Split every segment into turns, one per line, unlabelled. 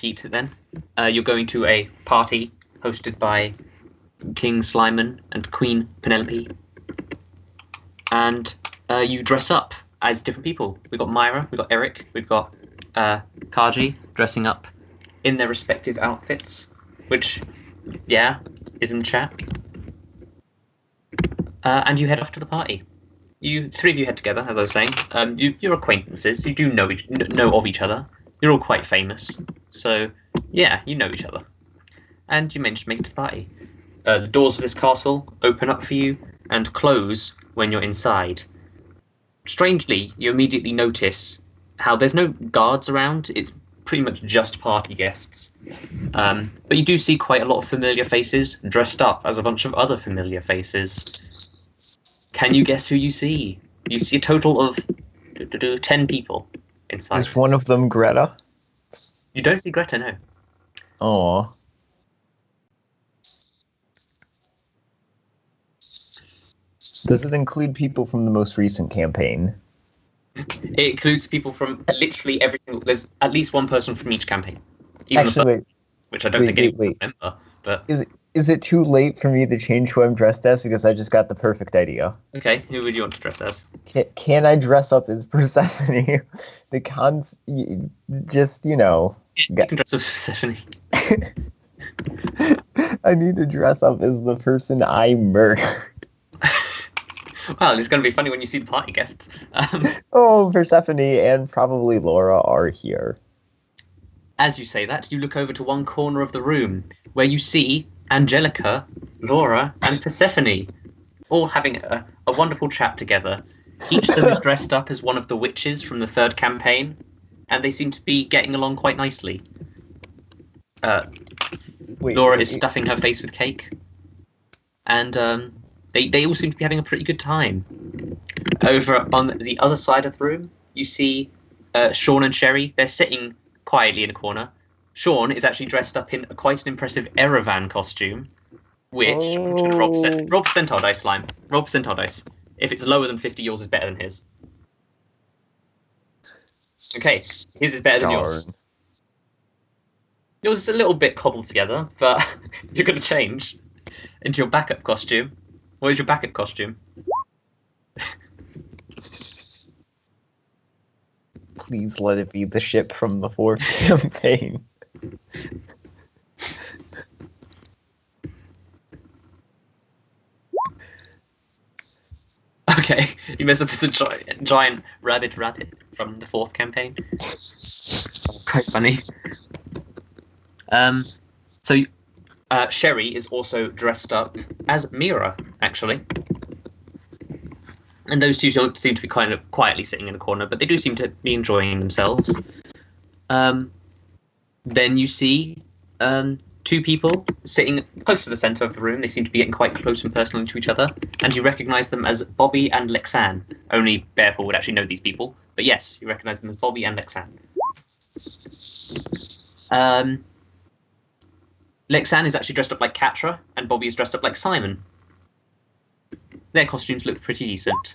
repeat then. You're going to a party hosted by King Slimon and Queen Penelope. And you dress up as different people. We've got Myra, we've got Eric, we've got Kaji dressing up in their respective outfits, which, is in the chat. And you head off to the party. Three of you head together, as I was saying. You're acquaintances. You do know of each other. You're all quite famous. So, yeah, you know each other. And you manage to make it to the party. The doors of this castle open up for you and close when you're inside. Strangely, you immediately notice how there's no guards around. It's pretty much just party guests. But you do see quite a lot of familiar faces dressed up as a bunch of other familiar faces. Can you guess who you see? You see a total of 10 people inside.
Is one of them Greta?
You don't see Greta, no.
Aww. Does it include people from the most recent campaign?
It includes people from literally every single... There's at least one person from each campaign. Even
Actually,
which I don't think anyone will remember. But...
Is it too late for me to change who I'm dressed as? Because I just got the perfect idea.
Okay, who would you want to dress as?
Can I dress up as Persephone? Just, you know...
You can dress up as Persephone.
I need to dress up as the person I murdered.
Well, it's going to be funny when you see the party guests.
Oh, Persephone and probably Laura are here.
As you say that, you look over to one corner of the room where you see Angelica, Laura, and Persephone all having a wonderful chat together. Each of them is dressed up as one of the witches from the third campaign, and they seem to be getting along quite nicely. Laura is stuffing her face with cake, and they all seem to be having a pretty good time. Over on the other side of the room, you see Sean and Sherry. They're sitting quietly in a corner. Sean is actually dressed up in quite an impressive Erevan costume, which... Rob Centaur dice, Slime. Rob Centaur dice. If it's lower than 50, yours is better than his. Okay, his is better than yours. Yours is a little bit cobbled together, but you're going to change into your backup costume. What is your backup costume?
Please let it be the ship from the fourth campaign.
Okay, you messed up as a giant rabbit from the fourth campaign. Quite funny. So Sherry is also dressed up as Mira, actually. And those two don't seem to be kind of quietly sitting in a corner, but they do seem to be enjoying themselves. Then you see two people sitting close to the centre of the room. They seem to be getting quite close and personal to each other. And you recognise them as Bobby and Lexan. Only Bearpaw would actually know these people. But yes, you recognise them as Bobby and Lexan. Lexan is actually dressed up like Catra, and Bobby is dressed up like Simon. Their costumes look pretty decent.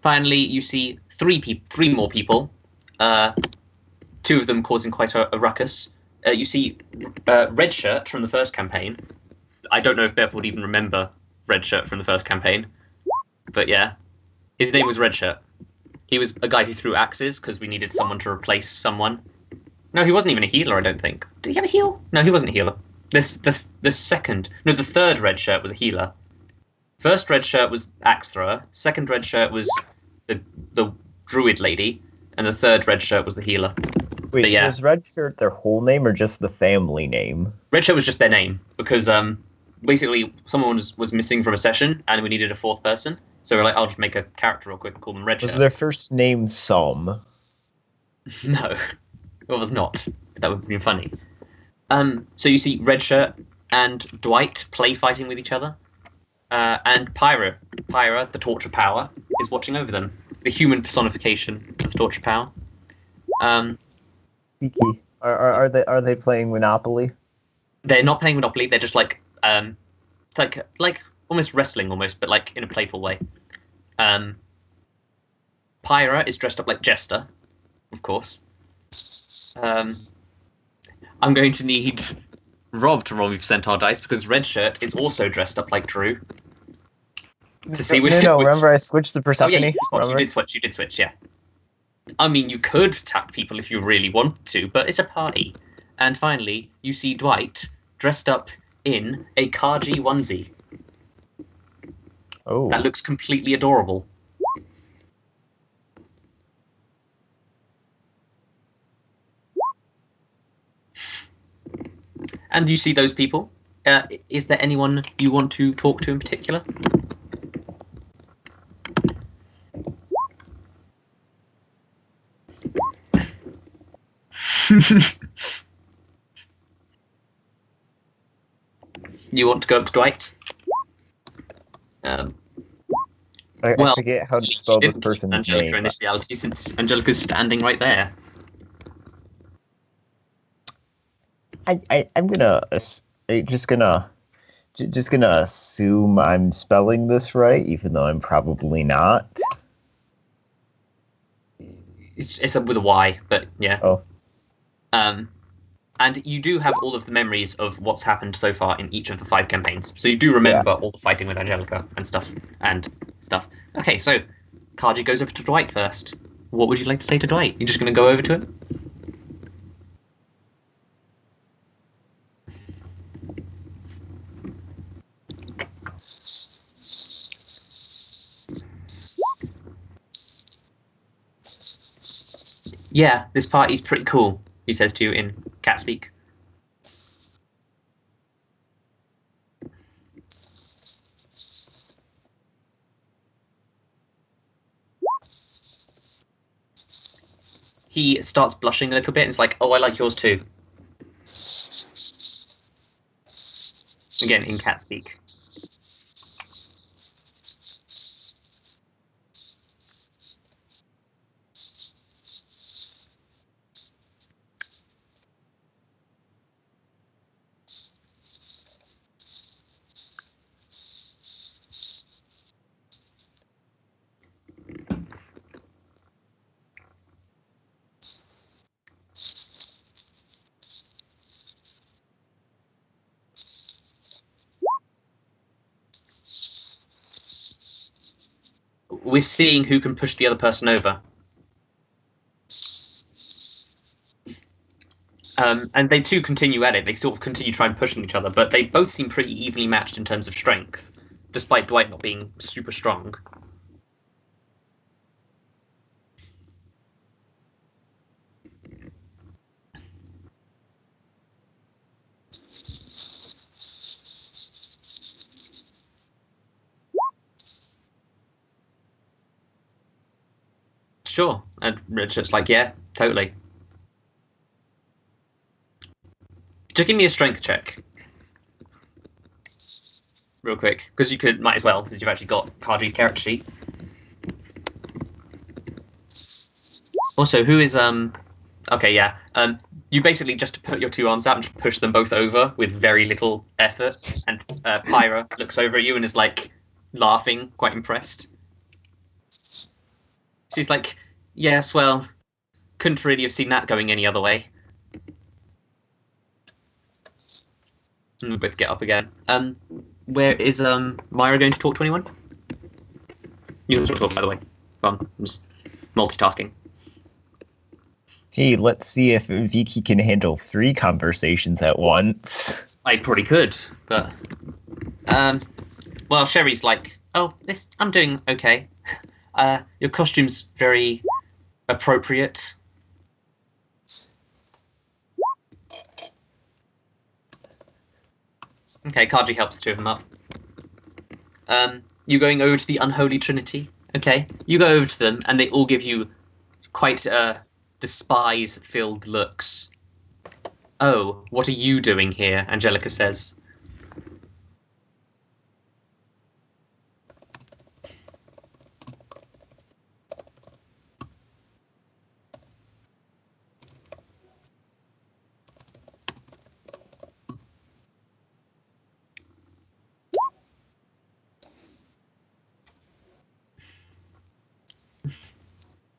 Finally, you see three more people. Two of them causing quite a ruckus. You see Redshirt from the first campaign. I don't know if Bev would even remember Redshirt from the first campaign. But yeah, his name was Redshirt. He was a guy who threw axes because we needed someone to replace someone. No, he wasn't even a healer, I don't think. Did he have a heal? No, he wasn't a healer. The third Redshirt was a healer. First Redshirt was axe thrower. Second Redshirt was the druid lady, and the third Redshirt was the healer.
Wait, yeah. Was Redshirt their whole name or just the family name?
Redshirt was just their name because basically someone was missing from a session and we needed a fourth person. So we're like, I'll just make a character real quick and call them Redshirt.
Was their first name Psalm?
No, it was not. That would have been funny. So you see Redshirt and Dwight play fighting with each other. And Pyra, the Torch of Power, is watching over them. The human personification of Torch of Power.
Kiki, are they playing Monopoly?
They're not playing Monopoly. They're just like almost wrestling, but like in a playful way. Pyra is dressed up like Jester, of course. I'm going to need Rob to roll me percentile dice because Red Shirt is also dressed up like Drew. To see which.
No. Remember, I switched the
Oh
Persephone.
yeah, you did switch. You did switch. Yeah. I mean, you could tap people if you really want to, but it's a party. And finally, you see Dwight dressed up in a Kaji onesie.
Oh.
That looks completely adorable. And you see those people. Is there anyone you want to talk to in particular? You want to go up to Dwight?
I
well,
forget how to spell this person's
Angelica
name.
Initiality, since Angelica's standing right there.
I'm just gonna assume I'm spelling this right, even though I'm probably not.
It's with a Y, but yeah.
Oh.
And you do have all of the memories of what's happened so far in each of the 5 campaigns. So you do remember all the fighting with Angelica and stuff. Okay, so Kaji goes over to Dwight first. What would you like to say to Dwight? You're just going to go over to him? Yeah, this party's pretty cool, he says to you in cat speak. He starts blushing a little bit and is like, oh, I like yours too. Again, in cat speak. We're seeing who can push the other person over. And they too continue at it. They sort of continue trying pushing each other, but they both seem pretty evenly matched in terms of strength, despite Dwight not being super strong. Sure. And Richard's like, yeah, totally. Just give me a strength check. Real quick, because you might as well, since you've actually got Kaji's character sheet. Also, who is okay, yeah. You basically just put your 2 arms out and just push them both over with very little effort, and Pyra looks over at you and is like laughing, quite impressed. She's like, yes, well, couldn't really have seen that going any other way. And we both get up again. Where is Myra going to talk to anyone? You can talk, by the way. I'm just multitasking.
Hey, let's see if Vicky can handle 3 conversations at once.
I probably could, but well, Sherry's like, oh, I'm doing okay. Your costume's very appropriate. Okay, Kaji helps the 2 of them up. You going over to the Unholy Trinity? Okay, you go over to them, and they all give you quite despise-filled looks. Oh, what are you doing here? Angelica says.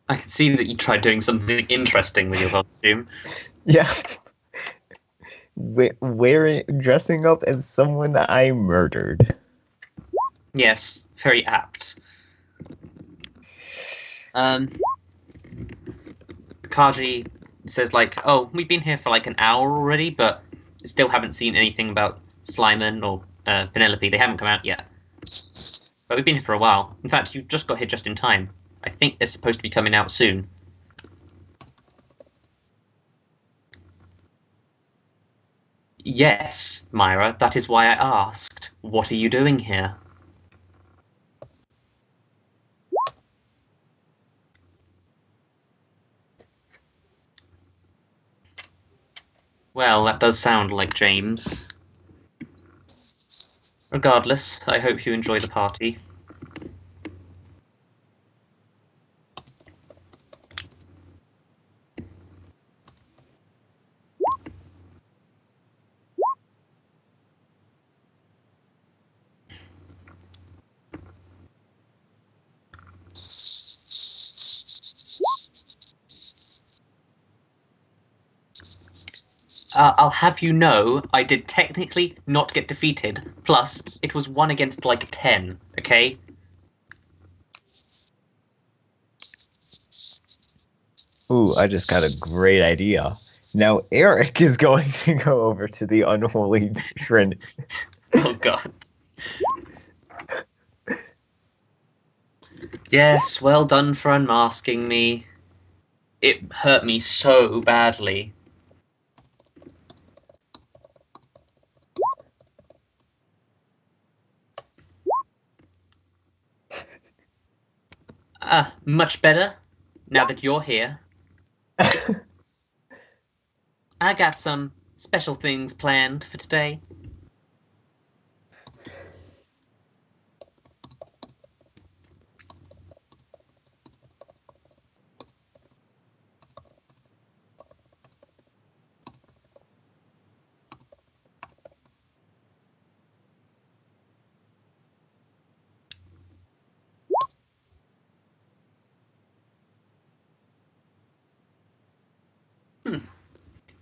I can see that you tried doing something interesting with your costume.
Yeah. Wearing dressing up as someone that I murdered.
Yes, very apt. Kaji says like, "Oh, we've been here for like an hour already, but still haven't seen anything about Slyman or Penelope. They haven't come out yet. But we've been here for a while. In fact, you just got here just in time. I think they're supposed to be coming out soon." Yes, Myra, that is why I asked. What are you doing here? Well, that does sound like James. Regardless, I hope you enjoy the party. I'll have you know, I did technically not get defeated. Plus, it was 1 against like 10, okay?
Ooh, I just got a great idea. Now Eric is going to go over to the unholy trinity.
Oh god. Yes, well done for unmasking me. It hurt me so badly. Much better, now that you're here. I got some special things planned for today.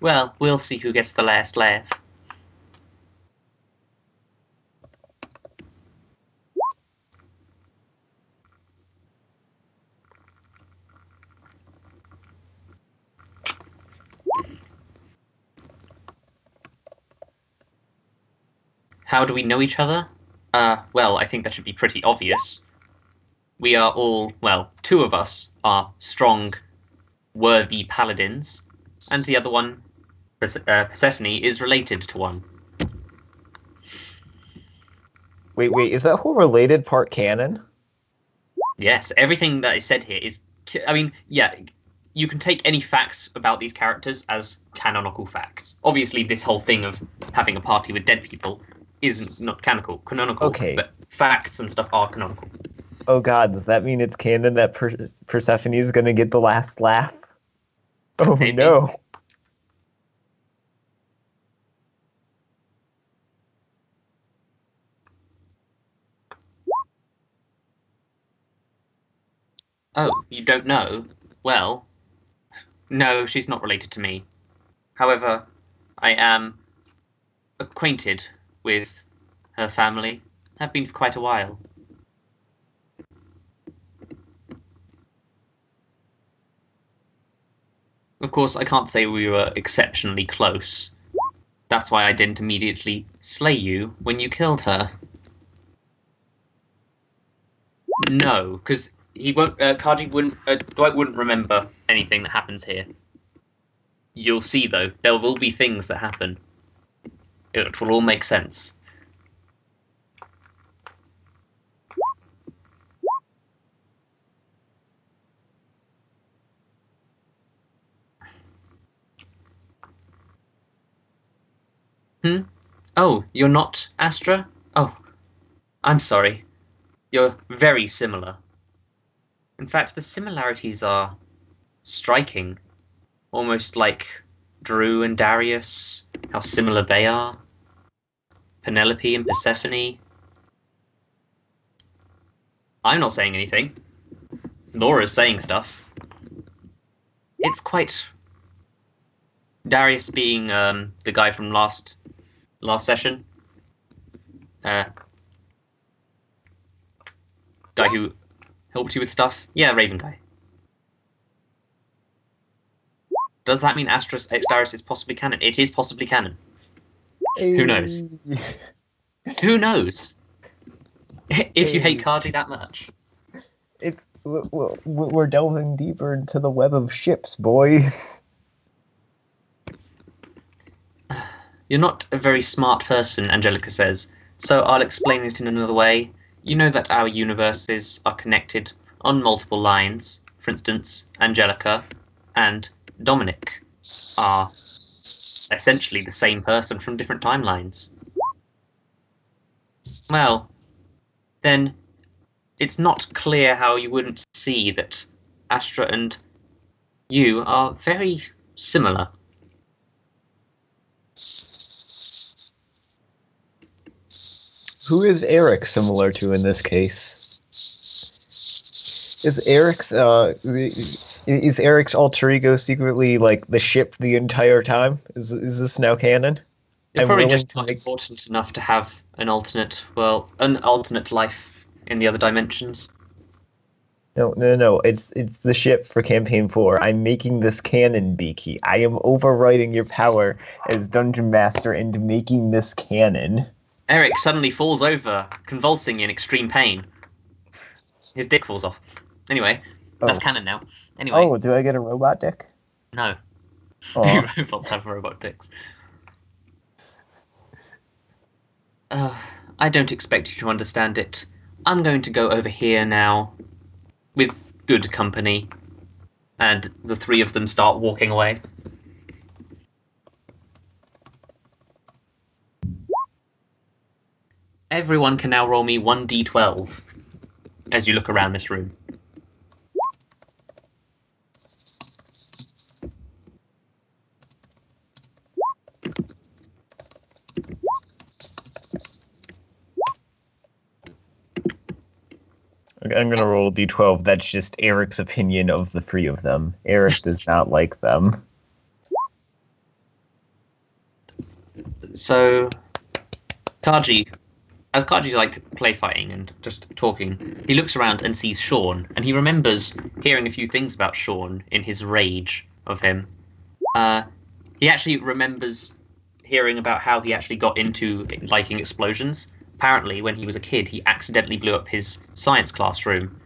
Well, we'll see who gets the last laugh. How do we know each other? Well, I think that should be pretty obvious. We are all, well, 2 of us are strong, worthy paladins, and the other one, Persephone, is related to one.
Wait, is that whole related part canon?
Yes, everything that is said here is. I mean, yeah, you can take any facts about these characters as canonical facts. Obviously, this whole thing of having a party with dead people isn't not canonical.
Okay.
But facts and stuff are canonical.
Oh god, does that mean it's canon that Persephone is gonna get the last laugh? Oh
Maybe.
no.
Oh, you don't know? Well, no, she's not related to me. However, I am acquainted with her family. Have been for quite a while. Of course, I can't say we were exceptionally close. That's why I didn't immediately slay you when you killed her. No, because he won't. Kaji wouldn't. Dwight wouldn't remember anything that happens here. You'll see, though, there will be things that happen. It will all make sense. Oh, you're not Astra? Oh, I'm sorry. You're very similar. In fact, the similarities are striking. Almost like Drew and Darius, how similar they are. Penelope and Persephone. I'm not saying anything. Laura's saying stuff. it's quite Darius being the guy from last session, guy who helped you with stuff. Yeah, Raven guy. Does that mean Astrus X Darius is possibly canon? It is possibly canon. Who knows? Who knows? If you hate Kaji that much.
We're delving deeper into the web of ships, boys.
You're not a very smart person, Angelica says, so I'll explain it in another way. You know that our universes are connected on multiple lines. For instance, Angelica and Dominic are essentially the same person from different timelines. Well, then it's not clear how you wouldn't see that Astra and you are very similar.
Who is Eric similar to in this case? Is Eric's alter ego secretly like the ship the entire time? Is this now canon?
You're probably just not important enough to have an alternate life in the other dimensions.
No. It's the ship for campaign 4. I'm making this canon, Beaky. I am overriding your power as Dungeon Master and making this canon.
Eric suddenly falls over, convulsing in extreme pain. His dick falls off. Anyway, that's canon now. Anyway.
Oh, do I get a robot dick?
No. Do robots have robot dicks? I don't expect you to understand it. I'm going to go over here now with good company. And the three of them start walking away. Everyone can now roll me 1d12 as you look around this room.
I'm going to roll d12. That's just Eric's opinion of the three of them. Eric does not like them.
So, Kaji, as Kaji's like play fighting and just talking, he looks around and sees Sean, and he remembers hearing a few things about Sean in his rage of him. He actually remembers hearing about how he actually got into liking explosions. Apparently, when he was a kid, he accidentally blew up his science classroom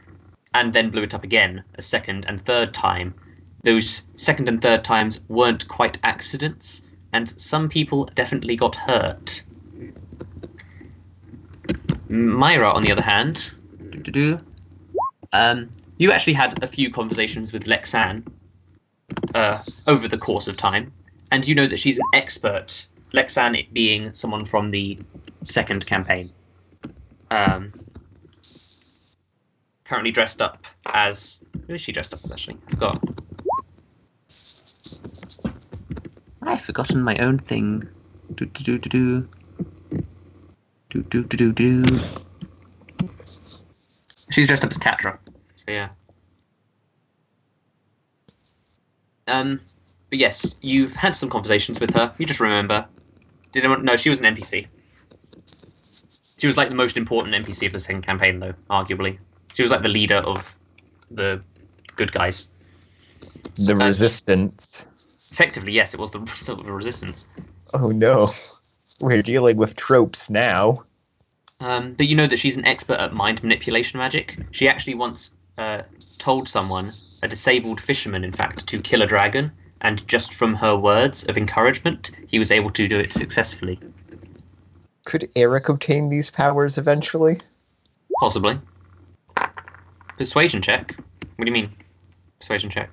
and then blew it up again a second and third time. Those second and third times weren't quite accidents, and some people definitely got hurt. Myra, on the other hand, you actually had a few conversations with Lexan over the course of time, and you know that she's an expert, Lexan being someone from the second campaign. Currently dressed up as... Who is she dressed up as, actually? I forgot. I've forgotten my own thing. She's dressed up as Catra. So yeah. But yes, you've had some conversations with her. You just remember. Did anyone? No, she was an NPC. She was like the most important NPC of the second campaign, though, arguably. She was like the leader of the good guys.
The Resistance.
Effectively, yes, it was the Resistance.
Oh no. We're dealing with tropes now.
But you know that she's an expert at mind manipulation magic. She actually once told someone, a disabled fisherman, in fact, to kill a dragon, and just from her words of encouragement, he was able to do it successfully.
Could Eric obtain these powers eventually?
Possibly. Persuasion check? What do you mean? Persuasion check?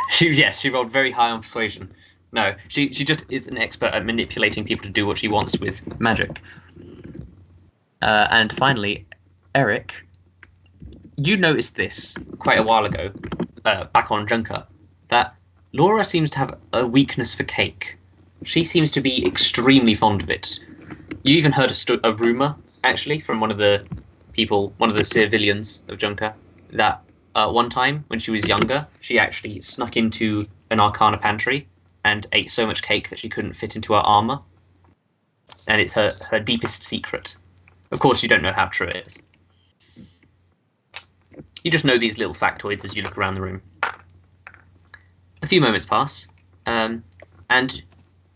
She rolled very high on persuasion. No, she just is an expert at manipulating people to do what she wants with magic. And finally, Eric, you noticed this quite a while ago, back on Junker, that Laura seems to have a weakness for cake. She seems to be extremely fond of it. You even heard a rumor, actually, from one of the civilians of Junker, that one time when she was younger, she actually snuck into an Arcana pantry and ate so much cake that she couldn't fit into her armor. And it's her deepest secret. Of course, you don't know how true it is. You just know these little factoids as you look around the room. A few moments pass, and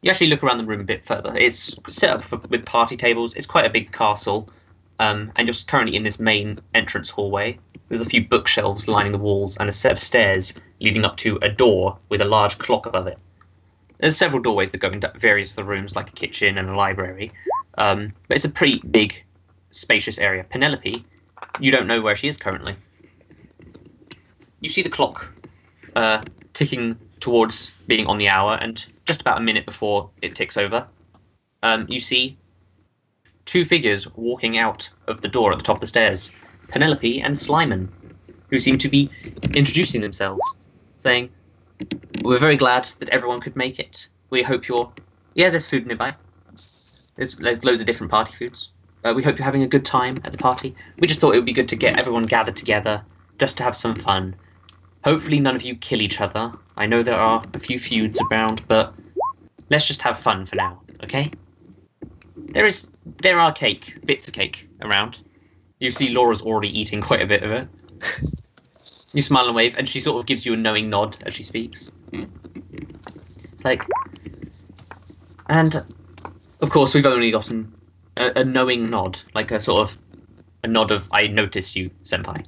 you actually look around the room a bit further. It's set up with party tables. It's quite a big castle, and you're currently in this main entrance hallway. There's a few bookshelves lining the walls and a set of stairs leading up to a door with a large clock above it. There's several doorways that go into various other rooms, like a kitchen and a library. But it's a pretty big, spacious area. Penelope, you don't know where she is currently. You see the clock ticking towards being on the hour, and just about a minute before it ticks over, you see two figures walking out of the door at the top of the stairs. Penelope and Slyman, who seem to be introducing themselves, saying, "We're very glad that everyone could make it. We hope you're..." Yeah, there's food nearby. There's loads of different party foods. We hope you're having a good time at the party. We just thought it would be good to get everyone gathered together, just to have some fun. Hopefully none of you kill each other. I know there are a few feuds around, but let's just have fun for now, okay? There are bits of cake around. You see Laura's already eating quite a bit of it. You smile and wave, and she sort of gives you a knowing nod as she speaks. It's like... And, of course, we've only gotten a knowing nod, like a sort of a nod of, "I notice you, senpai."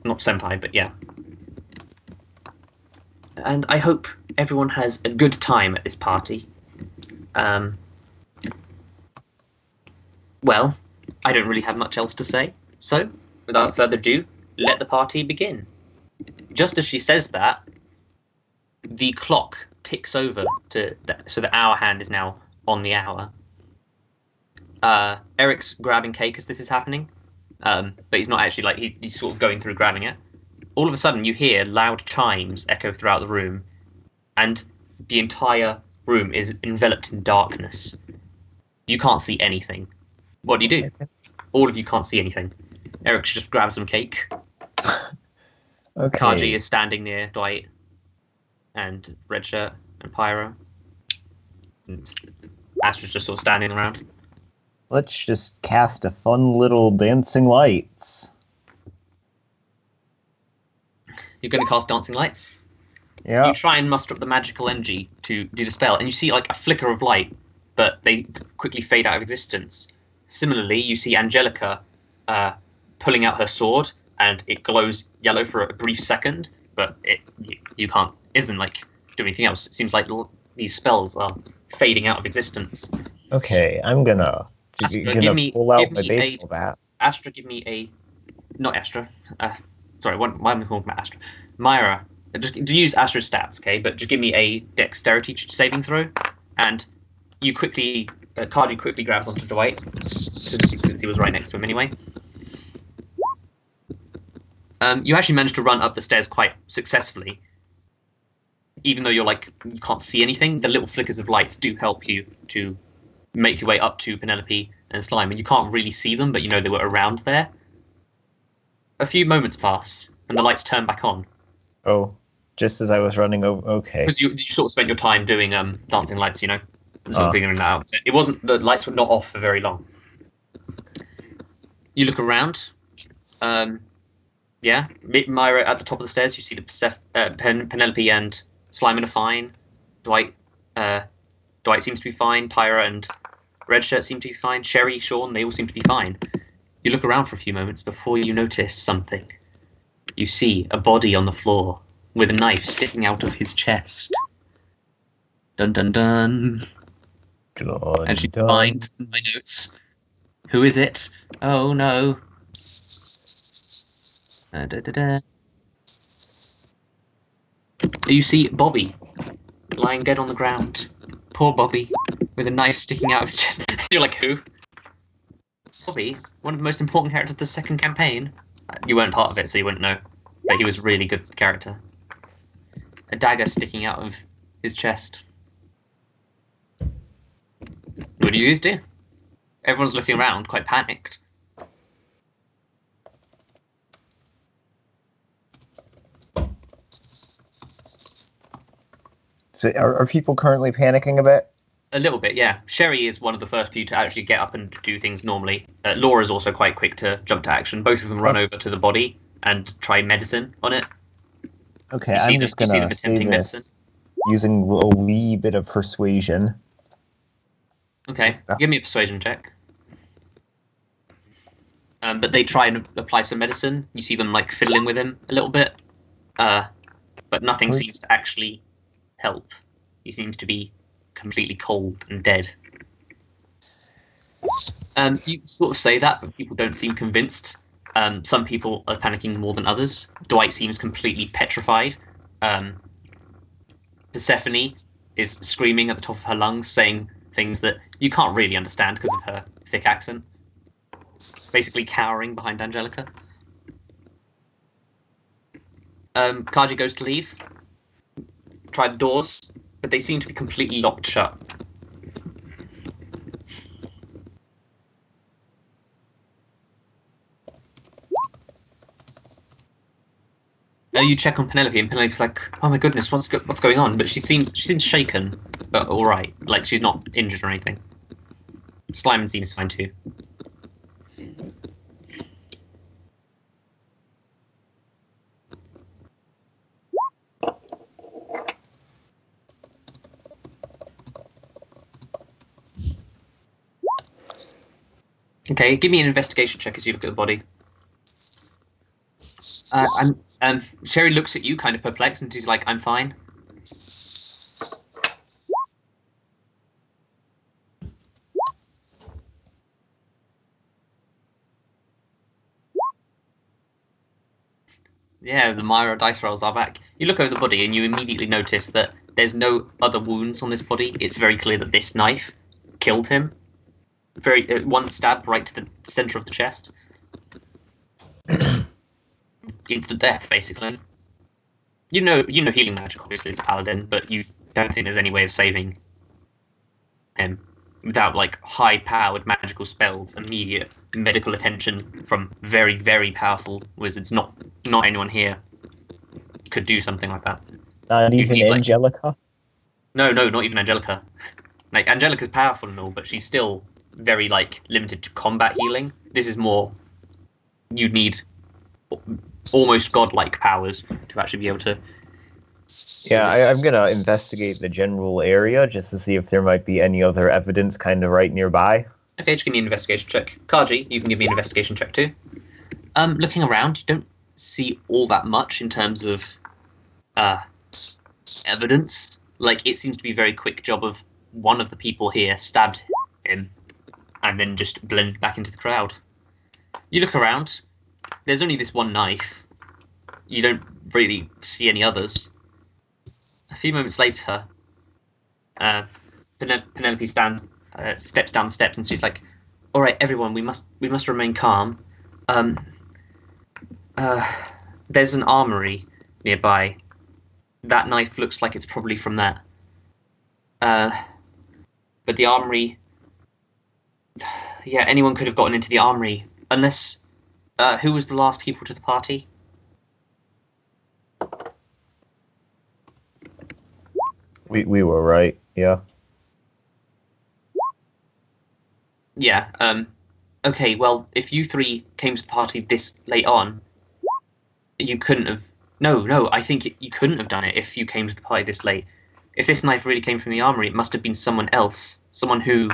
Not senpai, but yeah. And I hope everyone has a good time at this party. Well, I don't really have much else to say, so, without further ado, let the party begin. Just as she says that, the clock ticks over so the hour hand is now on the hour. Eric's grabbing cake as this is happening, but he's not actually, like, he's sort of going through grabbing it. All of a sudden, you hear loud chimes echo throughout the room, and the entire room is enveloped in darkness. You can't see anything. What do? All of you can't see anything. Eric just grabs some cake.
Okay.
Kaji is standing near Dwight, and Redshirt, and Pyro. And Astra's just sort of standing around.
Let's just cast a fun little dancing lights.
You're going to cast Dancing Lights?
Yeah.
You try and muster up the magical energy to do the spell, and you see like a flicker of light, but they quickly fade out of existence. Similarly, you see Angelica pulling out her sword, and it glows yellow for a brief second, but isn't like doing anything else. It seems like these spells are fading out of existence.
Okay, I'm gonna pull out my baseball bat.
Astra, give me a... Not Astra. Sorry, why am I calling Astra? Myra, just to use Astra's stats, okay? But just give me a dexterity saving throw, and you quickly... Kaji quickly grabs onto Dwight, since he was right next to him anyway. You actually managed to run up the stairs quite successfully. Even though you can't see anything, the little flickers of lights do help you to make your way up to Penelope and Slime, and you can't really see them, but you know they were around there. A few moments pass, and the lights turn back on.
Oh, just as I was running over. Okay.
Because you sort of spent your time doing dancing lights, you know, and sort of figuring that out. It wasn't, the lights were not off for very long. You look around. Yeah, Myra at the top of the stairs. You see the Penelope and Slyman are fine. Dwight seems to be fine. Pyra and Redshirt seem to be fine. Sherry, Sean, they all seem to be fine. You look around for a few moments before you notice something. You see a body on the floor with a knife sticking out of his chest. Dun dun dun. And she find my notes. Who is it? Oh no. You see Bobby lying dead on the ground. Poor Bobby with a knife sticking out of his chest. You're like, who? Bobby, one of the most important characters of the second campaign. You weren't part of it, so you wouldn't know. But he was a really good character. A dagger sticking out of his chest. What do you guys do? Everyone's looking around, quite panicked.
So are people currently panicking a bit?
A little bit, yeah. Sherry is one of the first few to actually get up and do things normally. Laura's also quite quick to jump to action. Both of them run over to the body and try medicine on it.
Okay, I'm just gonna say this medicine using a wee bit of persuasion.
Okay, give me a persuasion check. But they try and apply some medicine. You see them like fiddling with him a little bit, but nothing seems to actually help. He seems to be completely cold and dead. You sort of say that, but people don't seem convinced. Some people are panicking more than others. Dwight seems completely petrified. Persephone is screaming at the top of her lungs, saying things that you can't really understand because of her thick accent. Basically cowering behind Angelica. Kaji goes to leave. Try the doors, but they seem to be completely locked shut. You check on Penelope, and Penelope's like, "Oh my goodness, what's going on?" But she seems shaken, but all right. Like she's not injured or anything. Slyman seems fine too. Okay, give me an investigation check as you look at the body. Sherry looks at you, kind of perplexed, and she's like, "I'm fine." Yeah, the Myra dice rolls are back. You look over the body, and you immediately notice that there's no other wounds on this body. It's very clear that this knife killed him. One stab right to the center of the chest. Instant death, basically. You know healing magic obviously is a paladin, but you don't think there's any way of saving him without like high-powered magical spells, immediate medical attention from very, very powerful wizards. Not anyone here could do something like that.
Not even Angelica?
No, not even Angelica. Like Angelica's powerful and all, but she's still very like limited to combat healing. This is more you'd need almost godlike powers to actually be able to.
Yeah, I'm gonna investigate the general area just to see if there might be any other evidence kind of right nearby.
Okay, just give me an investigation check. Kaji, you can give me an investigation check too. Looking around, you don't see all that much in terms of evidence. Like it seems to be a very quick job of one of the people here stabbed him and then just blended back into the crowd. You look around. There's only this one knife. You don't really see any others. A few moments later, Penelope steps down the steps, and she's like, "All right, everyone, we must remain calm. There's an armory nearby. That knife looks like it's probably from that. But the armory, yeah, anyone could have gotten into the armory, unless who was the last people to the party?"
We were right, yeah.
Yeah, okay, well, if you three came to the party this late on, you couldn't have... No, I think you couldn't have done it if you came to the party this late. If this knife really came from the armory, it must have been someone else. Someone who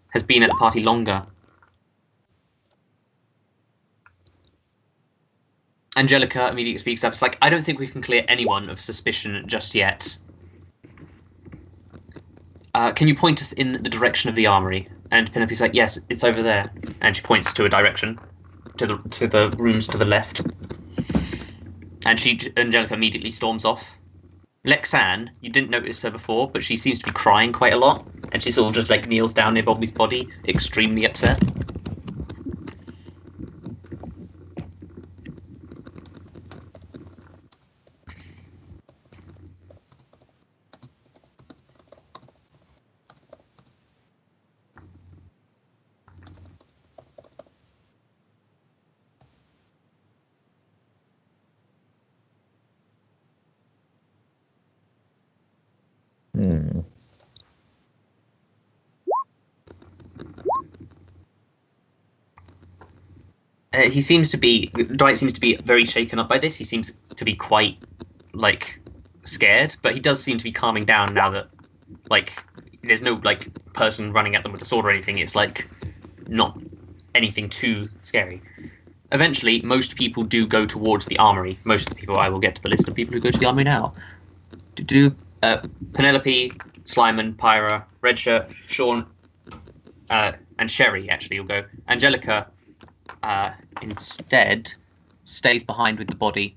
has been at the party longer. Angelica immediately speaks up. It's like, I don't think we can clear anyone of suspicion just yet. Can you point us in the direction of the armory? And Penelope's like, yes, it's over there. And she points to a direction, to the rooms to the left. And Angelica immediately storms off. Lexanne, you didn't notice her before, but she seems to be crying quite a lot. And she sort of just like kneels down near Bobby's body, extremely upset. He seems to be Dwight seems to be very shaken up by this. He seems to be quite like scared, but he does seem to be calming down now that like there's no like person running at them with a sword or anything. It's like not anything too scary. Eventually, most people do go towards the armory. Most of the people, I will get to the list of people who go to the armory now. Penelope, Slyman, Pyra, Redshirt, Sean, and Sherry actually will go. Angelica instead stays behind with the body.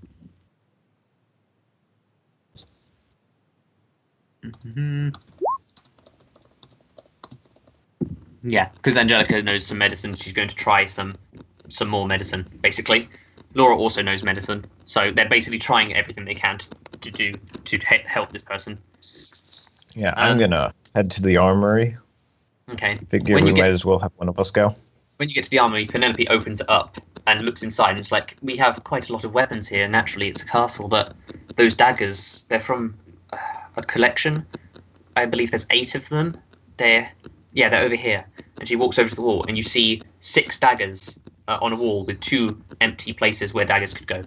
Yeah, because Angelica knows some medicine. She's going to try some more medicine, basically. Laura also knows medicine, so they're basically trying everything they can to do to help this person.
Yeah, I'm gonna head to the armory.
Okay.
Figure we might as well have one of us go.
When you get to the armory, Penelope opens it up and looks inside, and it's like, we have quite a lot of weapons here. Naturally, it's a castle, but those daggers, they're from a collection. I believe there's 8 of them. They're over here. And she walks over to the wall, and you see 6 daggers on a wall with 2 empty places where daggers could go.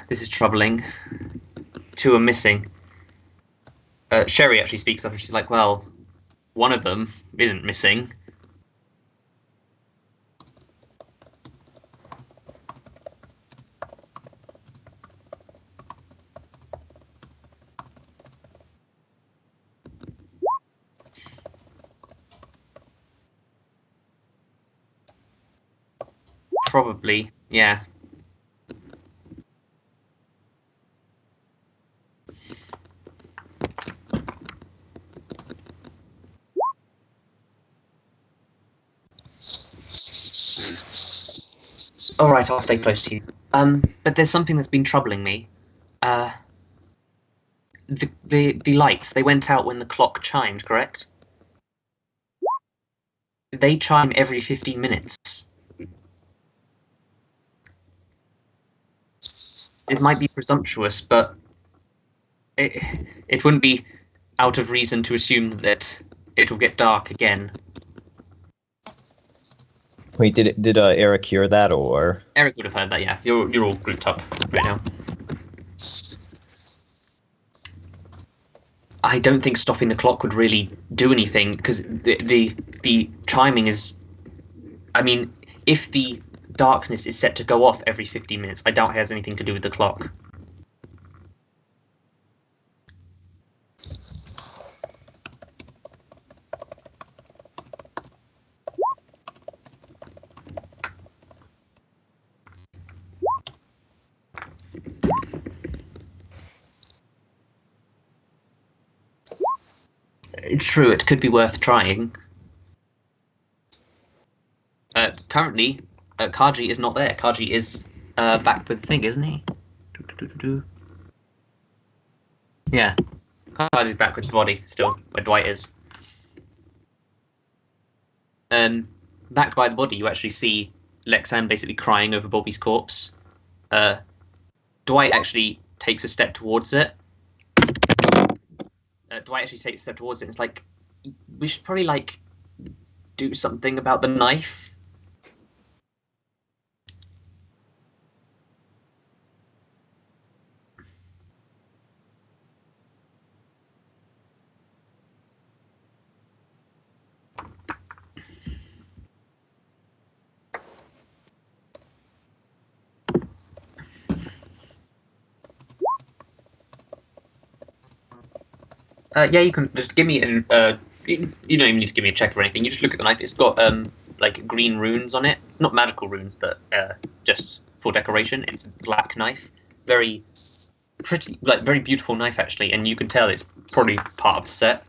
This is troubling. 2 are missing. Sherry actually speaks up, and she's like, well, one of them isn't missing. Probably, yeah. All right, I'll stay close to you. But there's something that's been troubling me. The lights, they went out when the clock chimed, correct? They chime every 15 minutes. It might be presumptuous, but it wouldn't be out of reason to assume that it will get dark again.
Wait, did Eric hear that, or?
Eric would have heard that, yeah. You're all grouped up right now. I don't think stopping the clock would really do anything, because the chiming is... I mean, if the darkness is set to go off every 15 minutes, I doubt it has anything to do with the clock. It's true, it could be worth trying. Currently, Kaji is not there. Kaji is back with the thing, isn't he? Yeah. Kaji's back with the body still, where Dwight is. Back by the body, you actually see Lexan basically crying over Bobby's corpse. Dwight actually takes a step towards it. Dwight actually takes a step towards it, and it's like, we should probably, like, do something about the knife. Yeah, you can just give me an. You don't even need to give me a check or anything. You just look at the knife. It's got like green runes on it, not magical runes, but just for decoration. It's a black knife, very pretty, like very beautiful knife actually, and you can tell it's probably part of the set.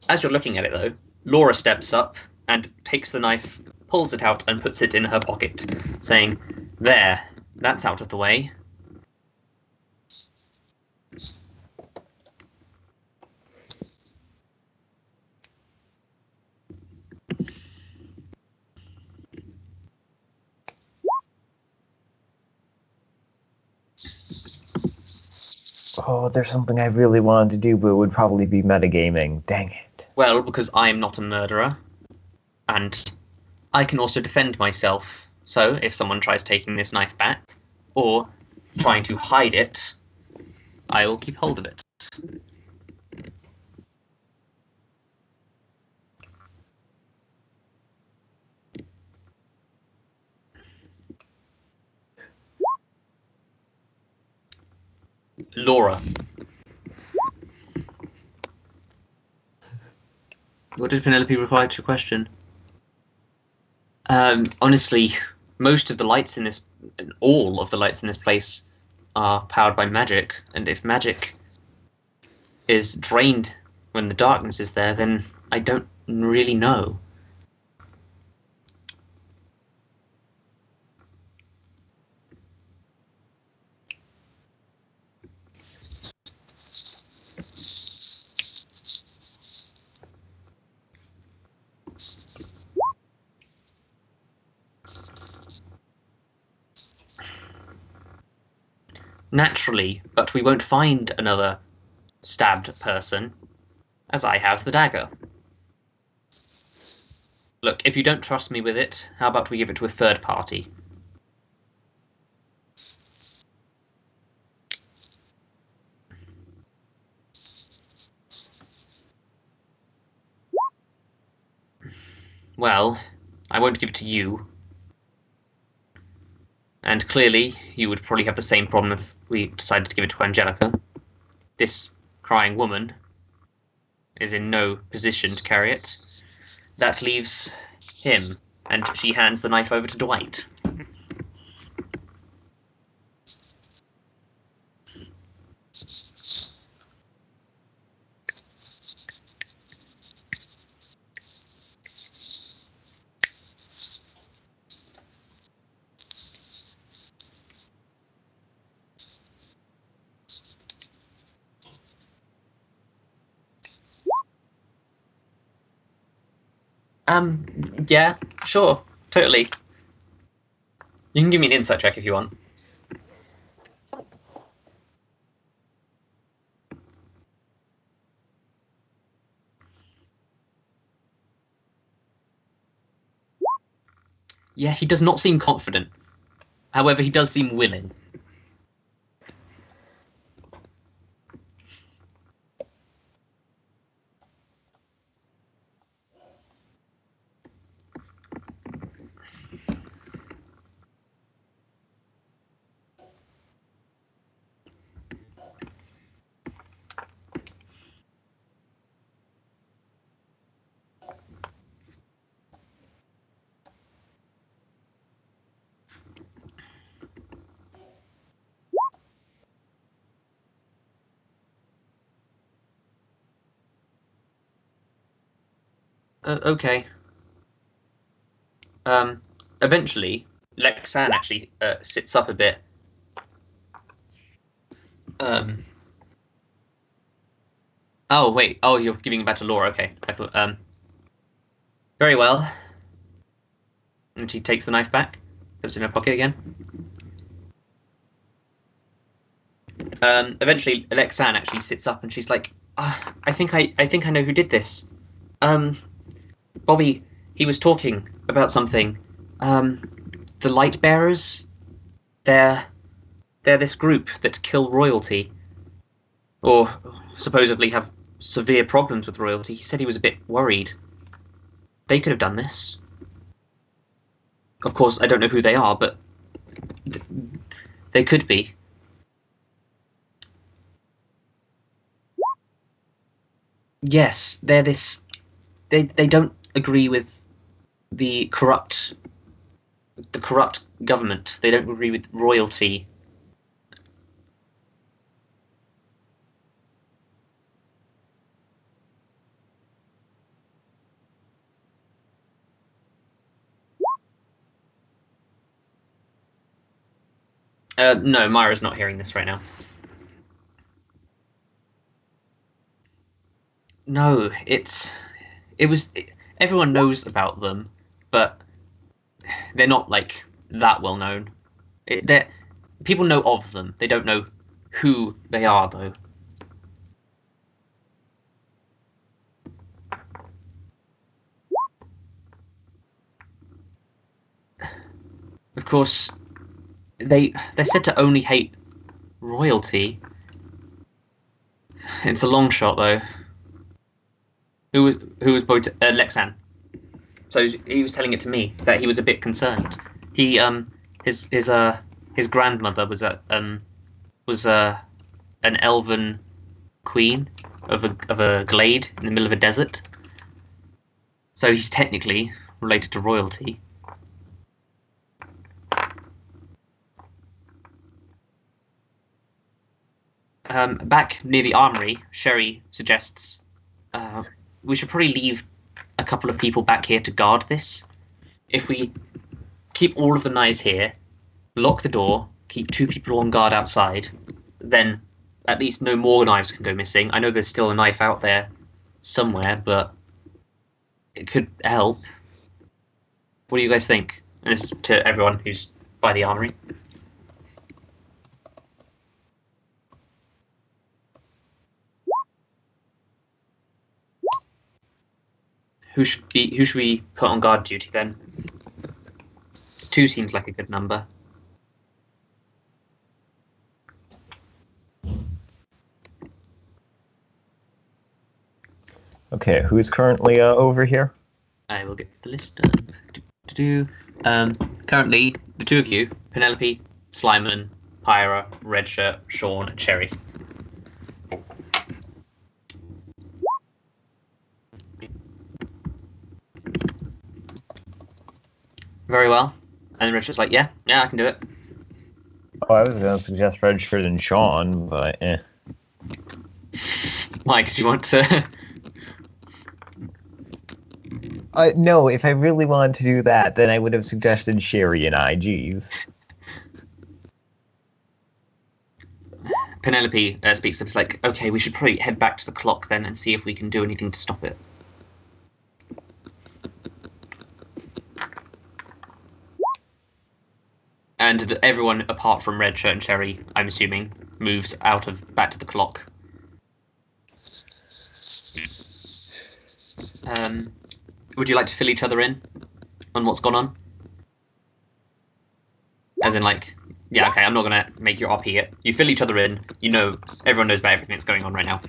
As you're looking at it though, Laura steps up and takes the knife, pulls it out, and puts it in her pocket, saying, "There, that's out of the way."
Oh, there's something I really wanted to do, but it would probably be metagaming. Dang it.
Well, because I'm not a murderer, and I can also defend myself. So, if someone tries taking this knife back, or trying to hide it, I will keep hold of it. Laura. What did Penelope reply to your question? Honestly, most of the lights in this, all of the lights in this place are powered by magic, and if magic is drained when the darkness is there, then I don't really know. Naturally, but we won't find another stabbed person, as I have the dagger. Look, if you don't trust me with it, how about we give it to a third party? Well, I won't give it to you. And clearly, you would probably have the same problem if we decided to give it to Angelica. This crying woman is in no position to carry it. That leaves him, and she hands the knife over to Dwight. Yeah, sure, totally. You can give me an insight check if you want. Yeah, he does not seem confident. However, he does seem willing. Okay. Eventually, Lexan actually sits up a bit. Oh, wait. Oh, you're giving it back to Laura. Okay. I thought, very well. And she takes the knife back, puts it in her pocket again. Eventually, Lexan actually sits up and she's like, I think I know who did this. Bobby, he was talking about something. The Light Bearers, they're this group that kill royalty, or supposedly have severe problems with royalty. He said he was a bit worried. They could have done this. Of course, I don't know who they are, but they could be. Yes, they're this. They don't agree with the corrupt government. They don't agree with royalty. No, Myra's not hearing this right now. No, everyone knows about them, but they're not like that well known. People know of them. They don't know who they are, though. Of course, they're said to only hate royalty. It's a long shot, though. Who was Lexan? So he was telling it to me that he was a bit concerned. He his grandmother was an elven queen of a glade in the middle of a desert. So he's technically related to royalty. Back near the armory, Sherry suggests we should probably leave a couple of people back here to guard this. If we keep all of the knives here, lock the door, keep 2 people on guard outside, then at least no more knives can go missing. I know there's still a knife out there somewhere, but it could help. What do you guys think? And this is to everyone who's by the armory. Who should we put on guard duty then? 2 seems like a good number.
Okay, who's currently over here?
I will get the list up. Currently, the 2 of you, Penelope, Slyman, Pyra, Redshirt, Sean, and Cherry. Very well. And Redshirt's like, yeah, I can do it.
Oh, I was going to suggest Redshirt and Sean, but
Why? Because you want to...
No, if I really wanted to do that, then I would have suggested Sherry and I. Jeez.
Penelope speaks up. It's like, okay, we should probably head back to the clock then and see if we can do anything to stop it. And everyone apart from Redshirt and Cherry, I'm assuming, moves back to the clock. Would you like to fill each other in on what's gone on? As in, like, yeah, okay, I'm not gonna make you RP it. You fill each other in. You know, everyone knows about everything that's going on right now.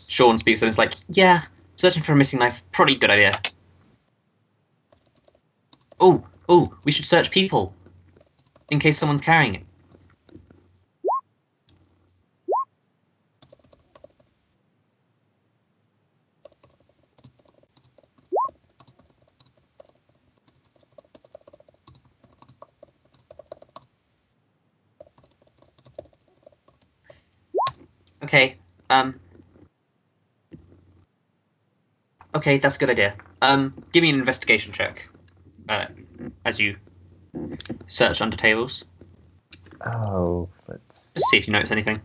Sean speaks and it's like, yeah, searching for a missing knife, probably a good idea. Oh, we should search people in case someone's carrying it. Okay, okay, that's a good idea. Give me an investigation check as you search under tables.
Oh, let's
Just see if you notice anything.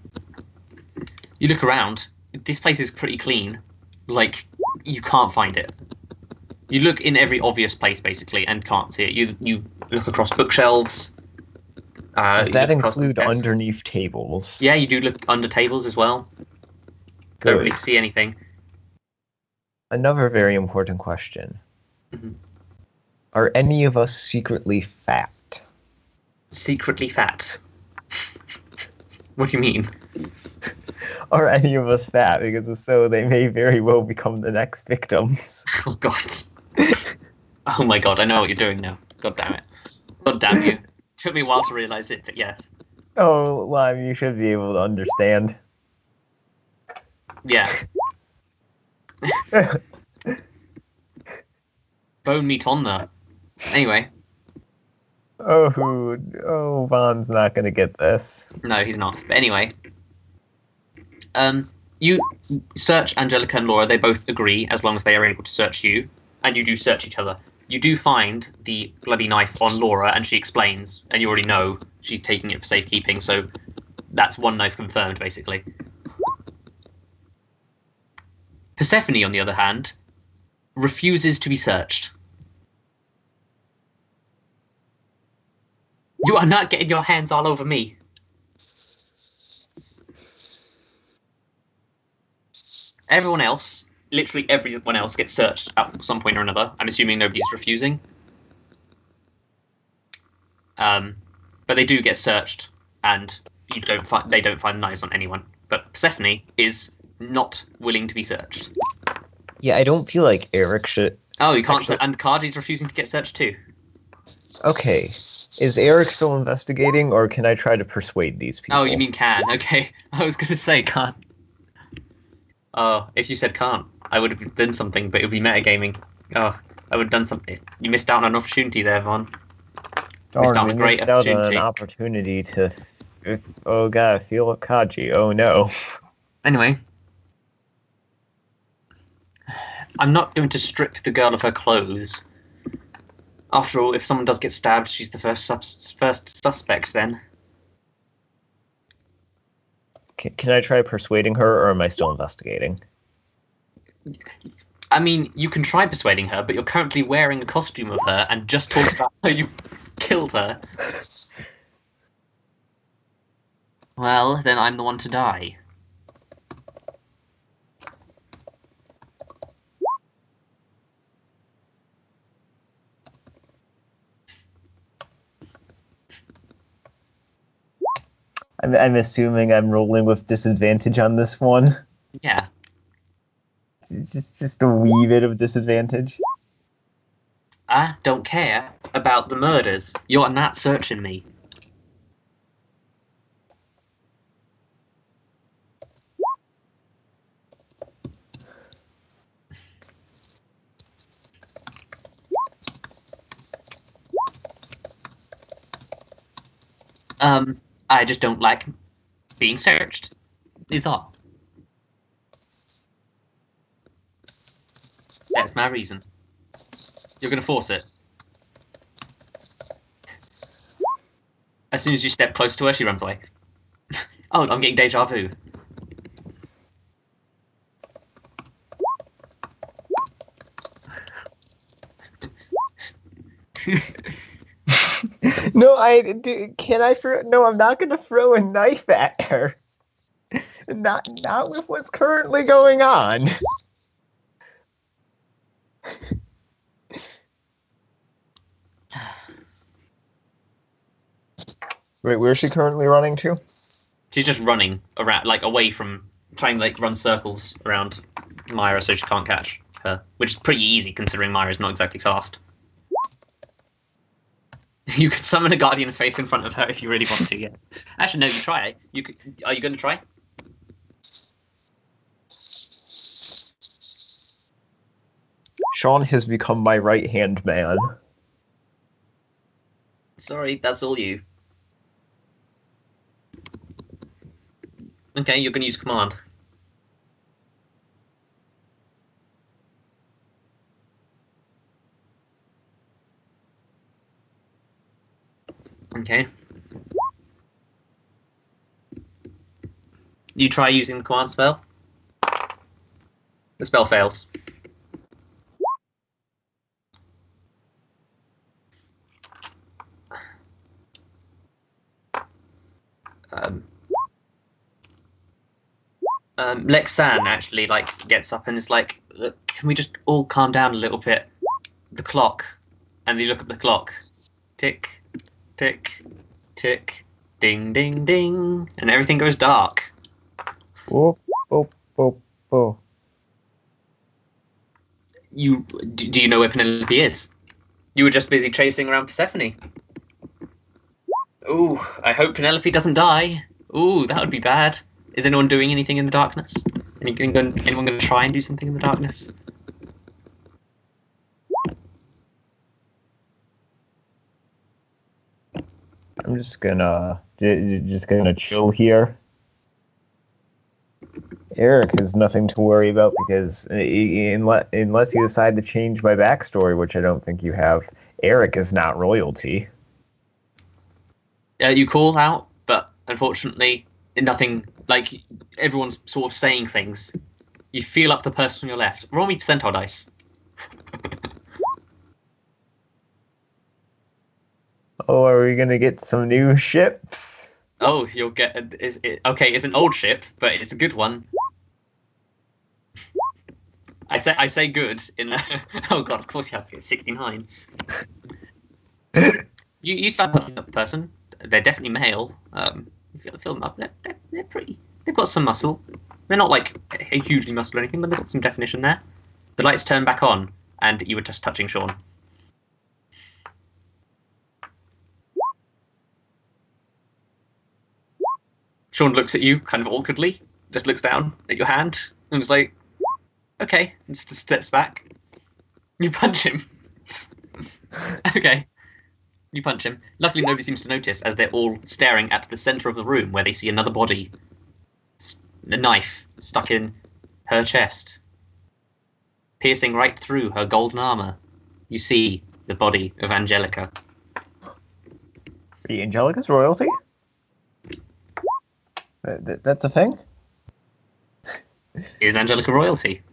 You look around. This place is pretty clean. Like, you can't find it. You look in every obvious place, basically, and can't see it. You look across bookshelves.
Does that include
desks.
underneath tables?
Yeah, you do look under tables as well.
Good.
Don't really see anything.
Another very important question.
Mhm.
Are any of us secretly fat?
Secretly fat. What do you mean?
Are any of us fat? Because if so, they may very well become the next victims.
Oh god. Oh my god, I know what you're doing now. God damn it. God damn you. Took me a while to realise it, but yes.
Oh, Lime, you should be able to understand.
Yeah. Bone meat on there. Anyway.
Oh, Von's not gonna get this.
No, he's not. But anyway. You search Angelica and Laura, they both agree as long as they are able to search you. And you do search each other. You do find the bloody knife on Laura, and she explains, and you already know she's taking it for safekeeping, so that's one knife confirmed, basically. Persephone, on the other hand, refuses to be searched. You are not getting your hands all over me. Everyone else, literally everyone else, gets searched at some point or another. I'm assuming nobody's refusing. But they do get searched, and they don't find knives on anyone. But Persephone is not willing to be searched.
Yeah, I don't feel like Eric should...
Oh, you can't... Actually... And Kaji's refusing to get searched too.
Okay. Is Eric still investigating, or can I try to persuade these people?
Oh, you mean can. Okay. I was going to say can't. Oh, if you said can't, I would have done something, but it would be metagaming. Oh, I would have done something. You missed out on an opportunity there, Vaughn.
Darn, we missed out on an opportunity to... Oh god, I feel like Kaji. Oh no.
Anyway. I'm not going to strip the girl of her clothes. After all, if someone does get stabbed, she's the first suspect then.
Can I try persuading her, or am I still investigating?
I mean, you can try persuading her, but you're currently wearing a costume of her and just talked about how you killed her. Well, then I'm the one to die.
I'm assuming I'm rolling with disadvantage on this one.
Yeah.
Just a wee bit of disadvantage.
I don't care about the murders. You're not searching me. I just don't like being searched, is all. That's my reason. You're gonna force it. As soon as you step close to her, she runs away. Oh, I'm getting deja vu.
No, no, I'm not gonna throw a knife at her. Not with what's currently going on. Wait, where's she currently running to?
She's just running around, like away from, trying to like run circles around Myra so she can't catch her, which is pretty easy considering Myra's not exactly fast. You could summon a Guardian of Faith in front of her if you really want to, yes. Actually, no, you try it. Are you going to try?
Sean has become my right-hand man.
Sorry, that's all you. Okay, you're going to use command. Okay. You try using the command spell. The spell fails. Lexan actually gets up and is like, "Look, can we just all calm down a little bit? The clock." And you look at the clock. Tick, tick, tick, ding, ding, ding, and everything goes dark.
Whoop, whoop, whoop, whoop.
Do you know where Penelope is? You were just busy chasing around Persephone. Ooh, I hope Penelope doesn't die. Ooh, that would be bad. Is anyone doing anything in the darkness? Anyone going to try and do something in the darkness?
I'm just gonna chill here. Eric has nothing to worry about because unless you decide to change my backstory, which I don't think you have, Eric is not royalty.
You call out, but unfortunately, nothing. Like everyone's sort of saying things. You feel up the person on your left. Roll me percentile dice.
Oh, are we gonna get some new ships?
Oh, you'll get. Okay, it's an old ship, but it's a good one. I say good in. Oh god, of course you have to get 69. You start looking up the person. They're definitely male. If you fill them up, they're pretty. They've got some muscle. They're not like hugely muscle or anything, but they've got some definition there. The lights turn back on, and you were just touching Sean. Sean looks at you kind of awkwardly, just looks down at your hand, and is like, okay, and just steps back. You punch him. Okay. You punch him. Luckily, nobody seems to notice as they're all staring at the center of the room where they see another body. A knife stuck in her chest, piercing right through her golden armor. You see the body of Angelica.
Angelica's royalty? That's a thing?
Is Angelica royalty?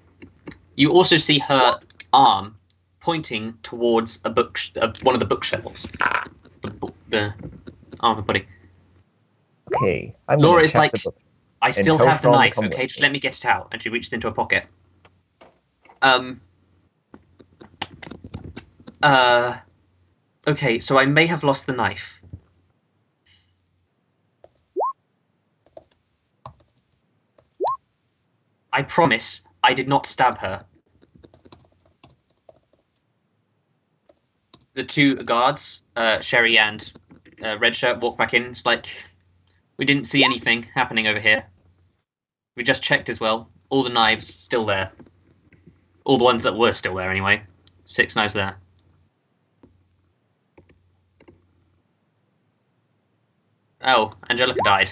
You also see her arm pointing towards a book, one of the bookshelves. The arm of the body.
Okay.
Laura is like, I still have the knife, okay? Just
me.
let me get it out. And she reaches into her pocket. Okay, so I may have lost the knife. I promise I did not stab her. The two guards, Sherry and Red Shirt, walk back in. It's like, we didn't see anything happening over here. We just checked as well. All the knives still there. All the ones that were still there anyway. 6 knives there. Oh, Angelica died.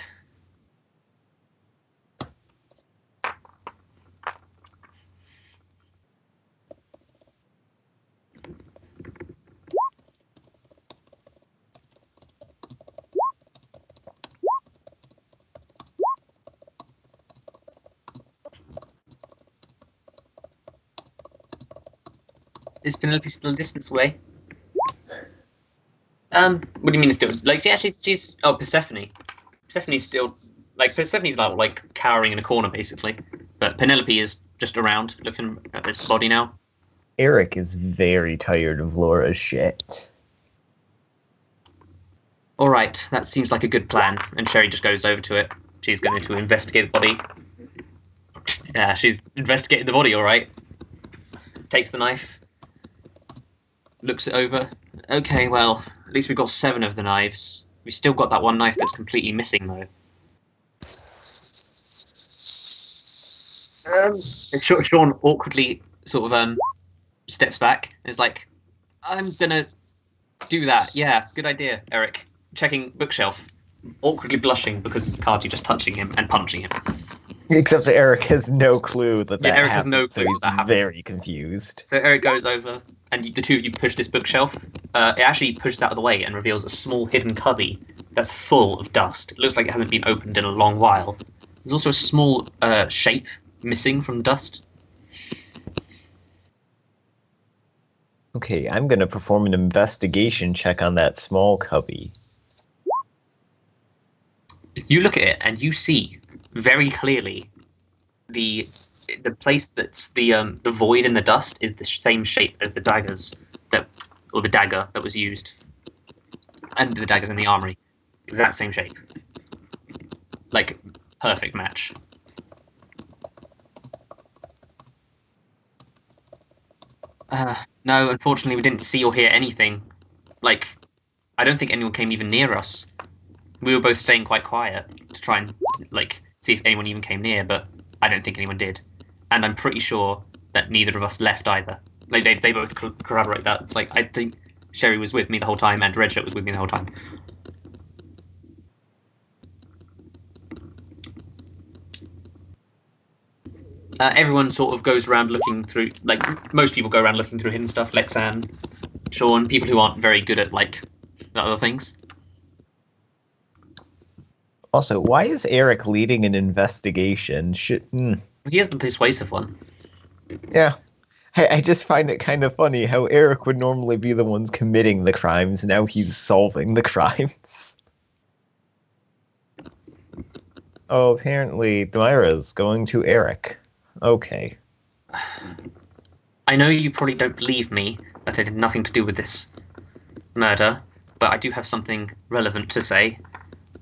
Is Penelope still a distance away? What do you mean it's still? Like, yeah, she's. Oh, Persephone. Persephone's still. Like, Persephone's like cowering in a corner, basically. But Penelope is just around, looking at this body now.
Eric is very tired of Laura's shit.
Alright, that seems like a good plan. And Sherry just goes over to it. She's going to investigate the body. Yeah, she's investigating the body, alright. Takes the knife. Looks it over. Okay, well, at least we've got 7 of the knives. We've still got that one knife that's completely missing, though. Sean awkwardly sort of steps back and is like, I'm gonna do that. Yeah, good idea, Eric. Checking bookshelf. Awkwardly blushing because of Cardi just touching him and punching him.
Except that Eric has no clue that
Eric
happened,
has no clue
so he's
that happened.
very confused.
So Eric goes over, and the two of you push this bookshelf. It actually pushes out of the way and reveals a small hidden cubby that's full of dust. It looks like it hasn't been opened in a long while. There's also a small shape missing from the dust.
Okay, I'm gonna perform an investigation check on that small cubby.
You look at it and you see very clearly the place that's the void in the dust is the same shape as the daggers or the dagger that was used, and the daggers in the armory, exact same shape, like perfect match. No, unfortunately, we didn't see or hear anything. Like, I don't think anyone came even near us. We were both staying quite quiet to try and see if anyone even came near, but I don't think anyone did. And I'm pretty sure that neither of us left either. Like they both corroborate that. It's like I think Sherry was with me the whole time and Redshirt was with me the whole time. Everyone sort of goes around looking through, like, most people go around looking through hidden stuff, Lexan, Sean, people who aren't very good at, like, other things.
Also, why is Eric leading an investigation?
He is the persuasive one.
Yeah. I just find it kind of funny how Eric would normally be the ones committing the crimes, and now he's solving the crimes. Oh, apparently Myra's going to Eric. Okay.
I know you probably don't believe me that I did nothing to do with this murder, but I do have something relevant to say.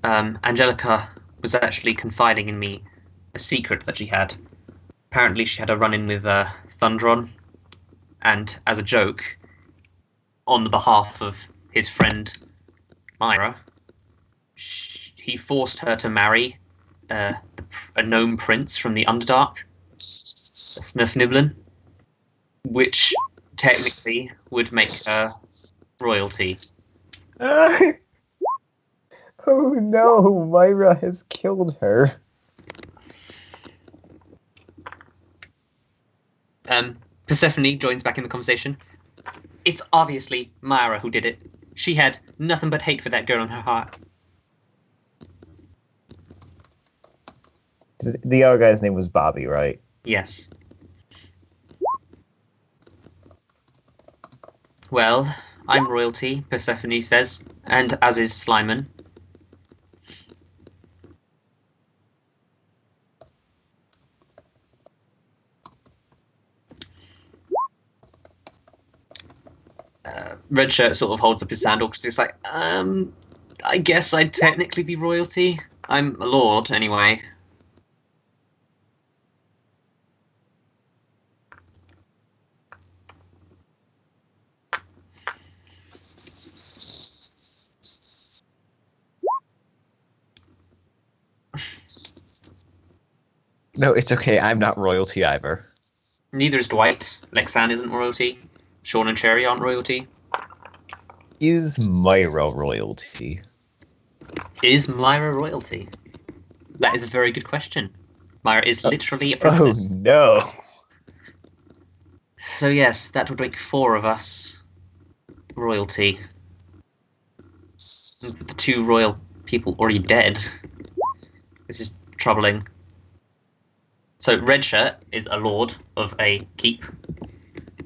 Angelica was actually confiding in me a secret that she had. Apparently she had a run-in with Thundron, and as a joke, on the behalf of his friend Myra, he forced her to marry a gnome prince from the Underdark, Snufnibelin, which technically would make her royalty.
Oh no, Myra has killed her.
Persephone joins back in the conversation. It's obviously Myra who did it. She had nothing but hate for that girl in her heart.
The other guy's name was Bobby, right?
Yes. Well, I'm royalty, Persephone says, and as is Slimon. Red Shirt sort of holds up his sandal because it's like, I guess I'd technically be royalty. I'm a lord, anyway.
No, it's okay. I'm not royalty either.
Neither is Dwight. Lexan isn't royalty. Sean and Cherry aren't royalty.
Is Myra royalty?
Is Myra royalty? That is a very good question. Myra is literally a princess.
Oh no.
So yes, that would make 4 of us royalty. The 2 royal people already dead. This is troubling. So Red Shirt is a lord of a keep,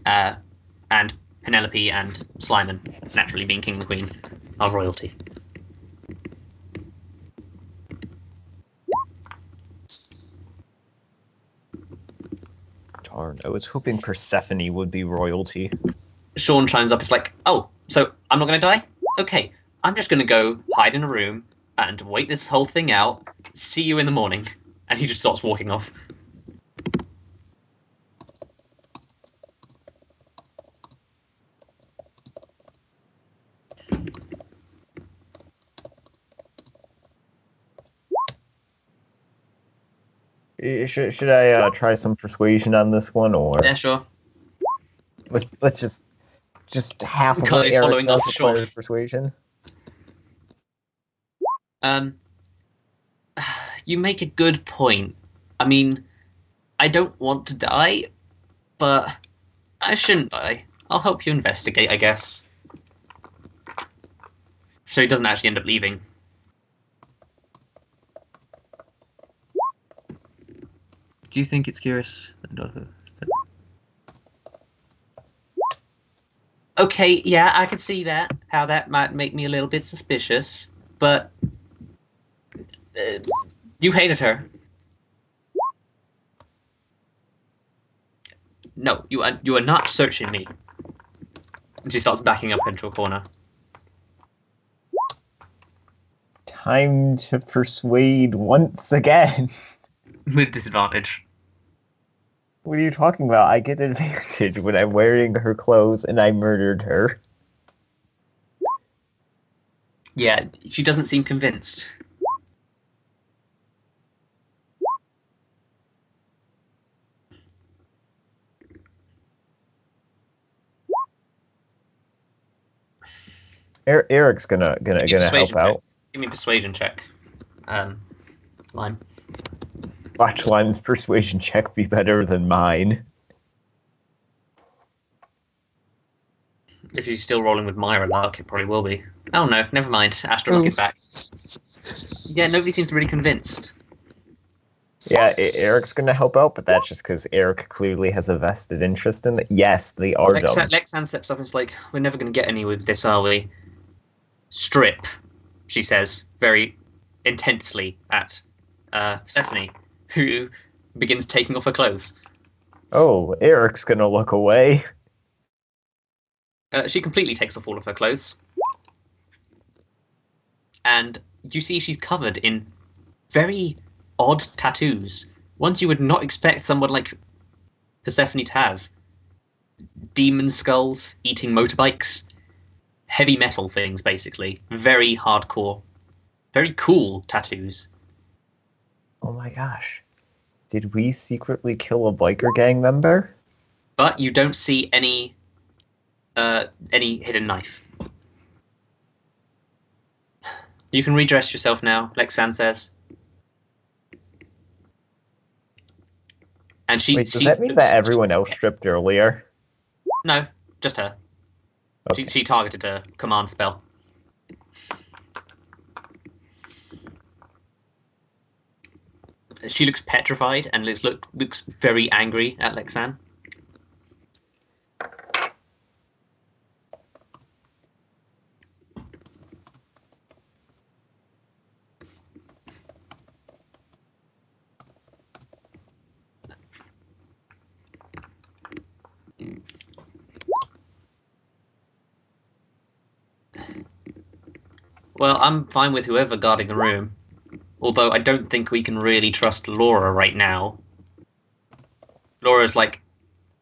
and Penelope and Slimon, naturally being king and queen, are royalty.
Darn, I was hoping Persephone would be royalty.
Sean chimes up, it's like, oh, so I'm not going to die? Okay, I'm just going to go hide in a room and wait this whole thing out. See you in the morning. And he just starts walking off.
Should I try some persuasion on this one, or
Yeah, sure.
let's just half of
Because
what
he's
Eric
following
does
after Sean.
requires persuasion.
You make a good point. I mean, I don't want to die, but I shouldn't die. I'll help you investigate, I guess. So he doesn't actually end up leaving. Do you think it's curious? Okay, yeah, I could see that. How that might make me a little bit suspicious, but you hated her. No, you are not searching me. And she starts backing up into a corner.
Time to persuade once again.
With disadvantage.
What are you talking about? I get advantage when I'm wearing her clothes and I murdered her.
Yeah, she doesn't seem convinced.
Eric's gonna help out.
Give me a persuasion check. Lime.
Watch Lyme's persuasion check be better than mine.
If you're still rolling with Myra luck, it probably will be. Oh no, never mind. Astro luck is back. Yeah, nobody seems really convinced.
Yeah, Eric's going to help out, but that's just because Eric clearly has a vested interest in it. Yes, they are dumb.
Lexan steps up and is like, we're never going to get any with this, are we? Strip, she says, very intensely at Stephanie, who begins taking off her clothes.
Oh, Eric's going to look away.
She completely takes off all of her clothes. And you see she's covered in very odd tattoos. Ones you would not expect someone like Persephone to have. Demon skulls, eating motorbikes, heavy metal things, basically. Very hardcore. Very cool tattoos.
Oh my gosh. Did we secretly kill a biker gang member?
But you don't see any hidden knife. You can redress yourself now, Lexan says. And
Wait, does that mean that everyone else stripped earlier?
No, just her.
Okay.
She targeted a command spell. She looks petrified and looks very angry at Lexan. Well, I'm fine with whoever guarding the room. Although I don't think we can really trust Laura right now. Laura's like,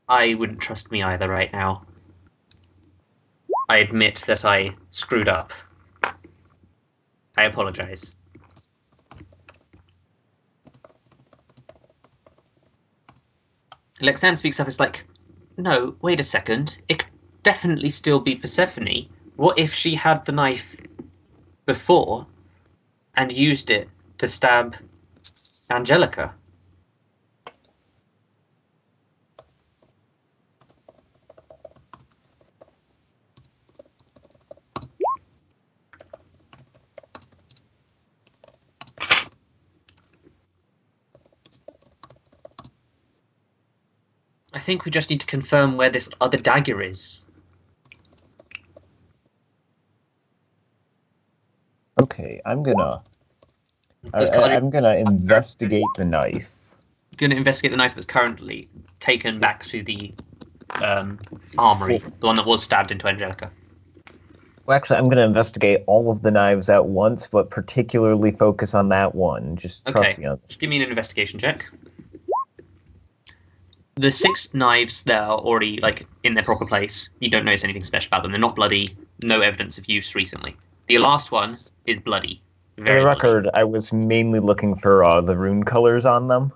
I wouldn't trust me either right now. I admit that I screwed up. I apologize. Lexan speaks up, it's like, no, wait a second. It could definitely still be Persephone. What if she had the knife before and used it to stab Angelica? I think we just need to confirm where this other dagger is.
Okay, I'm gonna investigate the knife.
Going to investigate the knife that's currently taken back to the armory, the one that was stabbed into Angelica.
Well, actually, I'm gonna investigate all of the knives at once, but particularly focus on that one. Just trust me on this.
Just give me an investigation check. The 6 knives that are already like in their proper place, you don't notice anything special about them. They're not bloody, no evidence of use recently. The last one is bloody.
For the record, I was mainly looking for the rune colors on them.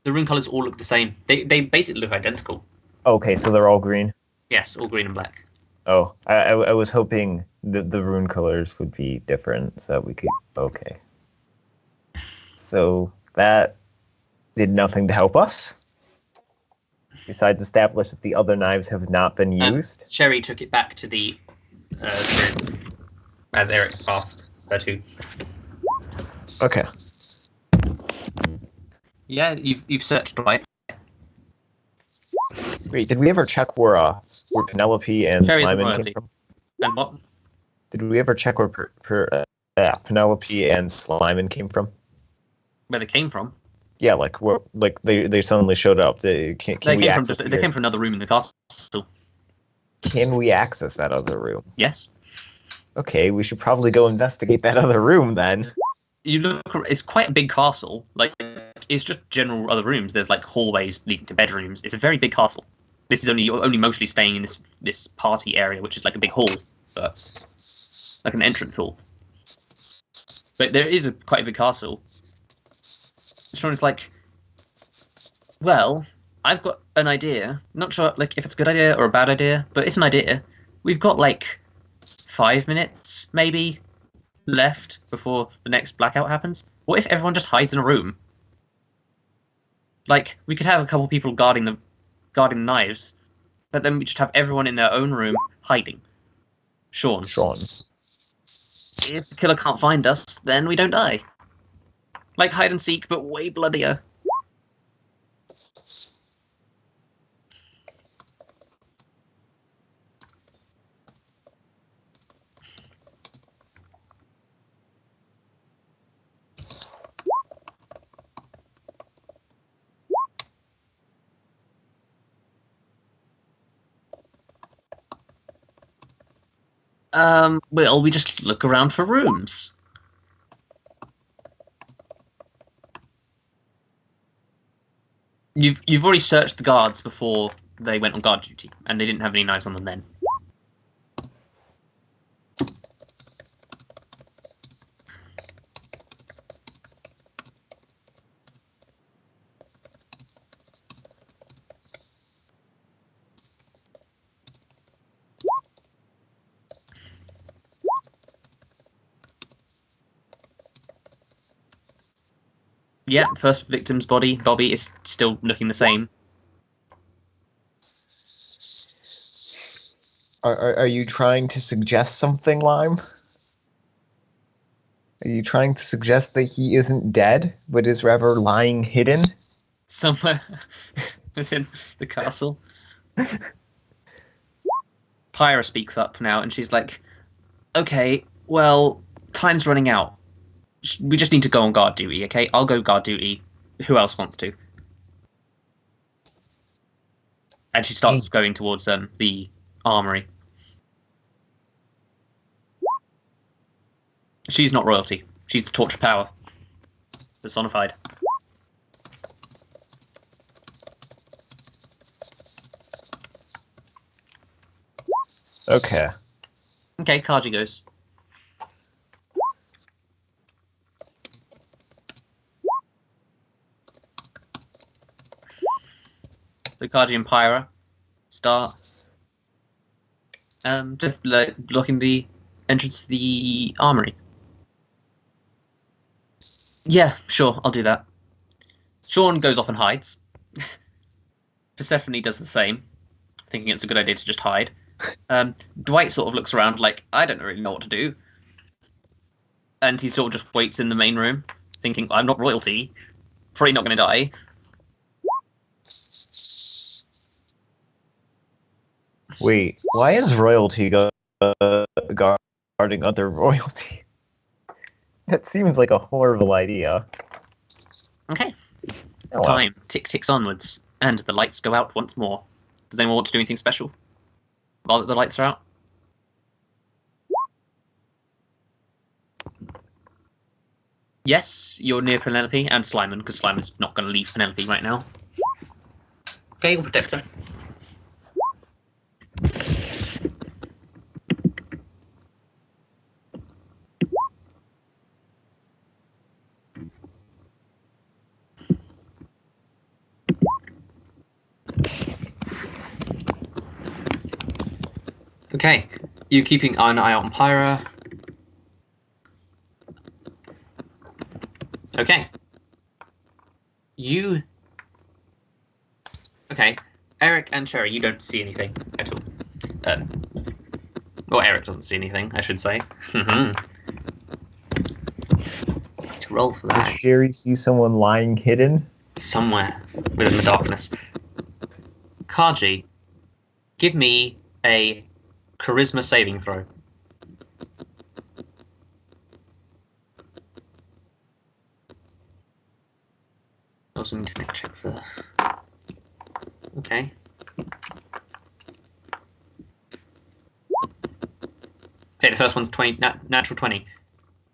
The rune colors all look the same. They basically look identical.
Okay, so they're all green?
Yes, all green and black.
Oh, I was hoping the rune colors would be different so that we could... Okay. So that did nothing to help us. Besides establish that the other knives have not been used.
Sherry took it back to the room as Eric asked her to.
Okay.
Yeah, you've searched right.
Wait, did we ever check where Penelope and
Sherry's
Slyman came from?
And what?
Did we ever check where Penelope and Slyman came from?
Where they came from?
Yeah, they suddenly showed up. They came
from another room in the castle.
Can we access that other room?
Yes.
Okay, we should probably go investigate that other room then.
You look. It's quite a big castle. Like, it's just general other rooms. There's like hallways leading to bedrooms. It's a very big castle. This is only mostly staying in this party area, which is like a big hall, but like an entrance hall. But there is quite a big castle. Sean's like, well, I've got an idea. Not sure like if it's a good idea or a bad idea, but it's an idea. We've got like 5 minutes maybe left before the next blackout happens. What if everyone just hides in a room? Like, we could have a couple people guarding the knives, but then we just have everyone in their own room hiding. Sean. If the killer can't find us, then we don't die. Like hide and seek, but way bloodier. Well, we just look around for rooms. You've already searched the guards before they went on guard duty, and they didn't have any knives on them then. Yeah, first victim's body, Bobby, is still looking the same.
Are you trying to suggest something, Lime? Are you trying to suggest that he isn't dead, but is rather lying hidden?
Somewhere within the castle. Pyra speaks up now, and she's like, okay, well, time's running out. We just need to go on guard duty, okay? I'll go guard duty. Who else wants to? And she starts going towards the armory. She's not royalty. She's the torch of power. Personified.
Okay.
Okay, Kaji goes. So Kaji and Pyra start just blocking the entrance to the armory. Yeah, sure, I'll do that. Sean goes off and hides. Persephone does the same, thinking it's a good idea to just hide. Dwight sort of looks around like, I don't really know what to do. And he sort of just waits in the main room, thinking, I'm not royalty. Probably not going to die.
Wait, why is royalty guarding other royalty? That seems like a horrible idea.
Okay.
Oh, well.
Time ticks onwards, and the lights go out once more. Does anyone want to do anything special while the lights are out? Yes, you're near Penelope and Slimon, because Slimon's not going to leave Penelope right now. Okay, we'll protect her. Okay, you keeping an eye out on Pyra. Okay. Okay, Eric and Cherry, you don't see anything at all. Well, Eric doesn't see anything, I should say. To roll for that.
Does Sherry see someone lying hidden?
Somewhere within the darkness. Kaji, give me a charisma saving throw. Also need to check for that. Okay. Okay, the first one's 20, natural 20.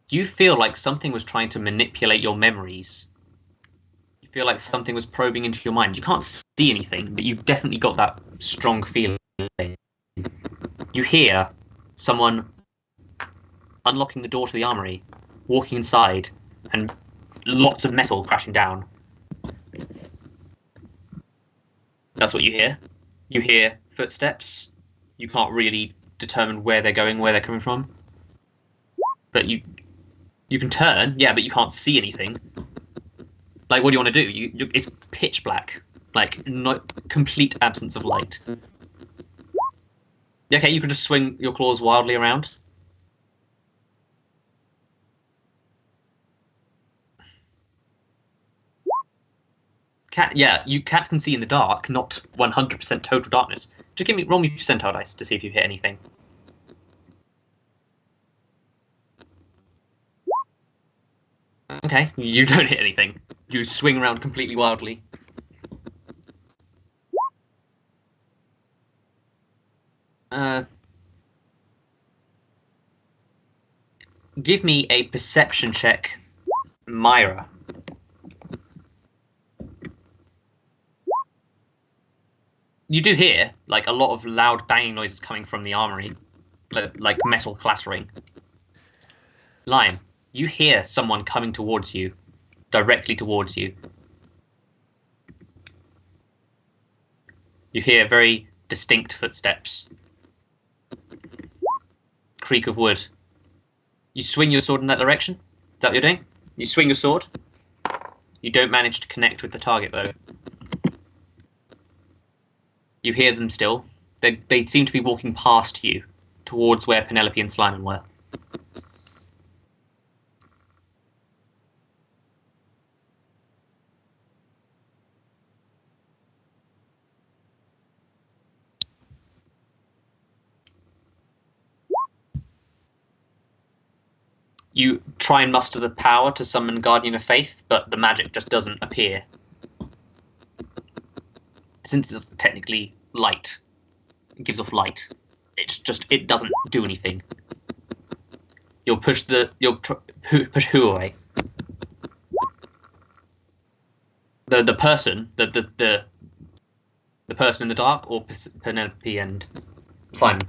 Do you feel like something was trying to manipulate your memories? You feel like something was probing into your mind. You can't see anything, but you've definitely got that strong feeling. You hear someone unlocking the door to the armory, walking inside, and lots of metal crashing down. That's what you hear. You hear footsteps. You can't really determine where they're going, where they're coming from. But you can turn, yeah, but you can't see anything. Like, what do you want to do? It's pitch black, like not complete absence of light. Okay, you can just swing your claws wildly around. Cat can see in the dark, not 100% total darkness. Just roll me percentile dice to see if you hit anything. Okay, you don't hit anything. You swing around completely wildly. Give me a perception check, Myra. You do hear like a lot of loud banging noises coming from the armory, like metal clattering. Lion, you hear someone coming towards you, directly towards you. You hear very distinct footsteps. Creak of wood. You swing your sword in that direction? Is that what you're doing? You swing your sword. You don't manage to connect with the target, though. You hear them still. They seem to be walking past you, towards where Penelope and Slimon were. You try and muster the power to summon Guardian of Faith, but the magic just doesn't appear. Since it's technically light, it gives off light. It doesn't do anything. You'll push who away? The person, the person in the dark, or Penelope and Simon?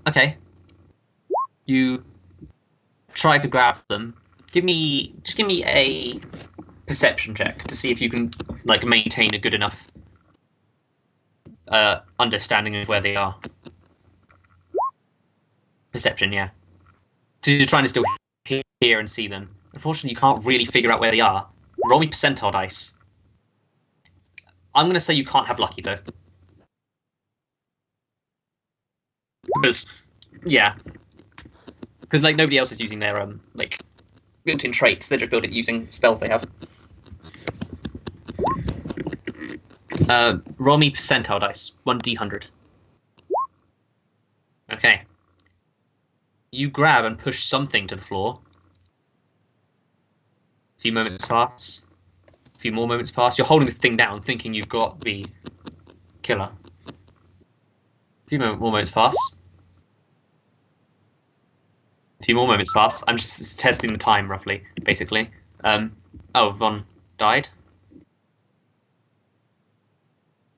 Okay. You try to grab them. Give me a perception check to see if you can like maintain a good enough understanding of where they are. Perception, yeah. Because you're trying to still hear and see them. Unfortunately, you can't really figure out where they are. Roll me percentile dice. I'm going to say you can't have lucky, though. Because, yeah. Because, like, nobody else is using their, like, built-in traits. They're just building using spells they have. Roll me percentile dice. 1d100. Okay. You grab and push something to the floor. A few moments pass. A few more moments pass. You're holding the thing down, thinking you've got the killer. A few more moments pass. A few more moments pass. I'm just testing the time, roughly, basically. Oh, Von died.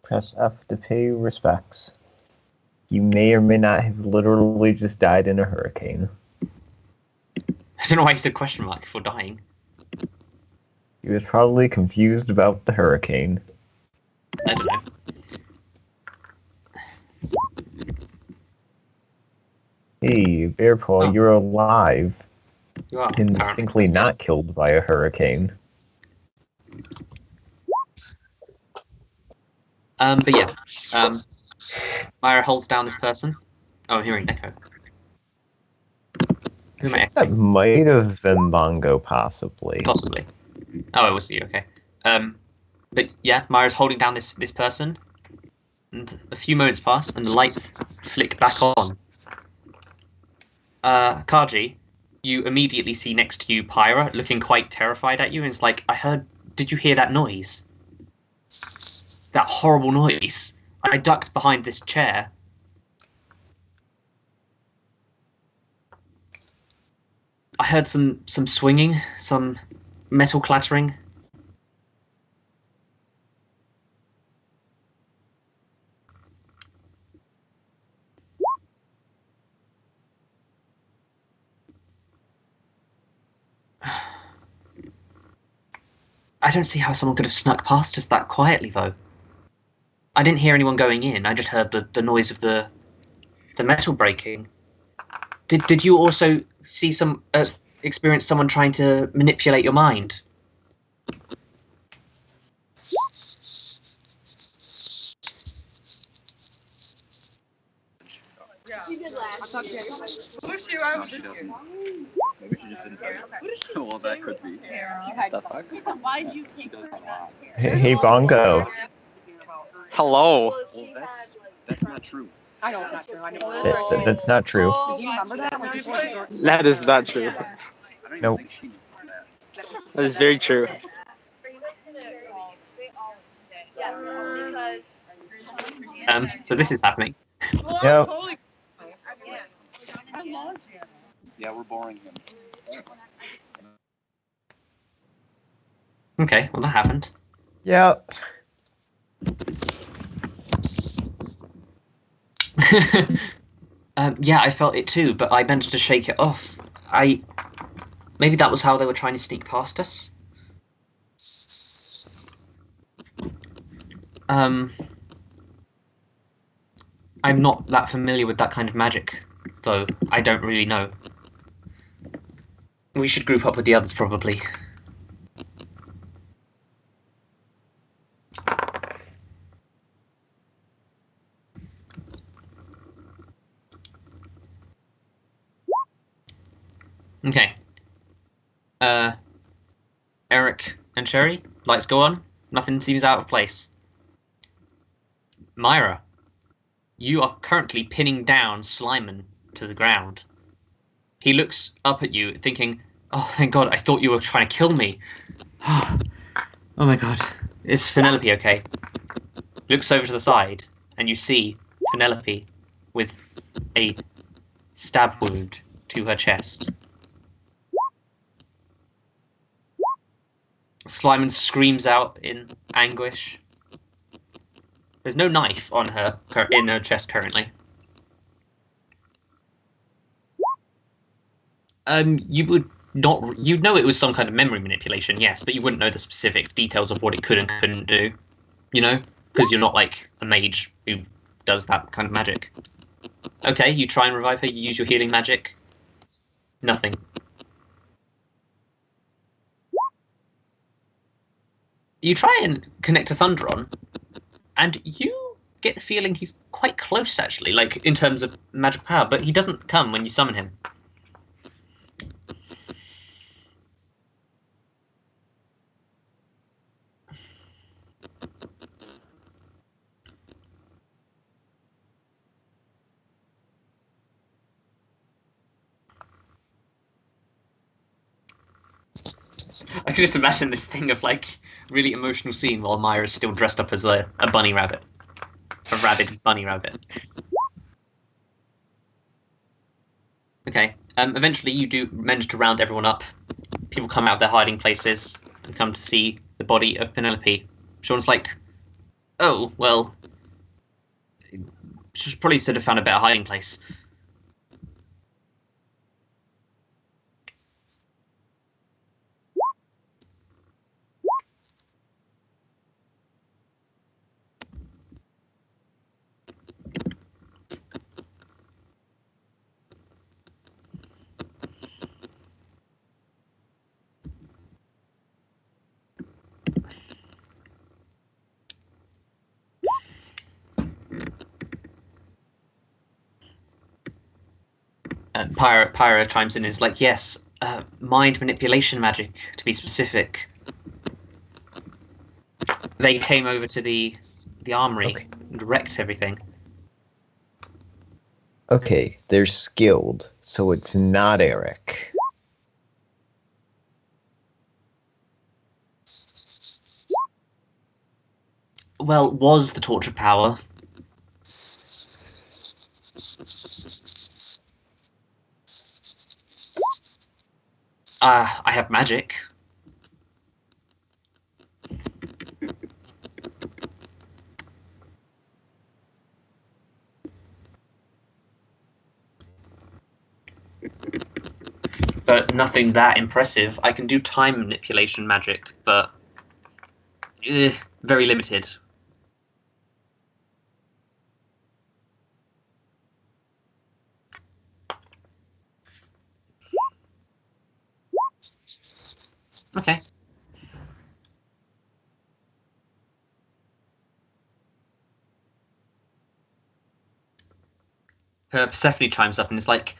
Press F to pay respects. You may or may not have literally just died in a hurricane.
I don't know why you said question mark before dying.
He was probably confused about the hurricane.
I don't know.
Hey, Bearpaw, you're alive.
You are.
And distinctly not killed by a hurricane.
But yeah. Myra holds down this person. Oh, I'm hearing echo. Who am I
That might have been Bongo, possibly.
Possibly. Oh, it was you. Okay. But yeah, Myra's holding down this person, and a few moments pass, and the lights flick back on. Kaji, you immediately see next to you Pyra, looking quite terrified at you, and it's like, did you hear that noise? That horrible noise. I ducked behind this chair. I heard some swinging, some metal clattering. I don't see how someone could have snuck past us that quietly, though. I didn't hear anyone going in. I just heard the noise of the metal breaking. Did you also see experience someone trying to manipulate your mind?
She did last. I thought she had.
What if she arrived this year?
Maybe she just didn't tell you.
What did she
Well, that could be. The fuck?
Why did you take her?
Hey, Bongo.
Hello.
Well, that's not true.
I know it's not true. I know.
That's not true.
Do you remember that? When before she was-
That is not true.
I don't even
Nope.
think she knew that.
That is very true.
So this is happening.
Yep.
Holy. I love you.
Yeah, we're boring him.
Okay, well that happened.
Yep.
Yeah, I felt it too, but I managed to shake it off. Maybe that was how they were trying to sneak past us. I'm not that familiar with that kind of magic, though. I don't really know. We should group up with the others, probably. Okay. Eric and Sherry, lights go on. Nothing seems out of place. Myra, you are currently pinning down Slyman to the ground. He looks up at you, thinking, "Oh, thank God, I thought you were trying to kill me." Oh my God. Is Penelope okay? Looks over to the side, and you see Penelope with a stab wound to her chest. Slyman screams out in anguish. There's no knife on her in her chest currently. You would not. You'd know it was some kind of memory manipulation, yes, but you wouldn't know the specific details of what it could and couldn't do. You know, because you're not like a mage who does that kind of magic. Okay, you try and revive her. You use your healing magic. Nothing. You try and connect to Thunderon, and you get the feeling he's quite close, actually, like in terms of magical power, but he doesn't come when you summon him. I can just imagine this thing of like really emotional scene while Myra's still dressed up as a bunny rabbit. A rabid bunny rabbit. Okay. Eventually you do manage to round everyone up. People come out of their hiding places and come to see the body of Penelope. Sean's like, "Oh, well, she probably should have found a better hiding place." Pyra chimes in and is like, "Yes, mind manipulation magic, to be specific. They came over to the armory and wrecked everything."
Okay, they're skilled, so it's not Eric.
Well, was the torture power. I have magic. But nothing that impressive. I can do time manipulation magic, but very limited. Okay. Persephone chimes up and is like,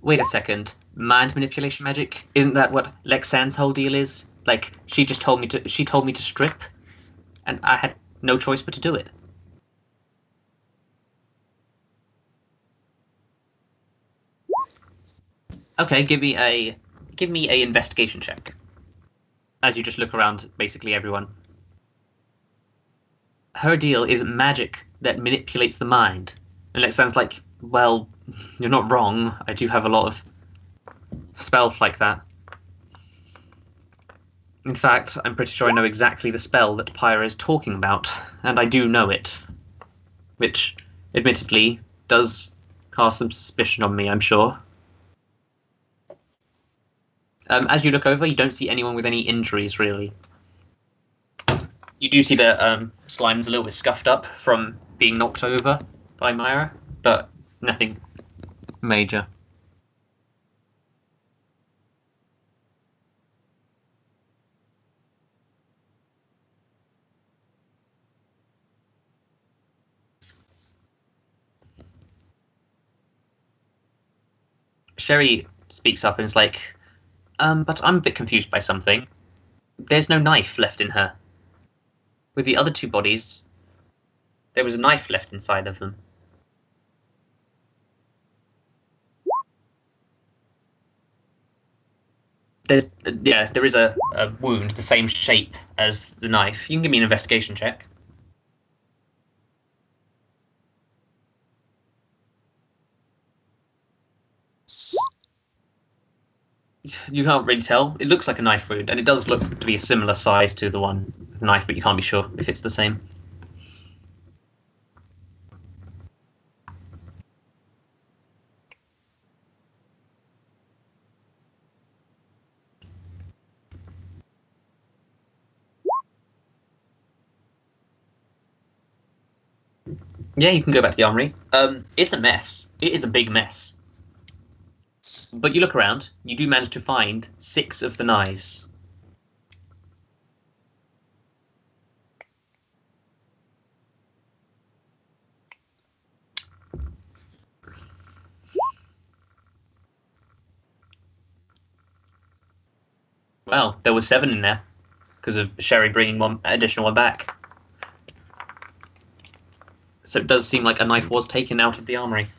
wait a second. Mind manipulation magic? Isn't that what Lexanne's whole deal is? Like, she told me to strip, and I had no choice but to do it. Okay, give me a investigation check. As you just look around basically everyone. Her deal is magic that manipulates the mind. And it sounds like, well, you're not wrong. I do have a lot of spells like that. In fact, I'm pretty sure I know exactly the spell that Pyra is talking about, and I do know it. Which, admittedly, does cast some suspicion on me, I'm sure. As you look over, you don't see anyone with any injuries, really. You do see that Slime's a little bit scuffed up from being knocked over by Myra, but nothing major. Sherry speaks up and is like, but I'm a bit confused by something. There's no knife left in her. With the other two bodies, there was a knife left inside of them. There is a wound the same shape as the knife. You can give me an investigation check. You can't really tell. It looks like a knife wound, and it does look to be a similar size to the one with the knife, but you can't be sure if it's the same. Yeah, you can go back to the armory. It's a mess. It is a big mess. But you look around, you do manage to find 6 of the knives. Well, there was 7 in there because of Sherry bringing one additional one back. So it does seem like a knife was taken out of the armory.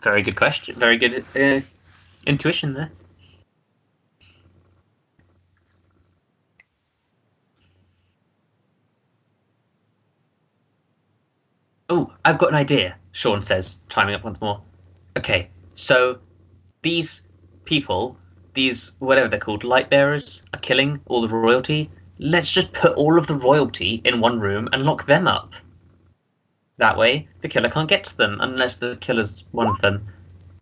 Very good question. Very good intuition there. Oh, I've got an idea, Sean says, chiming up once more. Okay, so these people, these whatever they're called, light bearers, are killing all the royalty. Let's just put all of the royalty in one room and lock them up. That way, the killer can't get to them unless the killer's one of them.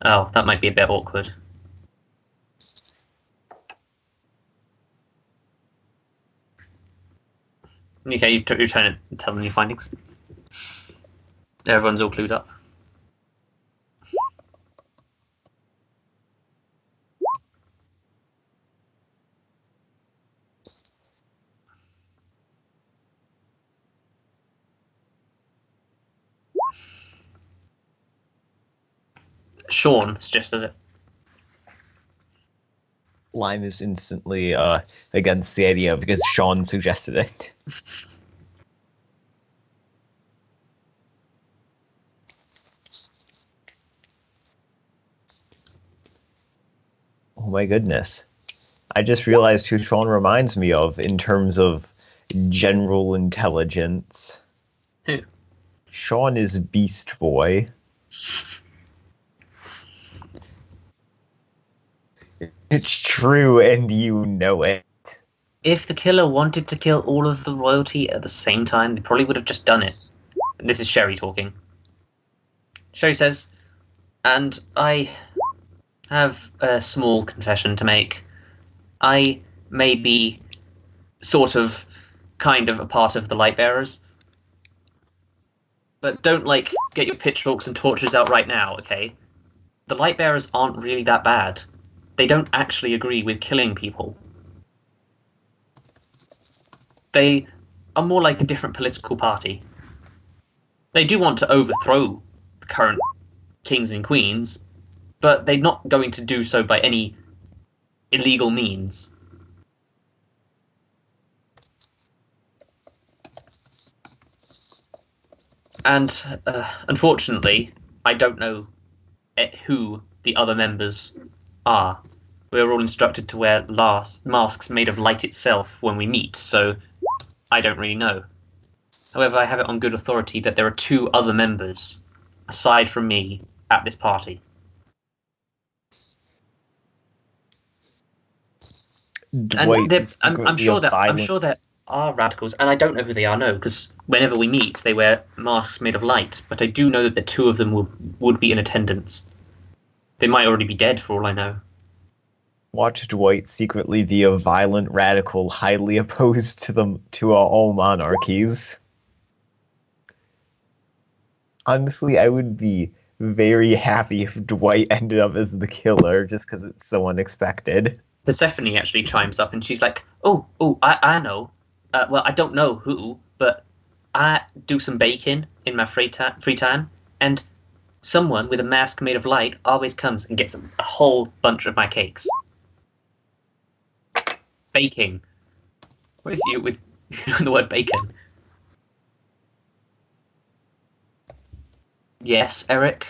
Oh, that might be a bit awkward. Okay, you're trying to tell them your findings. Everyone's all clued up. Sean suggested it.
Lime is instantly against the idea because Sean suggested it. Oh my goodness. I just realized who Sean reminds me of in terms of general intelligence.
Who?
Sean is Beast Boy. It's true, and you know it.
If the killer wanted to kill all of the royalty at the same time, they probably would have just done it. This is Sherry talking. Sherry says, and I have a small confession to make. I may be sort of, kind of a part of the Lightbearers. But don't, like, get your pitchforks and torches out right now, okay? The Lightbearers aren't really that bad. They don't actually agree with killing people. They are more like a different political party. They do want to overthrow the current kings and queens, but they're not going to do so by any illegal means. And unfortunately, I don't know who the other members are. We're all instructed to wear masks made of light itself when we meet, so I don't really know. However, I have it on good authority that there are 2 other members, aside from me, at this party.
Dwight,
I'm sure there are radicals, and I don't know who they are, no, because whenever we meet, they wear masks made of light. But I do know that the 2 of them would be in attendance. They might already be dead, for all I know.
Watch Dwight secretly be a violent radical, highly opposed to all monarchies. Honestly, I would be very happy if Dwight ended up as the killer, just because it's so unexpected.
Persephone actually chimes up, and she's like, I know. Well, I don't know who, but I do some baking in my free time, and someone with a mask made of light always comes and gets a whole bunch of my cakes. Baking. What is you with the word bacon? Yes, Eric.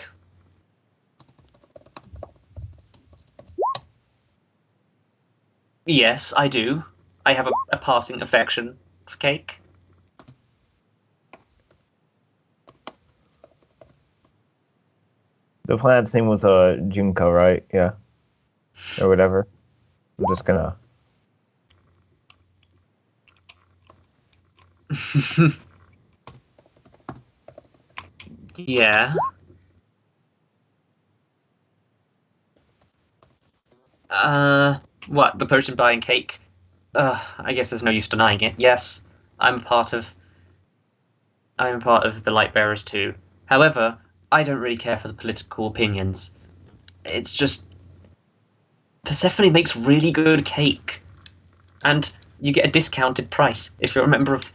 Yes, I do. I have a passing affection for cake.
The planet's name was Junko, right? Yeah. Or whatever. I'm just gonna...
Yeah. What, the person buying cake? I guess there's no use denying it. Yes, I'm a part of the Lightbearers too. However, I don't really care for the political opinions. It's just Persephone makes really good cake, and you get a discounted price if you're a member of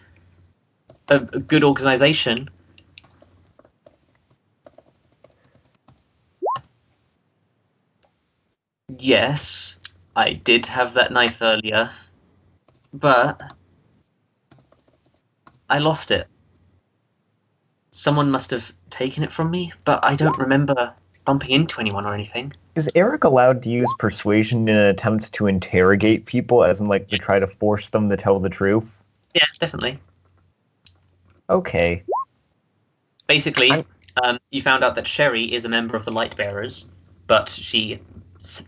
a good organization. Yes, I did have that knife earlier, but I lost it. Someone must have taken it from me, but I don't remember bumping into anyone or anything.
Is Eric allowed to use persuasion in an attempt to interrogate people, as in, like, to try to force them to tell the truth?
Yeah, definitely.
Okay.
Basically, you found out that Sherry is a member of the Lightbearers, but she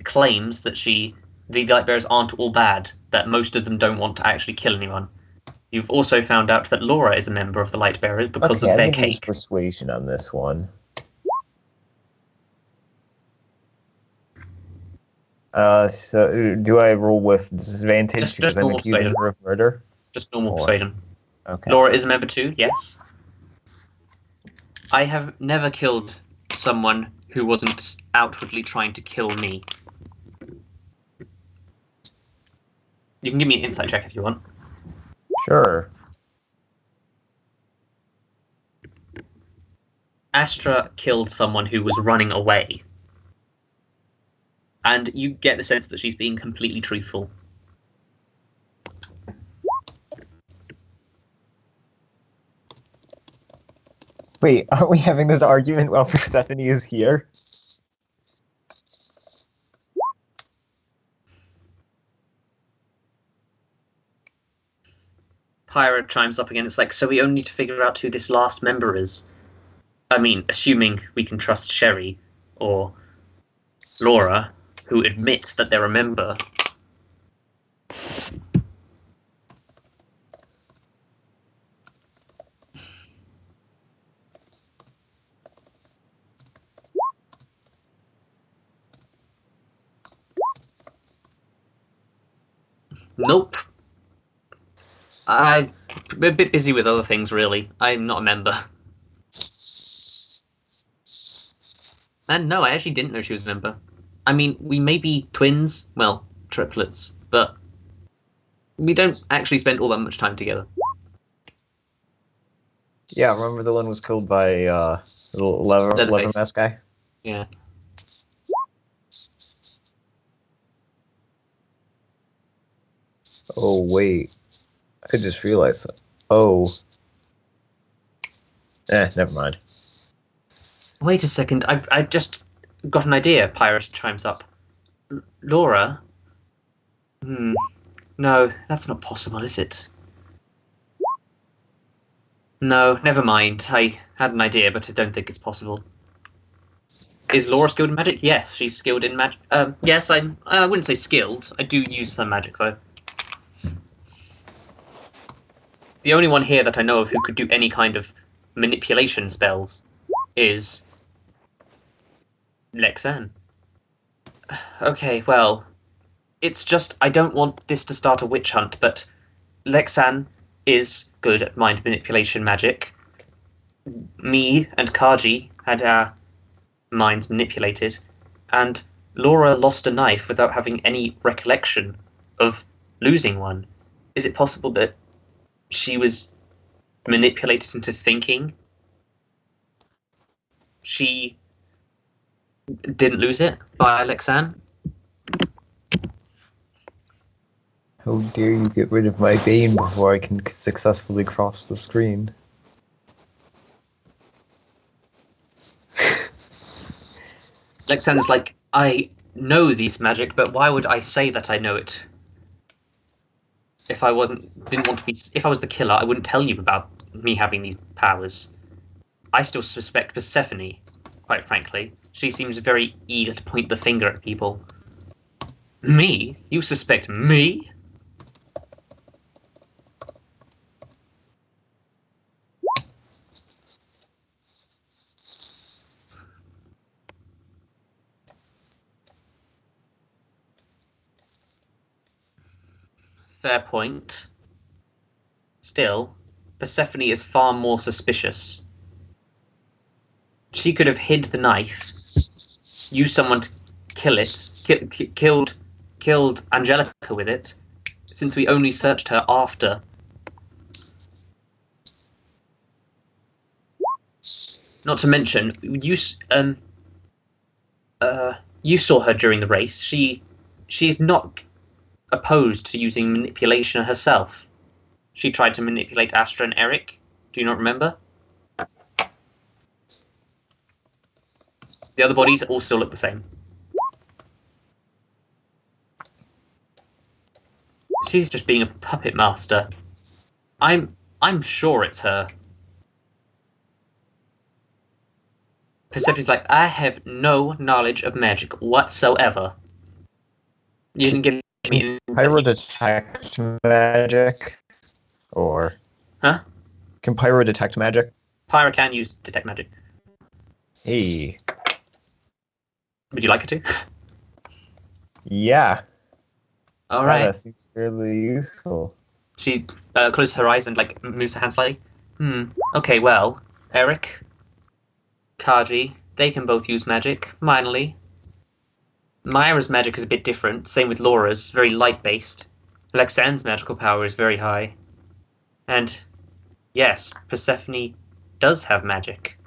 claims that the Lightbearers aren't all bad, that most of them don't want to actually kill anyone. You've also found out that Laura is a member of the Lightbearers because of their cake.
Persuasion on this one. So do I roll with disadvantage because I'm accusing her of murder?
Just normal persuasion.
Okay.
Laura is a member too, yes. I have never killed someone who wasn't outwardly trying to kill me. You can give me an insight check if you want.
Sure.
Astra killed someone who was running away. And you get the sense that she's being completely truthful.
Wait, aren't we having this argument while Persephone is here?
Pyra chimes up again. It's like, so we only need to figure out who this last member is. I mean, assuming we can trust Sherry or Laura, who admit that they're a member. Nope. I'm a bit busy with other things, really. I'm not a member. And no, I actually didn't know she was a member. I mean, we may be twins, well, triplets, but we don't actually spend all that much time together.
Yeah, remember the one was killed by the leather
Leatherface.
mask guy?
Yeah.
Oh, wait. I just realized that. Oh. Never mind.
Wait a second, I just got an idea, Pyrus chimes up. Laura? No, that's not possible, is it? No, never mind. I had an idea, but I don't think it's possible. Is Laura skilled in magic? Yes, she's skilled in magic. Yes, I wouldn't say skilled. I do use some magic, though. The only one here that I know of who could do any kind of manipulation spells is Lexan. Okay, well, it's just I don't want this to start a witch hunt, but Lexan is good at mind manipulation magic. Me and Kaji had our minds manipulated, and Laura lost a knife without having any recollection of losing one. Is it possible that she was manipulated into thinking she didn't lose it by Lexan?
How dare you get rid of my Bane before I can successfully cross the screen?
Lexan is like, I know this magic, but why would I say that I know it? If I didn't want to be, if I was the killer, I wouldn't tell you about me having these powers. I still suspect Persephone, quite frankly. She seems very eager to point the finger at people. Me? You suspect me? Fair point. Still, Persephone is far more suspicious. She could have hid the knife, used someone to kill it, killed Angelica with it, since we only searched her after. Not to mention, you saw her during the race. She's not opposed to using manipulation herself. She tried to manipulate Astra and Eric. Do you not remember? The other bodies all still look the same. She's just being a puppet master. I'm sure it's her. Persephone's like, I have no knowledge of magic whatsoever. You can give me an
Pyro detect magic? Or...
Huh?
Can Pyro detect magic?
Pyra can use detect magic.
Hey.
Would you like her to?
Yeah.
All right.
That seems fairly useful.
She closes her eyes and like moves her hand slightly. Okay, well, Eric, Kaji, they can both use magic, minorly. Myra's magic is a bit different, same with Laura's, very light-based. Lexan's magical power is very high. And, yes, Persephone does have magic.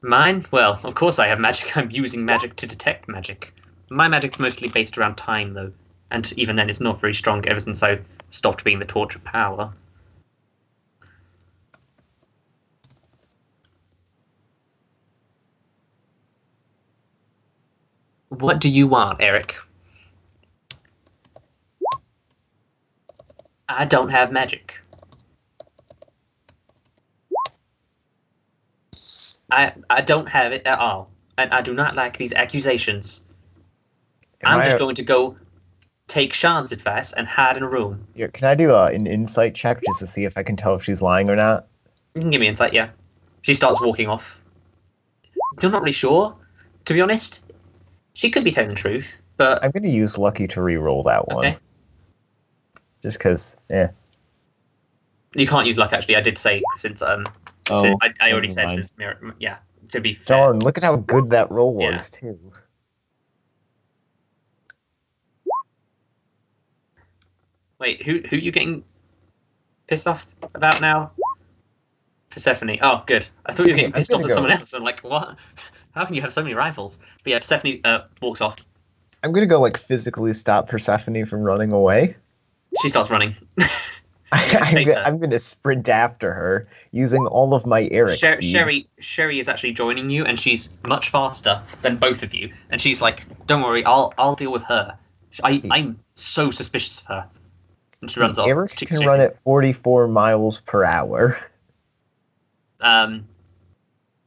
Mine? Well, of course I have magic. I'm using magic to detect magic. My magic's mostly based around time, though. And even then, it's not very strong ever since I stopped being the Torch of Power. What do you want, Eric? I don't have magic. I don't have it at all. And I do not like these accusations. I'm just going to go take Sean's advice and hide in a room.
Yeah, can I do an insight check just to see if I can tell if she's lying or not?
You can give me insight, yeah. She starts walking off. You're not really sure, to be honest. She could be telling the truth, But
I'm gonna use Lucky to re-roll that one.
okay,
Just because, eh.
you can't use luck. Actually, I did say since
Oh,
I already
never
said
mind.
since mirror. Yeah, to be fair.
John, look at how good that roll
Yeah.
was, too.
Wait, who are you getting pissed off about now? Persephone. Oh, good. I thought you were getting
Okay, I'm
pissed off
gonna
at
go.
someone else. I'm like, what? How can you have so many rivals? But yeah, Persephone walks off.
I'm gonna go, like, physically stop Persephone from running away.
She starts running. chase her.
I'm gonna sprint after her using all of my Eric speed.
Sherry is actually joining you, and she's much faster than both of you. And she's like, "Don't worry, I'll deal with her." I'm so suspicious of her. And she runs off.
Eric can run at 44 miles per hour.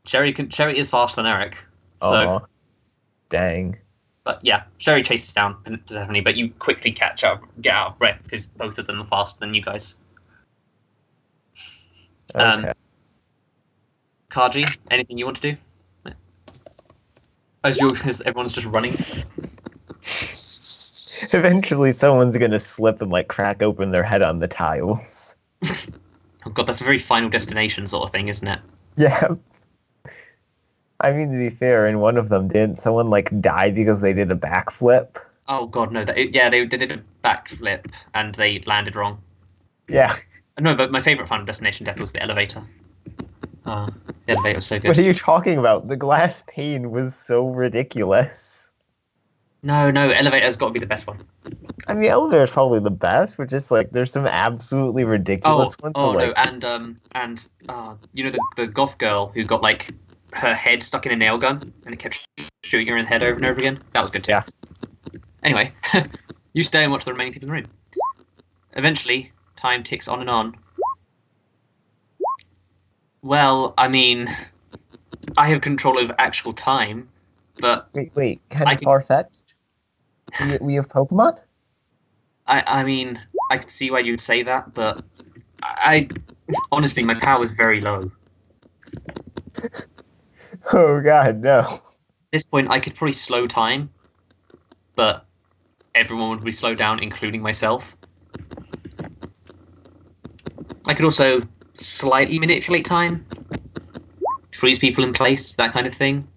Sherry is faster than Eric. So,
Oh, dang.
but yeah, Sherry chases down Persephone, but you quickly get out of breath because both of them are faster than you guys.
Okay.
Kaji, anything you want to do? As everyone's just running.
Eventually, someone's gonna slip and like crack open their head on the tiles.
Oh god, that's a very Final Destination sort of thing, isn't it?
Yeah. I mean, to be fair, in one of them, didn't someone like die because they did a backflip?
Oh god, no. They did a backflip and they landed wrong.
Yeah.
No, but my favourite Final Destination death was the elevator. The elevator was so
What
good.
are you talking about? The glass pane was so ridiculous.
No, elevator's got to be the best one.
I mean, the elevator is probably the best, but just like there's some absolutely ridiculous ones. So,
no,
like,
and you know the goth girl who got like her head stuck in a nail gun and it kept shooting her in the head over and over again. That was good too.
Yeah.
Anyway, you stay and watch the remaining people in the room. Eventually, time ticks on and on. Well, I mean, I have control over actual time, but
wait, kind
I
of
can-
far-fetched? We have Pokemon?
I mean, I can see why you'd say that, but I honestly, my power is very low.
Oh god, no.
At this point, I could probably slow time, but everyone would be slowed down, including myself. I could also slightly manipulate time, freeze people in place, that kind of thing.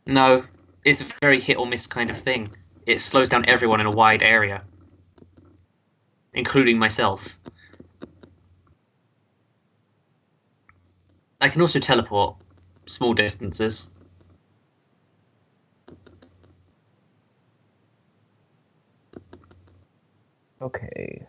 No, it's a very hit or miss kind of thing. It slows down everyone in a wide area, including myself. I can also teleport small distances.
Okay.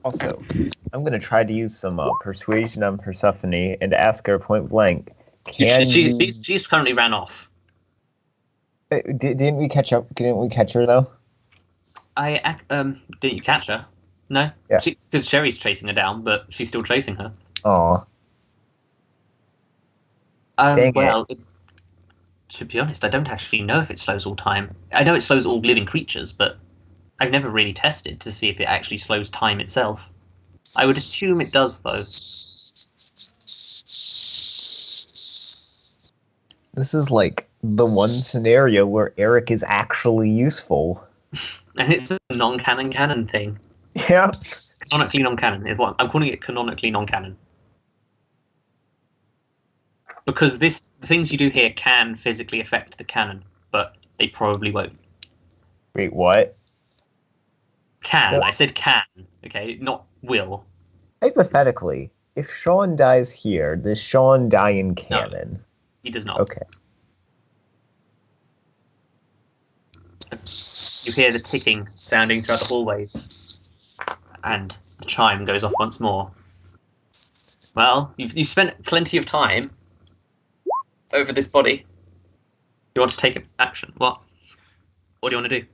Also, I'm gonna try to use some persuasion on Persephone and ask her point blank.
She's currently ran off.
Didn't we catch up? Didn't we catch her though?
Didn't you catch her? No?
Yeah.
Because Sherry's chasing her down, but she's still chasing her.
Aw. Dang it.
To be honest, I don't actually know if it slows all time. I know it slows all living creatures, but I've never really tested to see if it actually slows time itself. I would assume it does, though.
This is like the one scenario where Eric is actually useful.
And it's a non-canon thing.
Yeah.
Canonically non-canon is what I'm calling it. Canonically non-canon. Because the things you do here can physically affect the canon, but they probably won't.
Wait, what?
Can.
So-
I said can. Okay, not will.
Hypothetically, if Sean dies here, does Sean die in canon?
He does not.
Okay.
You hear the ticking sounding throughout the hallways, and the chime goes off once more. Well, you've spent plenty of time over this body. You want to take action? What? What do you want to do?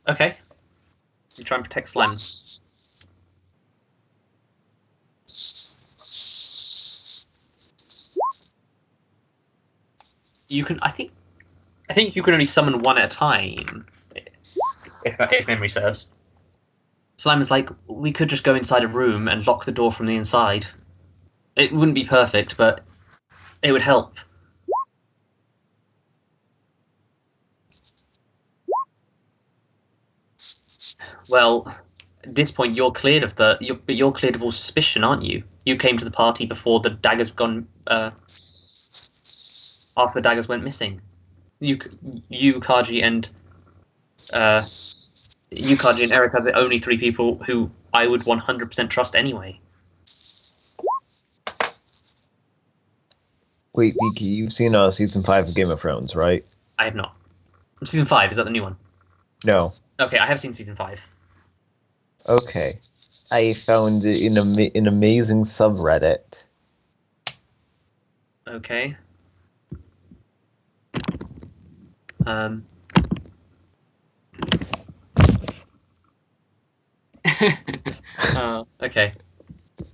Okay. You try and protect Slime. You can. I think you can only summon one at a time, if memory serves. Slimer's like, we could just go inside a room and lock the door from the inside. It wouldn't be perfect, but it would help. Well, at this point, you're cleared of you're cleared of all suspicion, aren't you? You came to the party before the daggers gone. After the daggers went missing, Kaji, and Eric are the only three people who I would 100% trust anyway.
Wait, Beaky, you've seen season 5 of Game of Thrones, right?
I have not. Season 5, is that the new one?
No.
Okay, I have seen season 5.
Okay. I found an amazing subreddit.
Okay. Okay.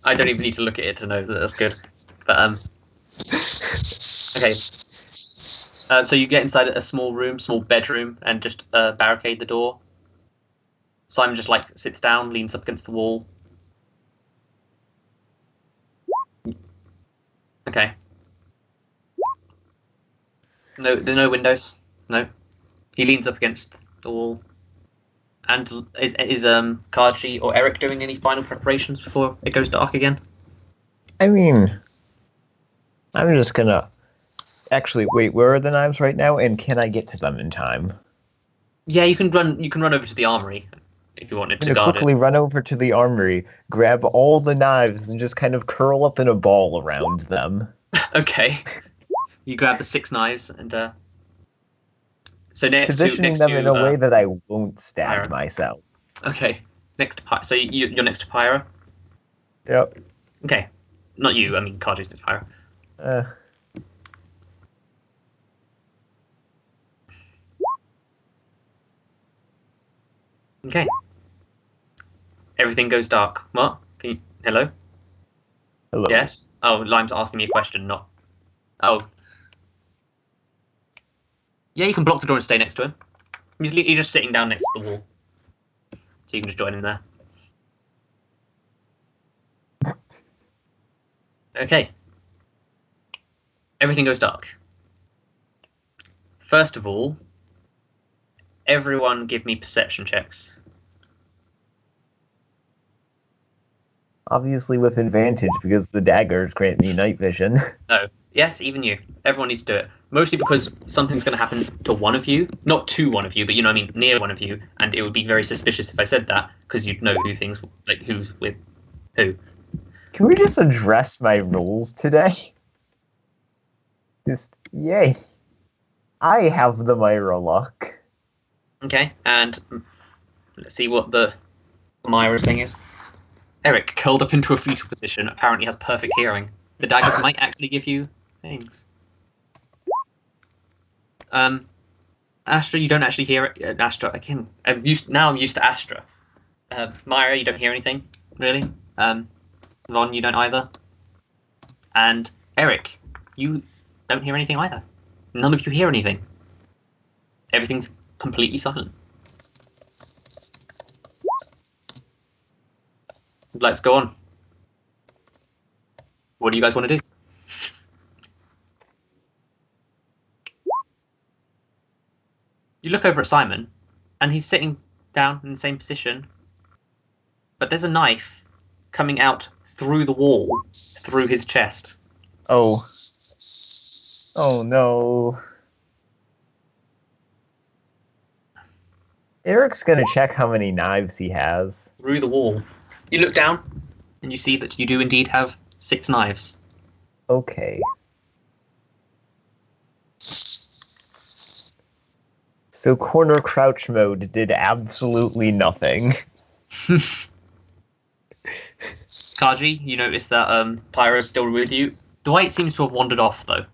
I don't even need to look at it to know that that's good. But okay. So you get inside a small bedroom, and just barricade the door. Simon just like sits down, leans up against the wall. Okay. No, there are no windows. No. He leans up against the wall. And is Kaji or Eric doing any final preparations before it goes dark again?
I mean, I'm just gonna... Actually, wait, where are the knives right now, and can I get to them in time?
Yeah, you can run over to the armory if you wanted to
I'm gonna
guard
quickly
it.
run over to the armory, grab all the knives, and just kind of curl up in a ball around them.
Okay. You grab the 6 knives and so
Positioning them in a way that I won't stab
Pyra.
myself.
Okay. Next to Pyra. So you're next to Pyra?
Yep.
Okay. Not you, I mean Kaji's next to Pyra. Okay. Everything goes dark. What? Hello?
Hello.
Yes? Oh, Lime's asking me a question, not... Oh. Yeah, you can block the door and stay next to him. You're just sitting down next to the wall. So you can just join him there. Okay. Everything goes dark. First of all, everyone give me perception checks.
Obviously with advantage, because the daggers grant me night vision.
No. Yes, even you. Everyone needs to do it. Mostly because something's going to happen to one of you. Not to one of you, but you know what I mean, near one of you. And it would be very suspicious if I said that, because you'd know who's with who.
Can we just address my rules today? Just, yay. I have the Myra luck.
Okay, and let's see what the Myra thing is. Eric, curled up into a fetal position, apparently has perfect hearing. The daggers might actually give you things. Astra, you don't actually hear it. Astra, again, I'm used to Astra. Myra, you don't hear anything, really. Ron, you don't either. And Eric, you don't hear anything either. None of you hear anything. Everything's completely silent. Let's go on. What do you guys want to do? You look over at Simon, and he's sitting down in the same position, but there's a knife coming out through the wall, through his chest.
Oh. Oh no. Eric's gonna check how many knives he has.
Through the wall. You look down, and you see that you do indeed have 6 knives.
Okay. So corner crouch mode did absolutely nothing.
Kaji, you notice that Pyra's still with you. Dwight seems to have wandered off, though.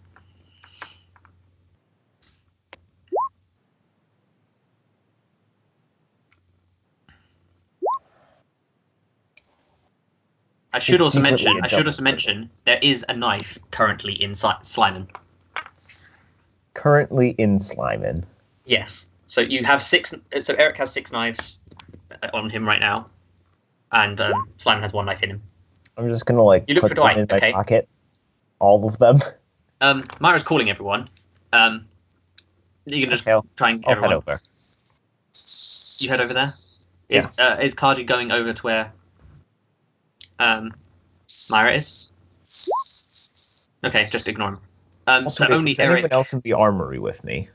I should also mention there is a knife currently in Sliman.
Currently in Sliman.
Yes. So you have 6. So Eric has 6 knives on him right now. and Simon has one life in him.
I'm just gonna like
You look
put
for
them
Dwight,
in my
okay.
pocket. All of them.
Myra's calling everyone. You can just
Okay,
try and
I'll
everyone.
head over.
You head over there. Is Kaji going over to where Myra is? Okay, just ignore him.
Also,
So only
is anyone
Eric.
else in the armory with me?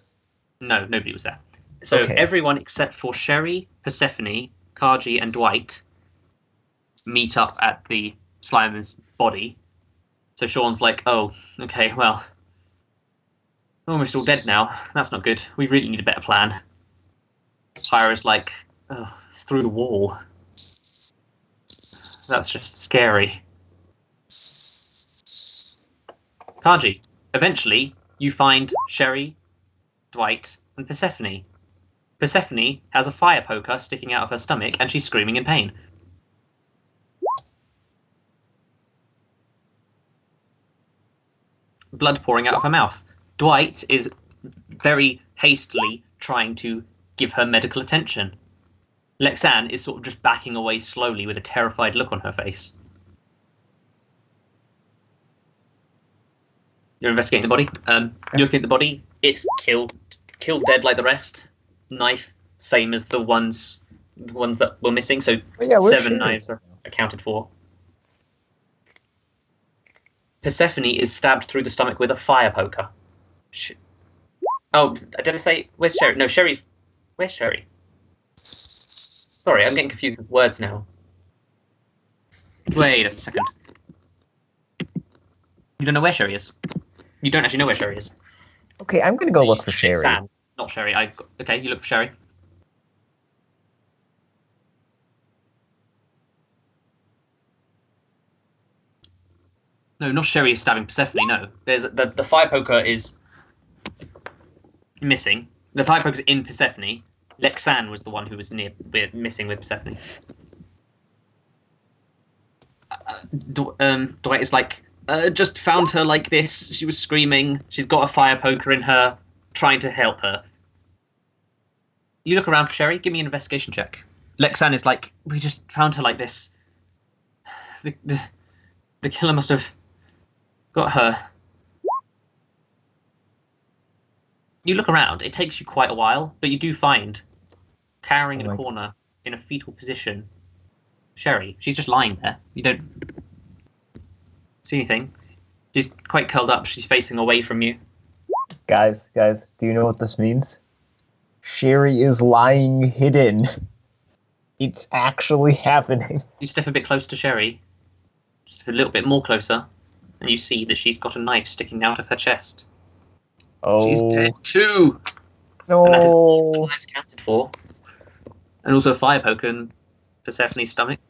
No, nobody was there. So
Okay.
everyone except for Sherry, Persephone, Kaji, and Dwight meet up at the Slimer's body. So Sean's like, oh, okay, well, we're almost all dead now. That's not good. We really need a better plan. Pyra's like, oh, through the wall. That's just scary. Kaji, eventually you find Sherry, Dwight, and Persephone. Persephone has a fire poker sticking out of her stomach and she's screaming in pain. Blood pouring out of her mouth. Dwight is very hastily trying to give her medical attention. Lexanne is sort of just backing away slowly with a terrified look on her face. You're investigating the body. You're looking at the body. It's killed dead like the rest. Knife, same as the ones that were missing. So
Oh, yeah, where's
7
Sherry?
knives are accounted for. Persephone is stabbed through the stomach with a fire poker. Oh, did I say where's Sherry? No, where's Sherry? Sorry, I'm getting confused with words now. Wait a second. You don't know where Sherry is. You don't actually know where Sherry is.
Okay, I'm gonna go look for Sherry.
Sam, not Sherry. Okay, you look for Sherry. No, not Sherry is stabbing Persephone. No, there's the fire poker is missing. The fire poker's in Persephone. Lexanne was the one who was missing with Persephone. Dwight is like, just found her like this. She was screaming. She's got a fire poker in her, trying to help her. You look around for Sherry. Give me an investigation check. Lexanne is like, we just found her like this. The killer must have got her. You look around. It takes you quite a while, but you do find, cowering in a corner, in a fetal position, Sherry. She's just lying there. You don't see anything. She's quite curled up. She's facing away from you.
Guys, do you know what this means? Sherry is lying hidden. It's actually happening.
You step a bit close to Sherry, just a little bit more closer, and you see that she's got a knife sticking out of her chest.
Oh,
She's dead too. And that is all the
no.
knives accounted for. And also a fire poker in Persephone's stomach.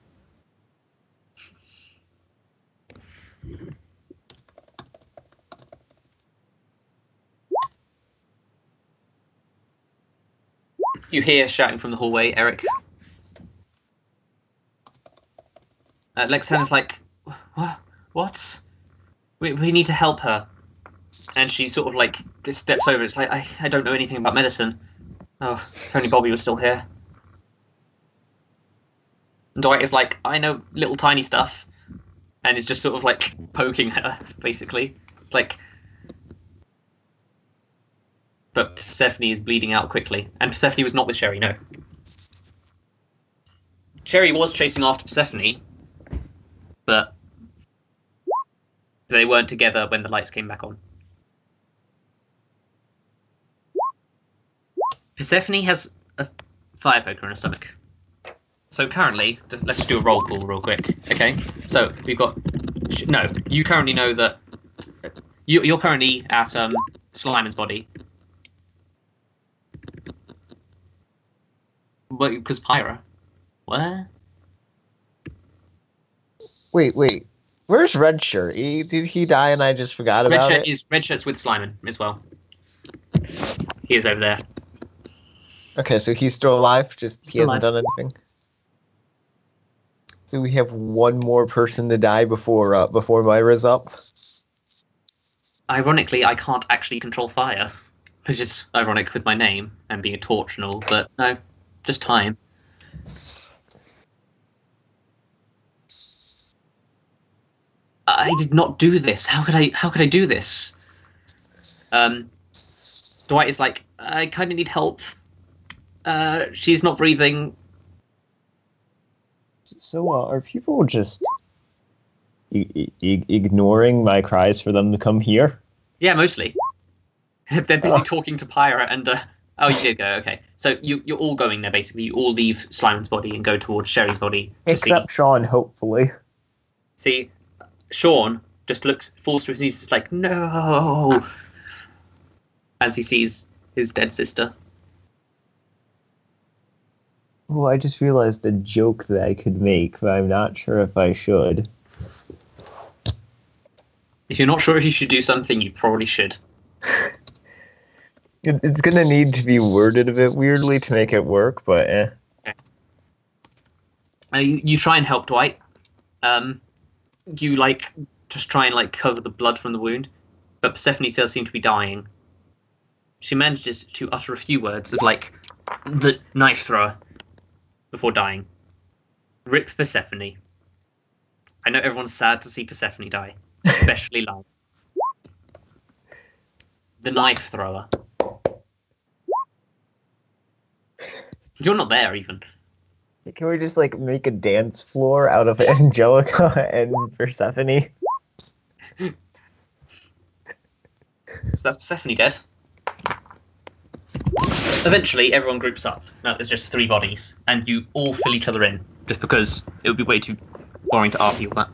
You hear shouting from the hallway, Eric. Lexanne is like, what? We need to help her. And she sort of like steps over. It's like, I don't know anything about medicine. Oh, if only Bobby was still here. And Dwight is like, I know little tiny stuff. And is just sort of like poking her, basically. Like, but Persephone is bleeding out quickly. And Persephone was not with Sherry, no. Sherry was chasing after Persephone, but they weren't together when the lights came back on. Persephone has a fire poker in her stomach. So currently, let's just do a roll call real quick, okay? So we've got... No, you currently know that... You're currently at Slimer's body. But because Pyra. What?
Wait. Where's Red Shirt? Did he die and I just forgot about it?
Red Shirt's with Slimer as well. He is over there.
Okay, so he's still alive. He
Still
hasn't done anything. So we have one more person to die before Myra's up.
Ironically, I can't actually control fire, which is ironic with my name and being a torch and all. But no, just time. I did not do this. How could I do this? Dwight is like, I kind of need help. She's not breathing.
So, are people just ignoring my cries for them to come here?
Yeah, mostly. They're busy talking to Pyra and... oh, you did go, okay. So you're all going there, basically. You all leave Slime's body and go towards Sherry's body.
Except Sean, hopefully.
See, Sean just falls to his knees, just like, no! As he sees his dead sister.
Well, I just realized a joke that I could make, but I'm not sure if I should.
If you're not sure if you should do something, you probably should.
It's gonna need to be worded a bit weirdly to make it work, but eh.
You try and help Dwight. You just try and cover the blood from the wound, but Persephone still seems to be dying. She manages to utter a few words of the knife thrower before dying. Rip Persephone. I know everyone's sad to see Persephone die, especially Lime. The knife thrower. You're not there even.
Can we just make a dance floor out of Angelica and Persephone?
So that's Persephone dead. Eventually, everyone groups up. Now there's just 3 bodies, and you all fill each other in, just because it would be way too boring to argue all that.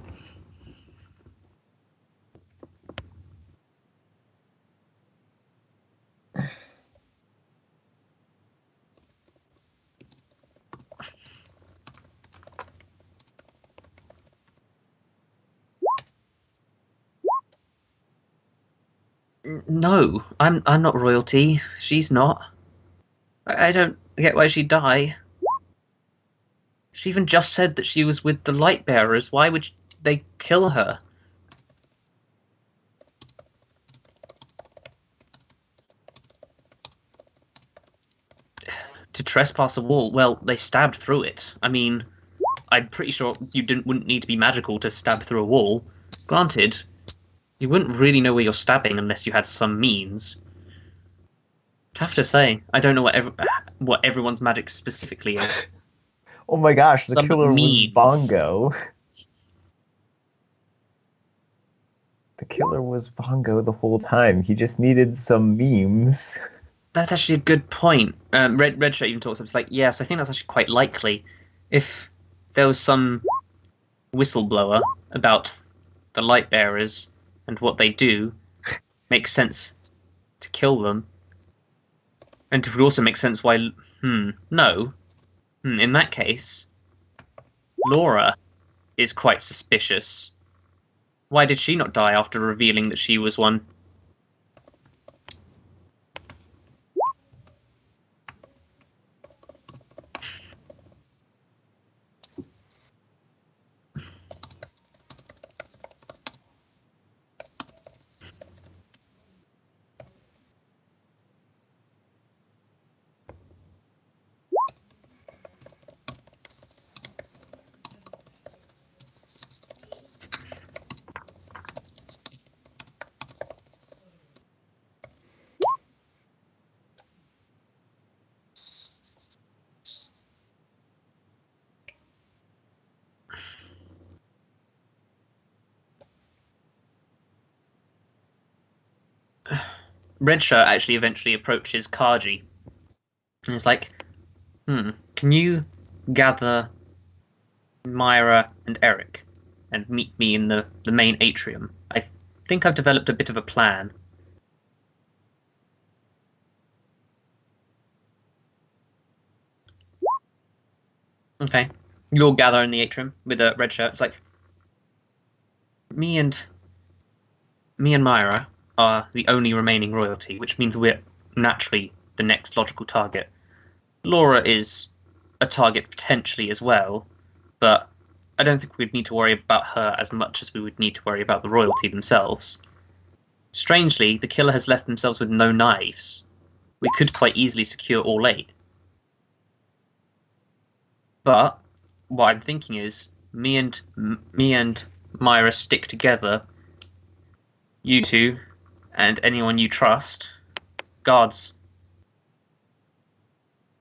No, I'm not royalty. She's not. I don't get why she'd die. She even just said that she was with the light bearers. Why would they kill her? To trespass a wall, well, they stabbed through it. I mean, I'm pretty sure you wouldn't need to be magical to stab through a wall. Granted, you wouldn't really know where you're stabbing unless you had some means. Tough to say. I don't know what everyone's magic specifically is.
Oh my gosh, the
Some
killer
means.
was Bongo. The killer was Bongo the whole time. He just needed some memes.
That's actually a good point. Red Shirt even talks. It's like, yes, I think that's actually quite likely. If there was some whistleblower about the light bearers and what they do, makes sense to kill them. And it would also make sense why... no. In that case, Laura is quite suspicious. Why did she not die after revealing that she was one? Red Shirt actually eventually approaches Kaji. And it's like, can you gather Myra and Eric and meet me in the main atrium? I think I've developed a bit of a plan. Okay. You all gather in the atrium with a Red Shirt. It's like, me and Myra are the only remaining royalty, which means we're naturally the next logical target. Laura is a target potentially as well, but I don't think we'd need to worry about her as much as we would need to worry about the royalty themselves. Strangely, the killer has left themselves with no knives. We could quite easily secure all 8. But what I'm thinking is, me and Myra stick together, you two and anyone you trust, guards.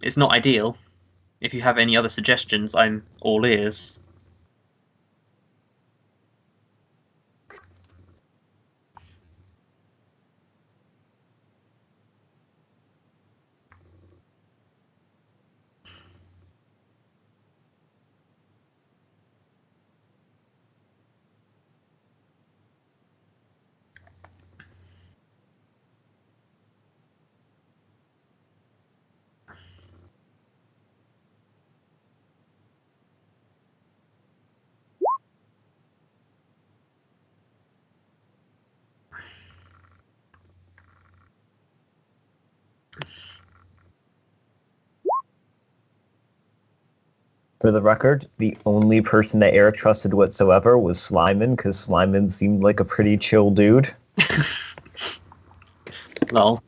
It's not ideal. If you have any other suggestions, I'm all ears.
For the record, the only person that Eric trusted whatsoever was Slyman, because Slyman seemed like a pretty chill dude.
Lol.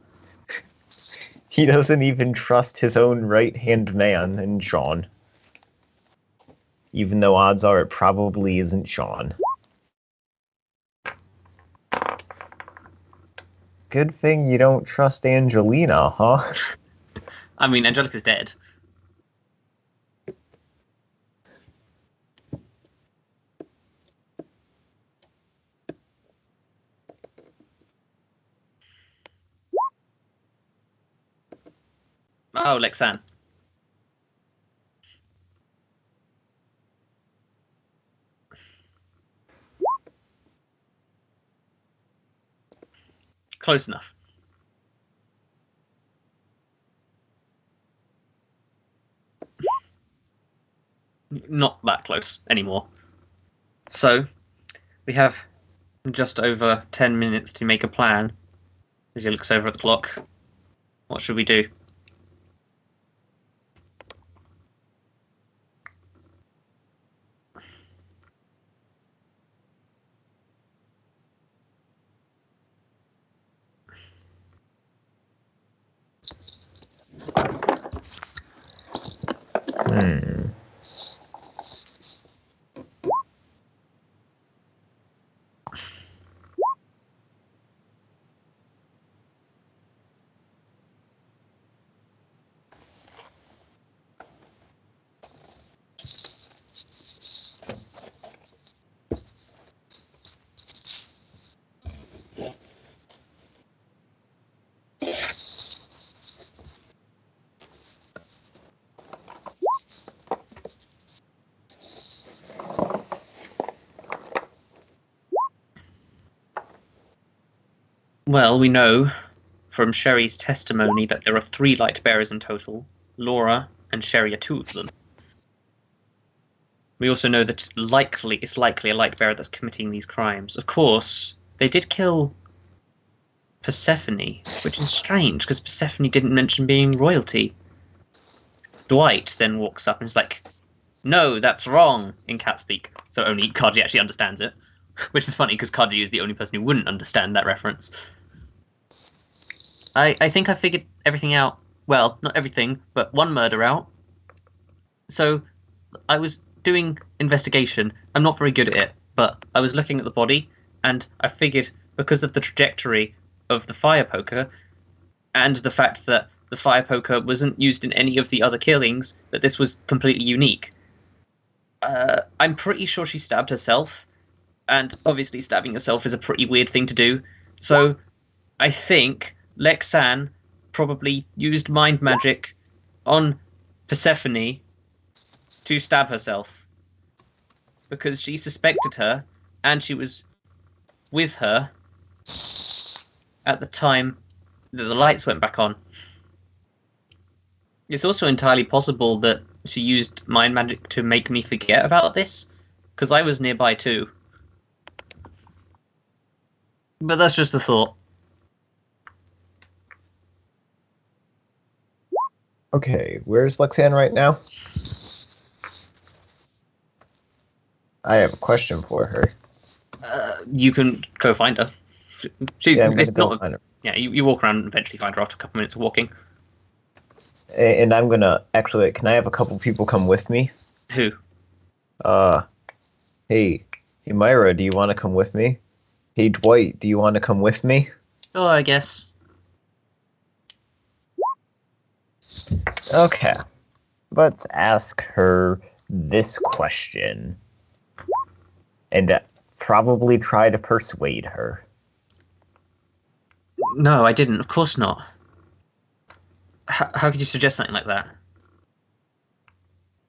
He doesn't even trust his own right-hand man in Sean. Even though odds are it probably isn't Sean. Good thing you don't trust Angelina, huh?
I mean, Angelica's dead. Oh, Lexan. Close enough. Not that close anymore. So, we have just over 10 minutes to make a plan. As he looks over at the clock. What should we do? Well, we know from Sherry's testimony that there are 3 light bearers in total. Laura and Sherry are 2 of them. We also know that it's likely a light bearer that's committing these crimes. Of course, they did kill Persephone, which is strange because Persephone didn't mention being royalty. Dwight then walks up and is like, "No, that's wrong," in cat speak. So only Kaji actually understands it, which is funny because Kaji is the only person who wouldn't understand that reference. I think I figured everything out. Well, not everything, but one murder out. So I was doing investigation. I'm not very good at it, but I was looking at the body, and I figured because of the trajectory of the fire poker, and the fact that the fire poker wasn't used in any of the other killings, that this was completely unique. I'm pretty sure she stabbed herself, and obviously stabbing herself is a pretty weird thing to do. So I think Lexan probably used mind magic on Persephone to stab herself because she suspected her and she was with her at the time that the lights went back on. It's also entirely possible that she used mind magic to make me forget about this because I was nearby too. But that's just a thought.
Okay, where's Lexan right now? I have a question for her.
You can go find her.
Yeah, I'm gonna go find her.
Yeah, you walk around and eventually find her after a couple minutes of walking.
And I'm gonna actually. Can I have a couple people come with me?
Who?
Hey, Hey Myra, do you want to come with me? Hey Dwight, do you want to come with me?
Oh, I guess.
Okay. Let's ask her this question. And probably try to persuade her.
No, I didn't. Of course not. How could you suggest something like that?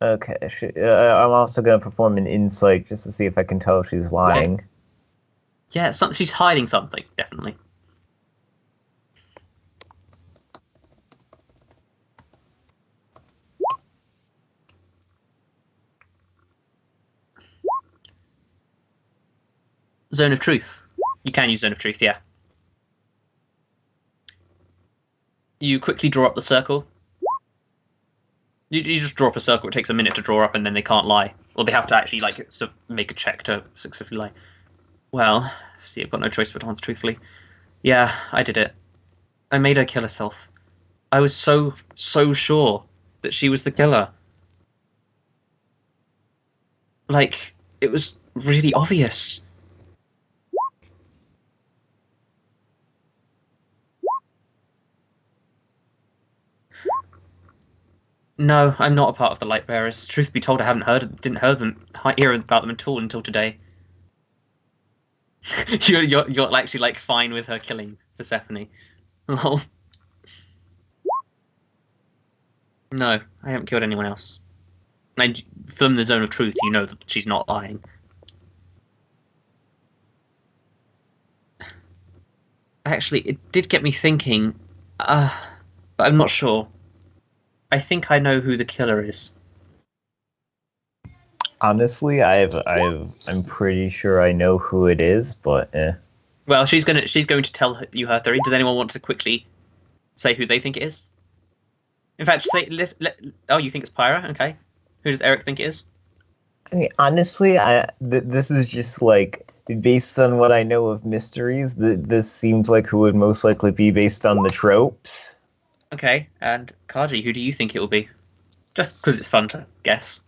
Okay, I'm also going to perform an insight just to see if I can tell if she's lying.
Yeah, she's hiding something, definitely. Zone of truth. You can use zone of truth, yeah. You quickly draw up the circle. You just draw up a circle. It takes a minute to draw up, and then they can't lie, or they have to actually make a check to successfully lie. Well, see, I've got no choice but to answer truthfully. Yeah, I did it. I made her kill herself. I was so sure that she was the killer. Like, it was really obvious. No, I'm not a part of the Light Bearers. Truth be told, I didn't hear about them at all until today. You're actually like fine with her killing Persephone. Lol. No, I haven't killed anyone else. And from the zone of truth, you know that she's not lying. Actually, it did get me thinking, but I'm not sure. I think I know who the killer is.
Honestly, I'm pretty sure I know who it is, but
Well, she's going to tell you her theory. Does anyone want to quickly say who they think it is? In fact, oh, you think it's Pyra? Okay. Who does Eric think it is?
I mean, honestly, this is just like based on what I know of mysteries. This seems like who would most likely be based on the tropes.
Okay, and Kaji, who do you think it will be? Just because it's fun to guess.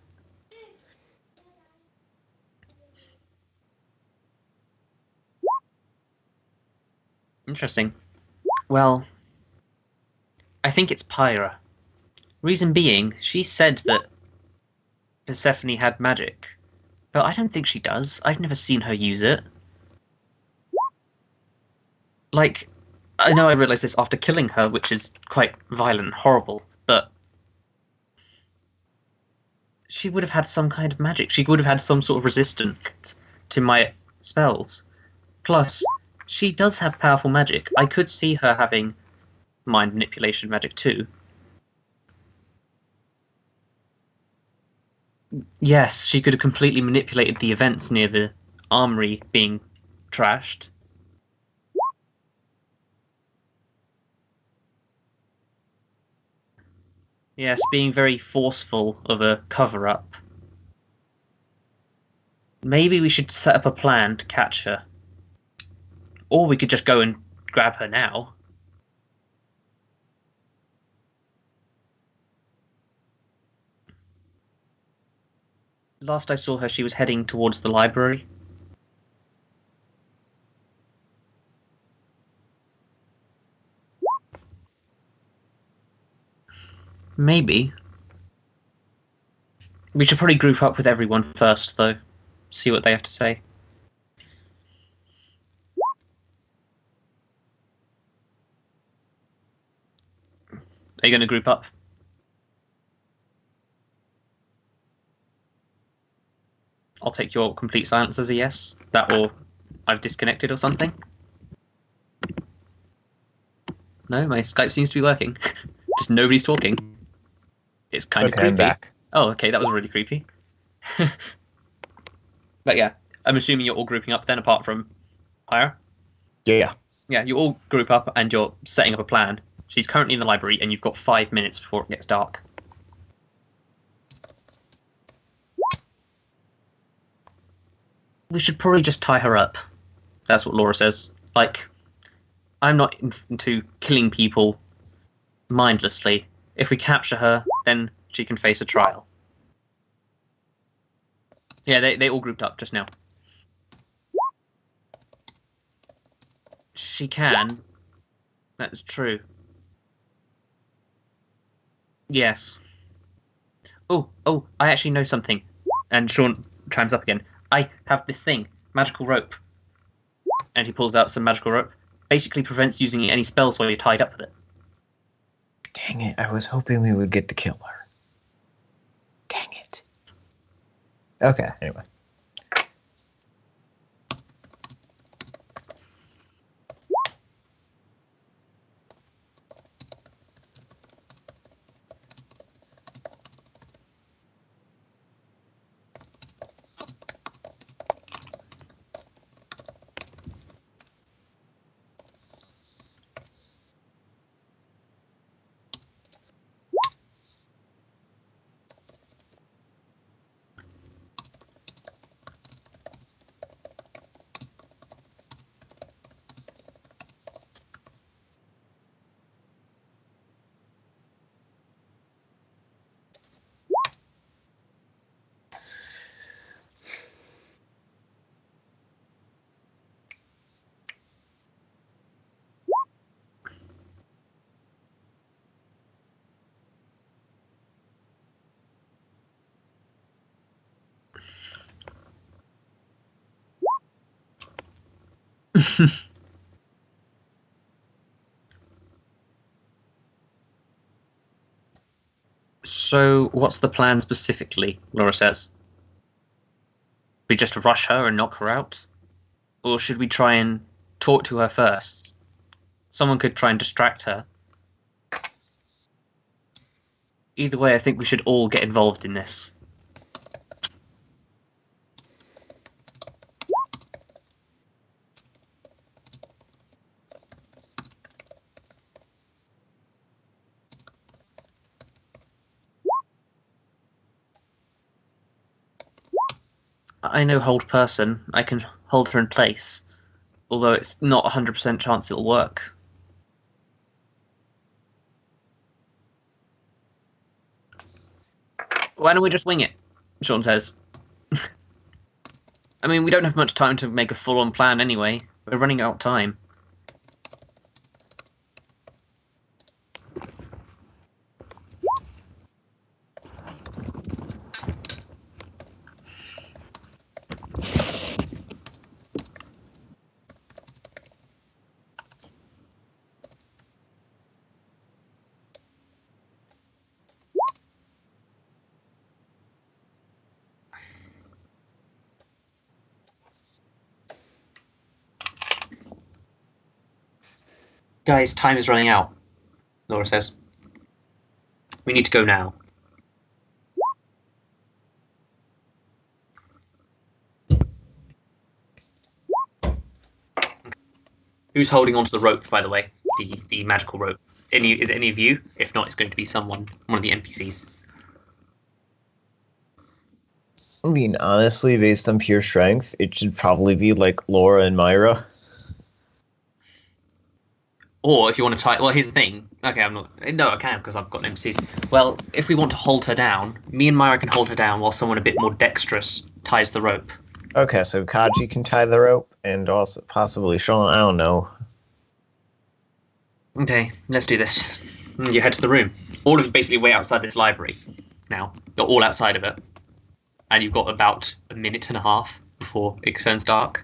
Interesting. Well, I think it's Pyra. Reason being, she said that Persephone had magic. But I don't think she does. I've never seen her use it. Like, I know I realised this after killing her, which is quite violent and horrible, but she would have had some kind of magic. She would have had some sort of resistance to my spells. Plus, she does have powerful magic. I could see her having mind manipulation magic too. Yes, she could have completely manipulated the events near the armory being trashed. Yes, being very forceful of a cover-up. Maybe we should set up a plan to catch her. Or we could just go and grab her now. Last I saw her, she was heading towards the library. Maybe. We should probably group up with everyone first, though. See what they have to say. Are you going to group up? I'll take your complete silence as a yes. That or I've disconnected or something. No, my Skype seems to be working. Just nobody's talking. It's kind of creepy.
I'm back.
Oh, okay, that was really creepy. But yeah, I'm assuming you're all grouping up then, apart from Pyra?
Yeah.
Yeah, you all group up and you're setting up a plan. She's currently in the library and you've got 5 minutes before it gets dark. We should probably just tie her up. That's what Laura says. Like, I'm not into killing people mindlessly. If we capture her, then she can face a trial. Yeah, they all grouped up just now. she can. That's true. Yes. Oh, I actually know something. And Sean chimes up again. I have this thing, magical rope. And he pulls out some magical rope. Basically prevents using any spells while you're tied up with it.
Dang it, I was hoping we would get to kill her. Dang it. Okay, anyway.
So, what's the plan specifically? Laura says. We just rush her and knock her out? Or should we try and talk to her first? Someone could try and distract her. Either way, I think we should all get involved in this. I know hold person. I can hold her in place. Although it's not 100% chance it'll work. Why don't we just wing it? Sean says. I mean, we don't have much time to make a full-on plan anyway. We're running out of time. Guys, time is running out, Laura says. We need to go now. Who's holding onto the rope, by the way? The magical rope. Is it any of you? If not, it's going to be one of the NPCs.
I mean, honestly, based on pure strength, it should probably be like Laura and Myra.
Or if you want to tie... Well, here's the thing. Okay, I'm not... No, I can, because I've got NPCs. Well, if we want to hold her down, me and Myra can hold her down while someone a bit more dexterous ties the rope.
Okay, so Kaji can tie the rope, and also possibly Sean, I don't know.
Okay, let's do this. You head to the room. All of you basically wait outside this library now. You're all outside of it. And you've got about a minute and a half before it turns dark.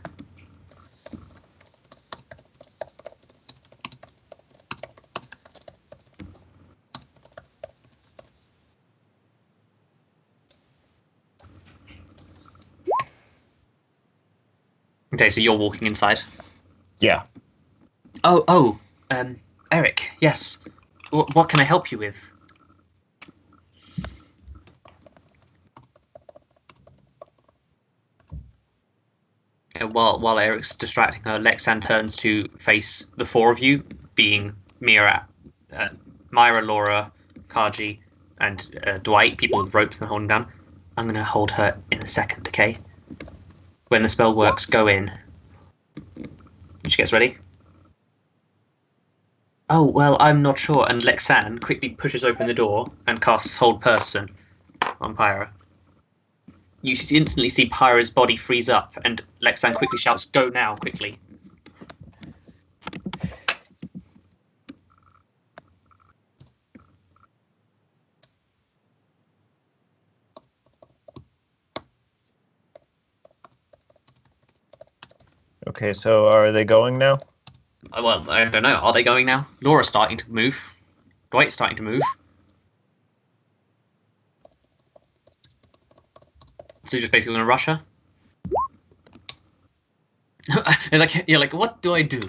Okay, so you're walking inside.
Yeah.
Eric, yes. What can I help you with? While Eric's distracting her, Lexan turns to face the four of you, being Myra, Laura, Kaji, and Dwight, people with ropes and holding down. I'm going to hold her in a second, okay? When the spell works, go in. She gets ready. Oh, well, I'm not sure. And Lexan quickly pushes open the door and casts Hold Person on Pyra. You instantly see Pyra's body freeze up, and Lexan quickly shouts, "Go now, quickly."
Okay, so are they going now?
Well, I don't know. Are they going now? Laura's starting to move. Dwight's starting to move. So you're just basically gonna rush her? You're like, what do I do?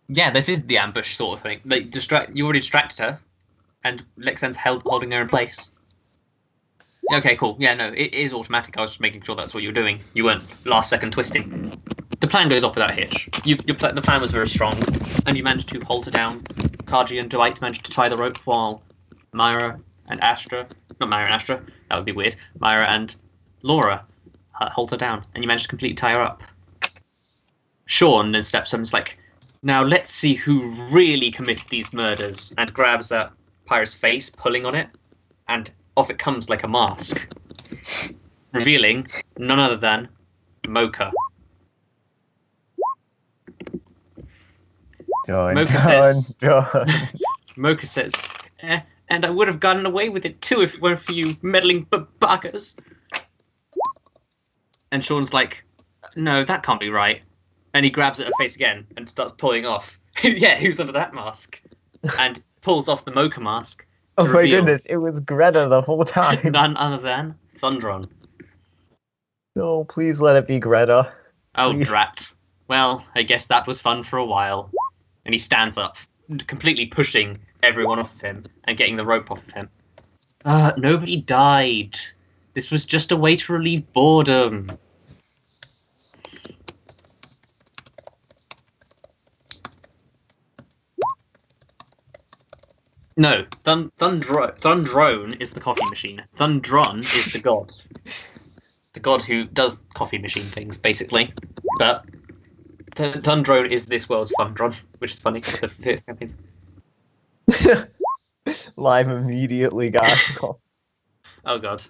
Yeah, this is the ambush sort of thing. Like, you already distracted her, and Lexan's holding her in place. Okay, cool. Yeah, no, it is automatic. I was just making sure that's what you were doing. You weren't last second twisting. The plan goes off without a hitch. The plan was very strong, and you managed to hold her down. Kaji and Dwight managed to tie the rope while Myra and Astra, not Myra and Astra, that would be weird, Myra and Laura hold her down, and you managed to completely tie her up. Sean then steps up and is like, now let's see who really committed these murders, and grabs at Pyra's face, pulling on it, and off it comes like a mask, revealing none other than Mocha. Mocha says, and I would have gotten away with it too if it weren't for you meddling buggers. And Sean's like, no, that can't be right. And he grabs at her face again and starts pulling off. Yeah, who's under that mask? And pulls off the Mocha mask.
Oh my goodness, it was Greta the whole time.
None other than Thundron.
No, please let it be Greta.
Oh,
Please.
drat. Well, I guess that was fun for a while. And he stands up, completely pushing everyone off of him and getting the rope off of him. Nobody died. This was just a way to relieve boredom. No, Thundrone is the coffee machine. Thundron is the god. The god who does coffee machine things, basically. But Thundrone is this world's Thundron, which is funny.
Lime immediately got
Oh god.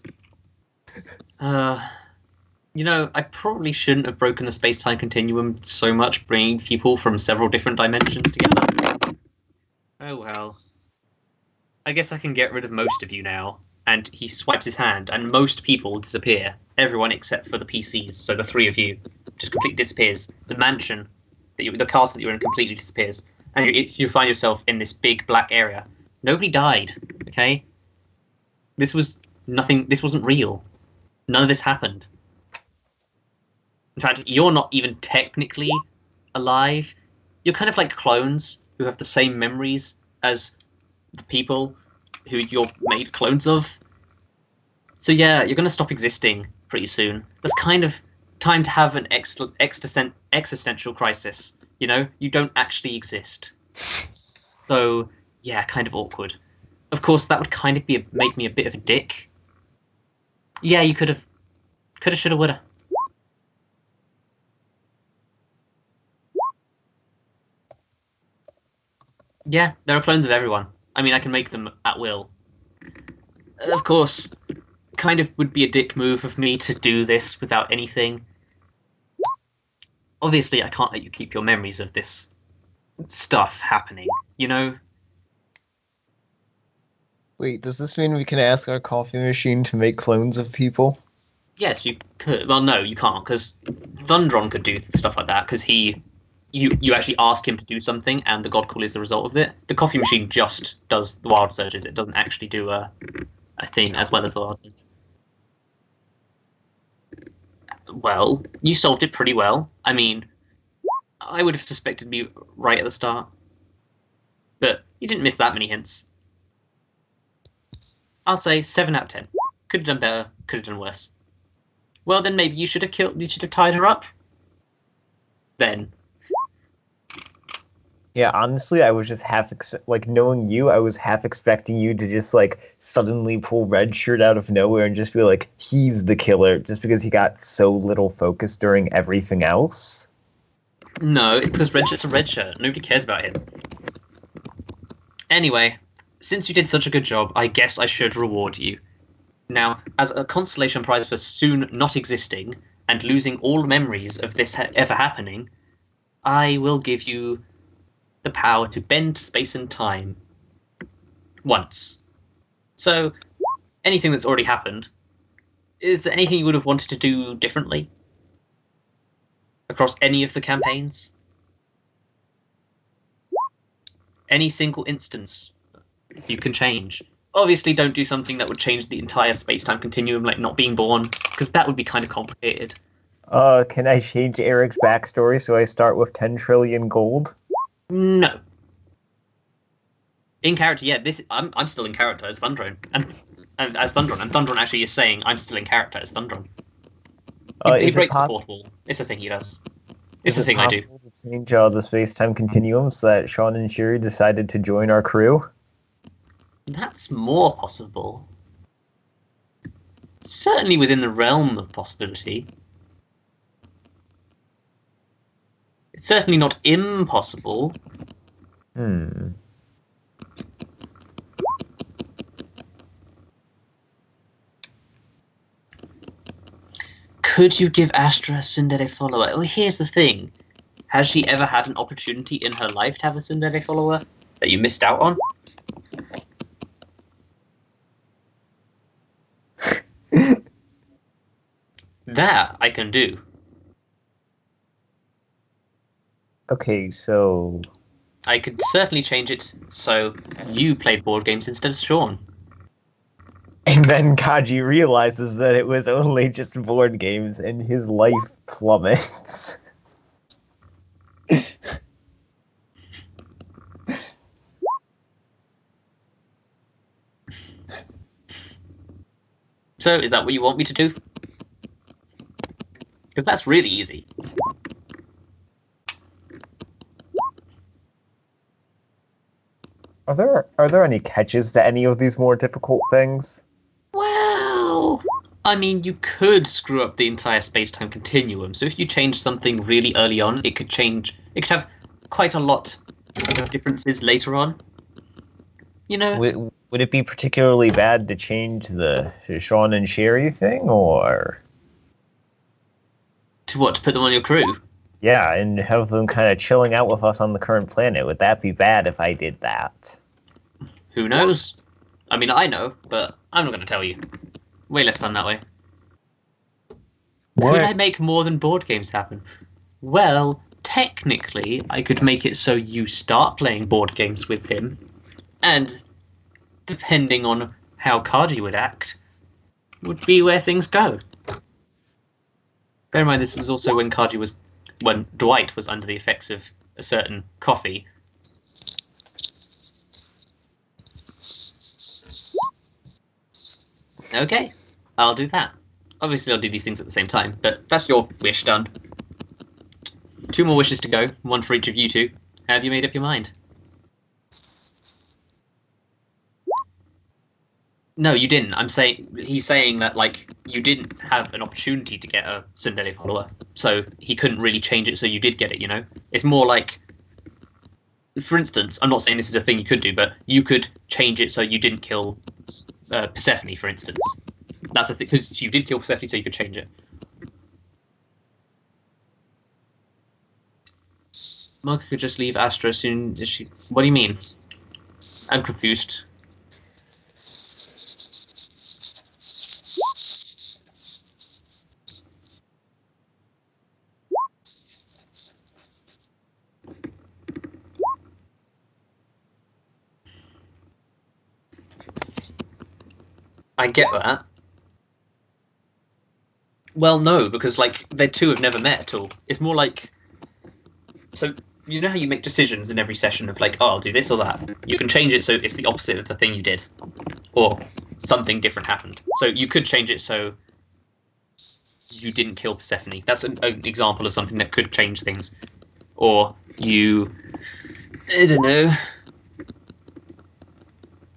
You know, I probably shouldn't have broken the space-time continuum so much, bringing people from several different dimensions together. Oh well. I guess I can get rid of most of you now. And he swipes his hand, and most people disappear. Everyone except for the PCs, so the three of you just completely disappears. The mansion, the castle that you're in completely disappears. And you find yourself in this big black area. Nobody died, okay? This was nothing, this wasn't real. None of this happened. In fact, you're not even technically alive. You're kind of like clones who have the same memories as the people who you're made clones of. So yeah, you're going to stop existing pretty soon. That's kind of time to have an existential crisis. You know, you don't actually exist. So yeah, kind of awkward. Of course, that would kind of make me a bit of a dick. Yeah, you could have, shoulda, woulda. Yeah, there are clones of everyone. I mean, I can make them at will. Of course, kind of would be a dick move of me to do this without anything. Obviously, I can't let you keep your memories of this stuff happening, you know?
Wait, does this mean we can ask our coffee machine to make clones of people?
Yes, you could. Well, no, you can't, because Thundron could do stuff like that, because you actually ask him to do something, and the God Call is the result of it. The coffee machine just does the wild surges. It doesn't actually do a thing as well as the wild surges. Well, you solved it pretty well. I mean, I would have suspected me right at the start. But you didn't miss that many hints. I'll say 7 out of 10. Could have done better, could have done worse. Well, then maybe you should have tied her up. Then.
Yeah, honestly, I was just knowing you, I was half expecting you to just, suddenly pull Red Shirt out of nowhere and just be like, he's the killer, just because he got so little focus during everything else.
No, it's because Red Shirt's a Red Shirt. Nobody cares about him. Anyway, since you did such a good job, I guess I should reward you. Now, as a consolation prize for soon not existing and losing all memories of this ever happening, I will give you the power to bend space and time once. So, anything that's already happened, Is there anything you would have wanted to do differently across any of the campaigns? Any single instance you can change. Obviously, don't do something that would change the entire space-time continuum, like not being born, because that would be kind of complicated.
Can I change Eric's backstory so I start with 10 trillion gold?
No. In character, yeah. I'm still in character as Thundron, and as Thundron, and Thundron actually is saying I'm still in character as Thundron. He breaks the fourth wall. It's a thing he does. It's a thing I do.
To change the space-time continuum so that Sean and Shiri decided to join our crew?
That's more possible. Certainly within the realm of possibility. It's certainly not impossible. Could you give Astra a Tsundere follower? Well, here's the thing. Has she ever had an opportunity in her life to have a Tsundere follower that you missed out on? That I can do.
Okay, so...
I could certainly change it so you played board games instead of Sean.
And then Kaji realizes that it was only just board games and his life plummets.
So, is that what you want me to do? Because that's really easy.
Are there any catches to any of these more difficult things?
Well, I mean, you could screw up the entire space-time continuum. So if you change something really early on, it could have quite a lot of differences later on. You know?
Would it be particularly bad to change the Sean and Sherry thing, or?
To what? To put them on your crew?
Yeah, and have them kind of chilling out with us on the current planet. Would that be bad if I did that?
Who knows? I mean, I know, but I'm not going to tell you. Way less fun that way.
What?
Could I make more than board games happen? Well, technically, I could make it so you start playing board games with him, and depending on how Kaji would act, would be where things go. Bear in mind, this is also when Dwight was under the effects of a certain coffee. Okay, I'll do that. Obviously, I'll do these things at the same time, but that's your wish done. 2 more wishes to go, 1 for each of you two. Have you made up your mind? No, you didn't. He's saying that, like, you didn't have an opportunity to get a Tsundere follower, so he couldn't really change it so you did get it, you know? It's more like, for instance, I'm not saying this is a thing you could do, but you could change it so you didn't kill Persephone, for instance. That's a thing, because you did kill Persephone, so you could change it. Mark could just leave Astra as soon as she... What do you mean? I'm confused. I get that. Well, no, because, like, they two have never met at all. It's more like... So, you know how you make decisions in every session of, like, oh, I'll do this or that? You can change it so it's the opposite of the thing you did. Or something different happened. So you could change it so you didn't kill Persephone. That's an example of something that could change things. Or you... I don't know.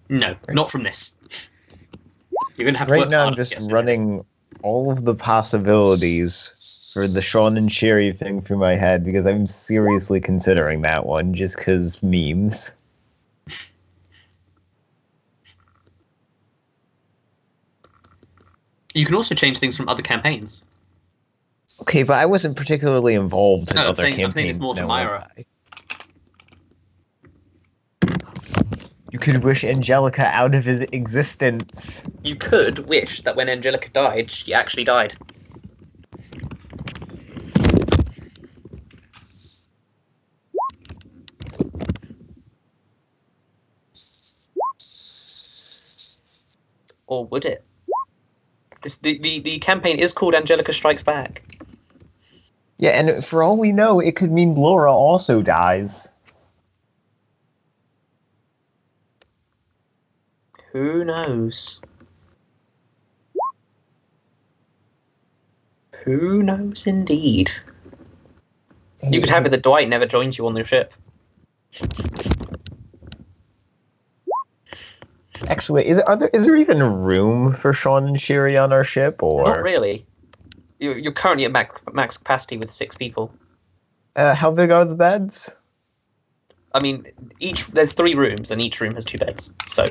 No, not from this. You're gonna have to
Right
work
now, I'm
hard to
just
get Tsundere.
running all of the possibilities for the Sean and Sherry thing through my head because I'm seriously considering that one just because memes.
You can also change things from other campaigns.
Okay, but I wasn't particularly involved in
No, I'm
other
saying
campaigns.
it's more to
now, was
Myra.
I? You could wish Angelica out of his existence.
You could wish that when Angelica died, she actually died. Or would it? The campaign is called Angelica Strikes Back.
Yeah, and for all we know, it could mean Laura also dies.
Who knows? Who knows indeed? You could have it that Dwight never joined you on the ship.
Actually, is there even room for Sean and Sherry on our ship, or
Not really. You're currently at max capacity with 6 people.
How big are the beds?
I mean, there's 3 rooms, and each room has 2 beds. So,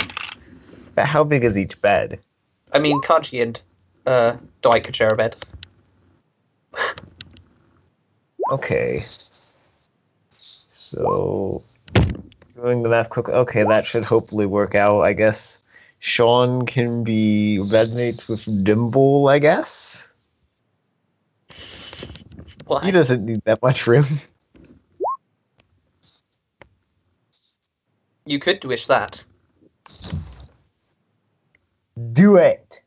But how big is each bed?
I mean, Kaji and Dwight could share a bed.
Okay. So, doing the math quick. Okay, that should hopefully work out. I guess Sean can be bedmates with Dimble, I guess.
Why?
He doesn't need that much room.
You could wish that.
Do it!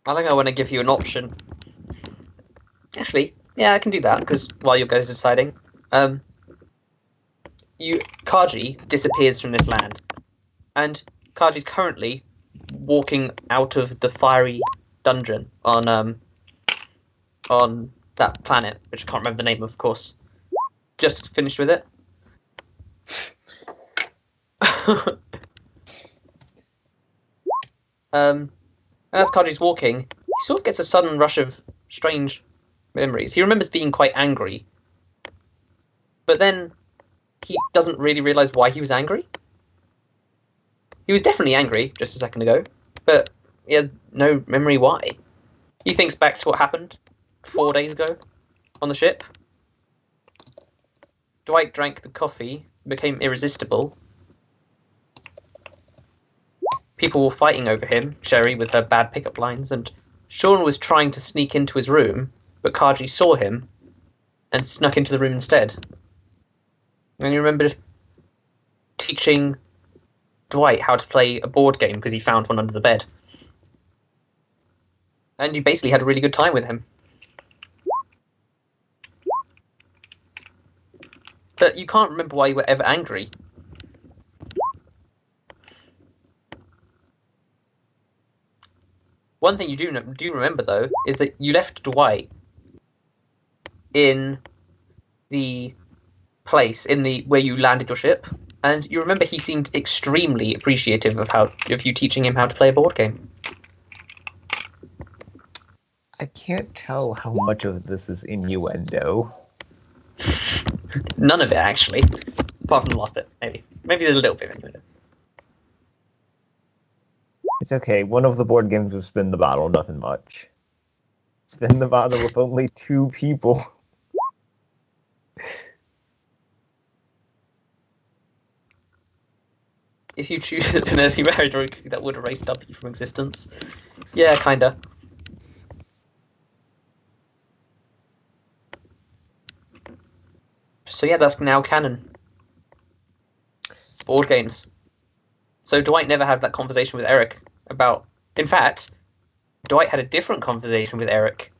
I think I want to give you an option. Actually, yeah, I can do that, because while you guys are deciding, Kaji disappears from this land, and Kaji's currently walking out of the fiery dungeon on that planet, which I can't remember the name of course. Just finished with it. As Kaji's walking, he sort of gets a sudden rush of strange memories. He remembers being quite angry, but then he doesn't really realize why he was angry. He was definitely angry just a second ago, but he has no memory why. He thinks back to what happened 4 days ago on the ship. Dwight drank the coffee, became irresistible. People were fighting over him, Sherry with her bad pickup lines, and Sean was trying to sneak into his room, but Kaji saw him and snuck into the room instead. And you remember teaching Dwight how to play a board game because he found one under the bed. And you basically had a really good time with him. But you can't remember why you were ever angry. One thing you do remember, though, is that you left Dwight in the place where you landed your ship, and you remember he seemed extremely appreciative of you teaching him how to play a board game.
I can't tell how much of this is innuendo.
None of it, actually, apart from the last bit. Maybe there's a little bit of it.
It's okay. One of the board games was Spin the Bottle, nothing much. Spin the Bottle with only 2 people.
If you choose a Penelope Maradori, that would erase W from existence. Yeah, kinda. So yeah, that's now canon. Board games. So Dwight never had that conversation with Eric about... In fact, Dwight had a different conversation with Eric,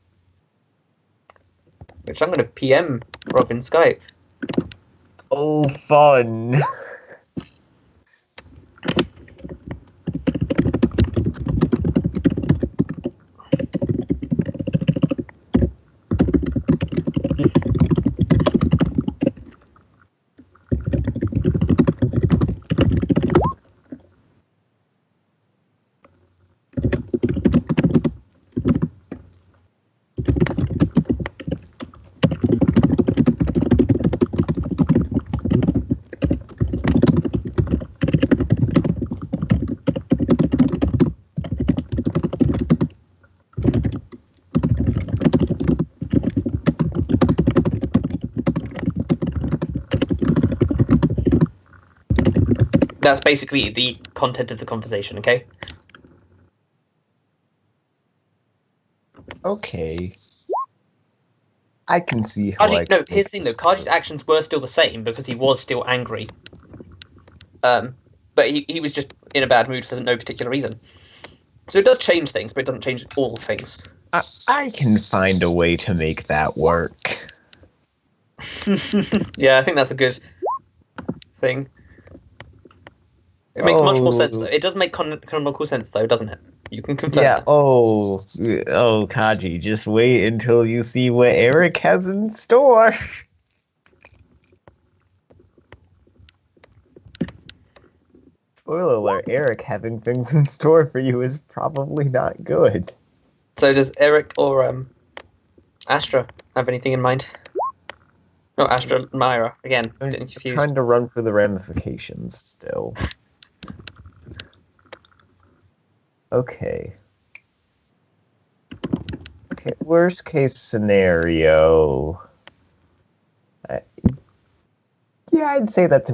which I'm going to PM Rob in Skype.
Oh, fun.
That's basically the content of the conversation, okay?
Okay. I can see how
Kaji, no, here's the thing though. Kaji's actions were still the same because he was still angry. But he was just in a bad mood for no particular reason. So it does change things, but it doesn't change all things.
I can find a way to make that work.
Yeah, I think that's a good thing. It makes much more sense though. It does make canonical sense though, doesn't it? You can confirm
Yeah,
that.
oh, Kaji, just wait until you see what Eric has in store. Spoiler alert, Eric having things in store for you is probably not good.
So does Eric or Astra have anything in mind? No, Astra and Myra. Again,
I'm
getting confused.
trying to run for the ramifications still. Okay. Okay, worst case scenario. Yeah, I'd say that's.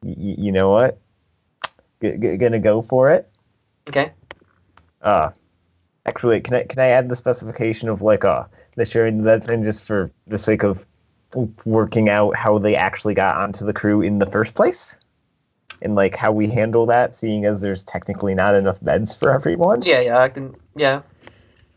You know what? Gonna go for it.
Okay.
Actually, can I add the specification of like the sharing that thing just for the sake of working out how they actually got onto the crew in the first place? And like how we handle that, seeing as there's technically not enough beds for everyone.
Yeah, I can. Yeah.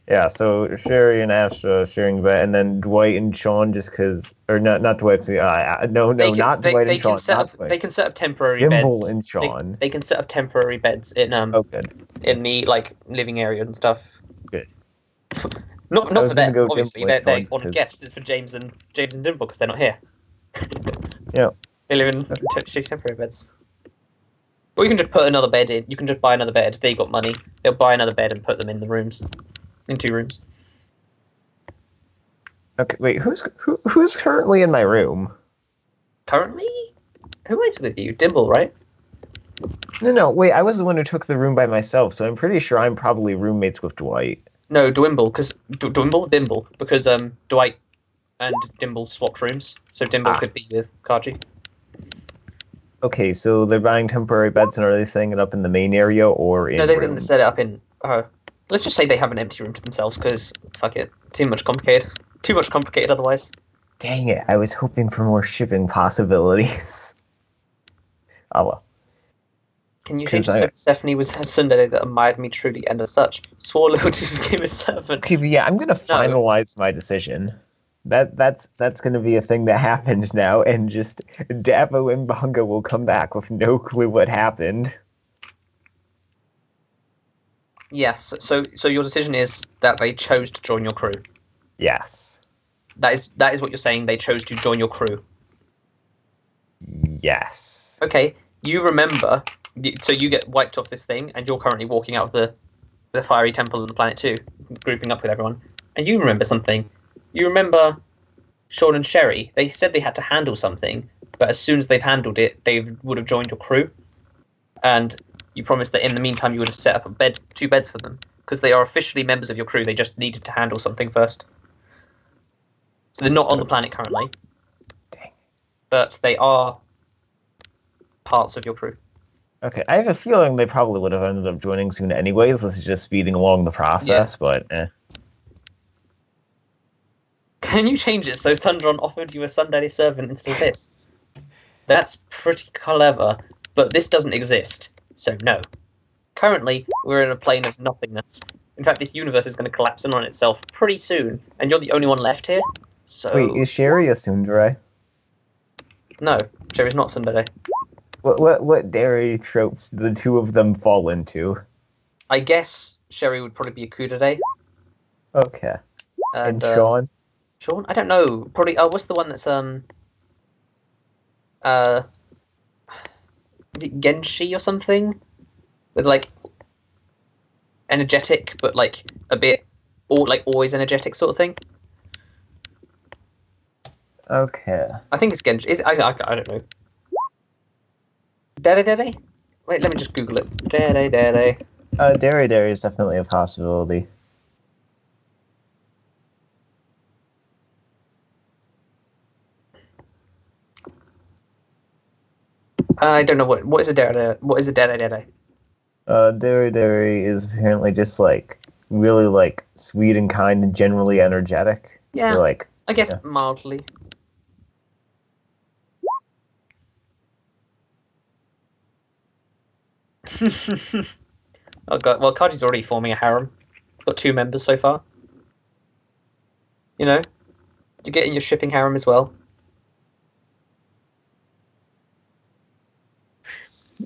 Yeah, so Sherry and Astra sharing the bed, and then Dwight and Sean just because, or not Dwight. No, not Dwight and Sean.
They can set up temporary
Jimble
beds.
and Sean.
They can set up temporary beds in
Oh, good.
in the like living area and stuff.
Good.
Not
I was
for
gonna
them.
go
Obviously,
Dimple
they're
and Sean
on
just
guests. It's for James and Dimple because they're not here.
Yeah.
They live in temporary beds. Or you can just put another bed in. You can just buy another bed. If they got money, they'll buy another bed and put them in the rooms, in 2 rooms.
Okay, wait. Who's currently in my room?
Currently, who is with you? Dimple, right?
No. Wait. I was the one who took the room by myself, so I'm pretty sure I'm probably roommates with Dwight.
No, Dwimble, because Dimble, because Dwight and Dimble swapped rooms, so Dimble could be with Kaji.
Okay, so they're buying temporary beds, and are they setting it up in the main area or in?
No, they're going to
rooms?
set it up in. Let's just say they have an empty room to themselves, because fuck it, too much complicated. Too much complicated otherwise.
Dang it! I was hoping for more shipping possibilities. Oh well.
Can you change it so Stephanie was a Sunday that admired me truly, and as such, swore loyalty became a servant?
Okay, but yeah, I'm gonna finalize my decision. That's gonna be a thing that happened now, and just Davo and Bongo will come back with no clue what happened.
Yes. So your decision is that they chose to join your crew.
Yes.
That is what you're saying. They chose to join your crew.
Yes.
Okay. You remember. So you get wiped off this thing, and you're currently walking out of the fiery temple on the planet 2, grouping up with everyone. And you remember something. You remember Sean and Sherry. They said they had to handle something, but as soon as they've handled it, they would have joined your crew. And you promised that in the meantime you would have set up 2 beds for them, because they are officially members of your crew. They just needed to handle something first. So they're not on the planet currently.
Dang.
But they are parts of your crew.
Okay, I have a feeling they probably would have ended up joining soon anyways. This is just speeding along the process, but
Can you change it so Thunderon offered you a Sunday servant instead of this? That's pretty clever, but this doesn't exist, so no. Currently, we're in a plane of nothingness. In fact, this universe is going to collapse in on itself pretty soon, and you're the only one left here, so...
Wait, is Sherry a tsundere?
No, Sherry's not Sunday.
What dairy tropes do the 2 of them fall into?
I guess Sherry would probably be a Kudere.
Okay. And Sean?
Sean? I don't know. Probably. Oh, what's the one that's Genshi or something? With like energetic, but like a bit, or like always energetic sort of thing.
Okay.
I think it's Genshi. I don't know. Dere? Wait, let me just Google it. Dere.
Dairy is definitely a possibility.
I don't know what is a dere. What is a dere?
Dairy is apparently just like really like sweet and kind and generally energetic.
Yeah,
So, like,
I guess
yeah.
mildly. Oh god, well, Kaji's already forming a harem. Got 2 members so far. You know, you get in your shipping harem as well.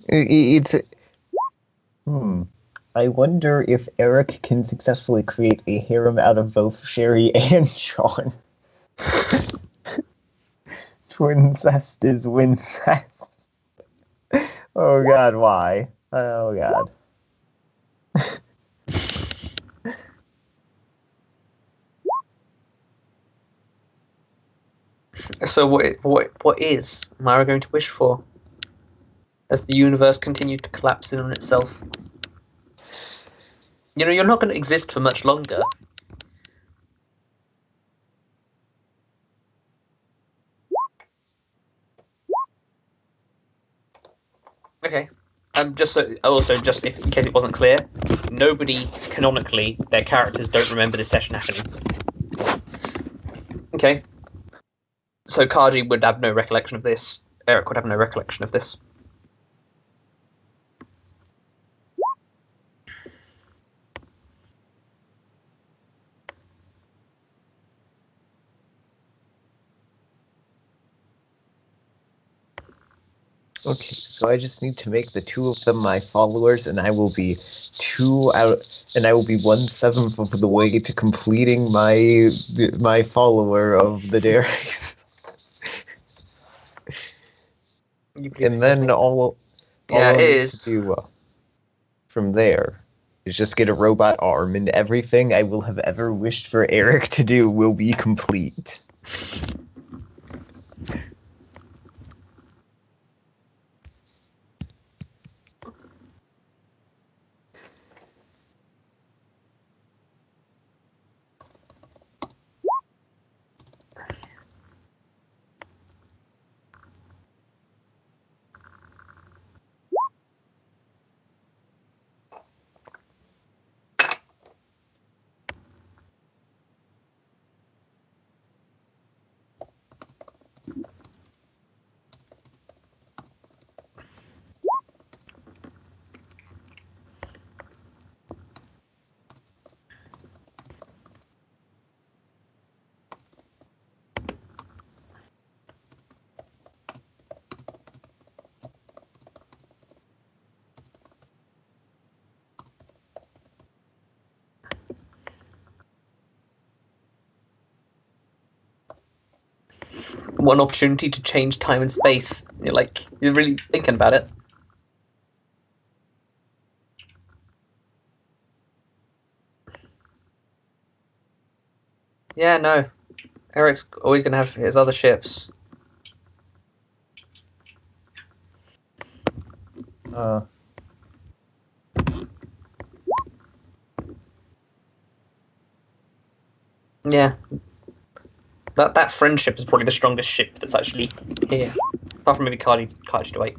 It's. I wonder if Eric can successfully create a harem out of both Sherry and Sean. Twincest is wincest. Oh god, why? Oh god.
So what is Myra going to wish for? As the universe continues to collapse in on itself. You know, you're not going to exist for much longer. Okay. Just so, also, just if, in case it wasn't clear, nobody canonically, their characters don't remember this session happening. Okay. So Kaji would have no recollection of this. Eric would have no recollection of this.
Okay, so I just need to make the 2 of them my followers, and I will be 1/7 of the way to completing my follower of the dairies. And then all
Yeah,
I'll
it
need
is.
to do from there is just get a robot arm, and everything I will have ever wished for Eric to do will be complete.
One opportunity to change time and space. You're really thinking about it. Yeah, no. Eric's always going to have his other ships. Yeah. That friendship is probably the strongest ship that's actually here. Apart from maybe Kaji Dwight.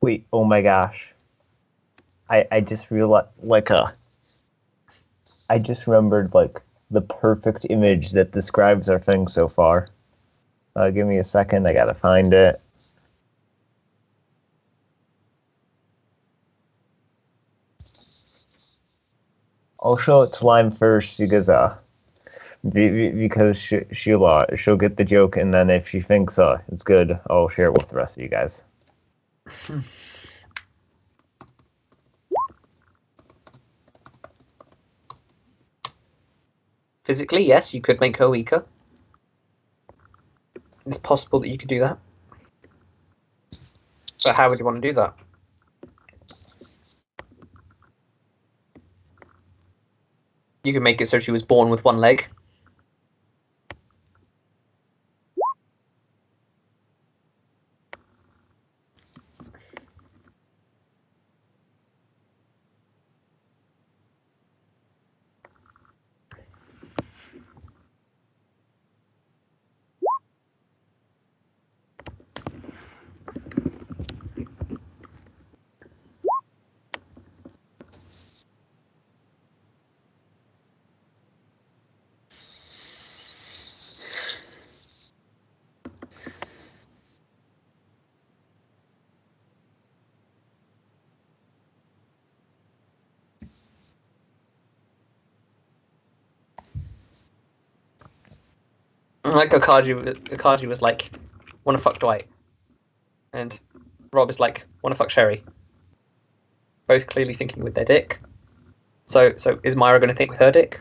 Wait, oh my gosh. I just realized, I just remembered, the perfect image that describes our thing so far. Give me a second, I gotta find it. I'll show it to Lime first because she'll get the joke, and then if she thinks it's good, I'll share it with the rest of you guys.
Physically, yes, you could make her weaker. It's possible that you could do that. But how would you want to do that? You could make it so she was born with one leg. Like Akaji was like, wanna fuck Dwight. And Rob is like, wanna fuck Sherry. Both clearly thinking with their dick. So is Myra gonna think with her dick?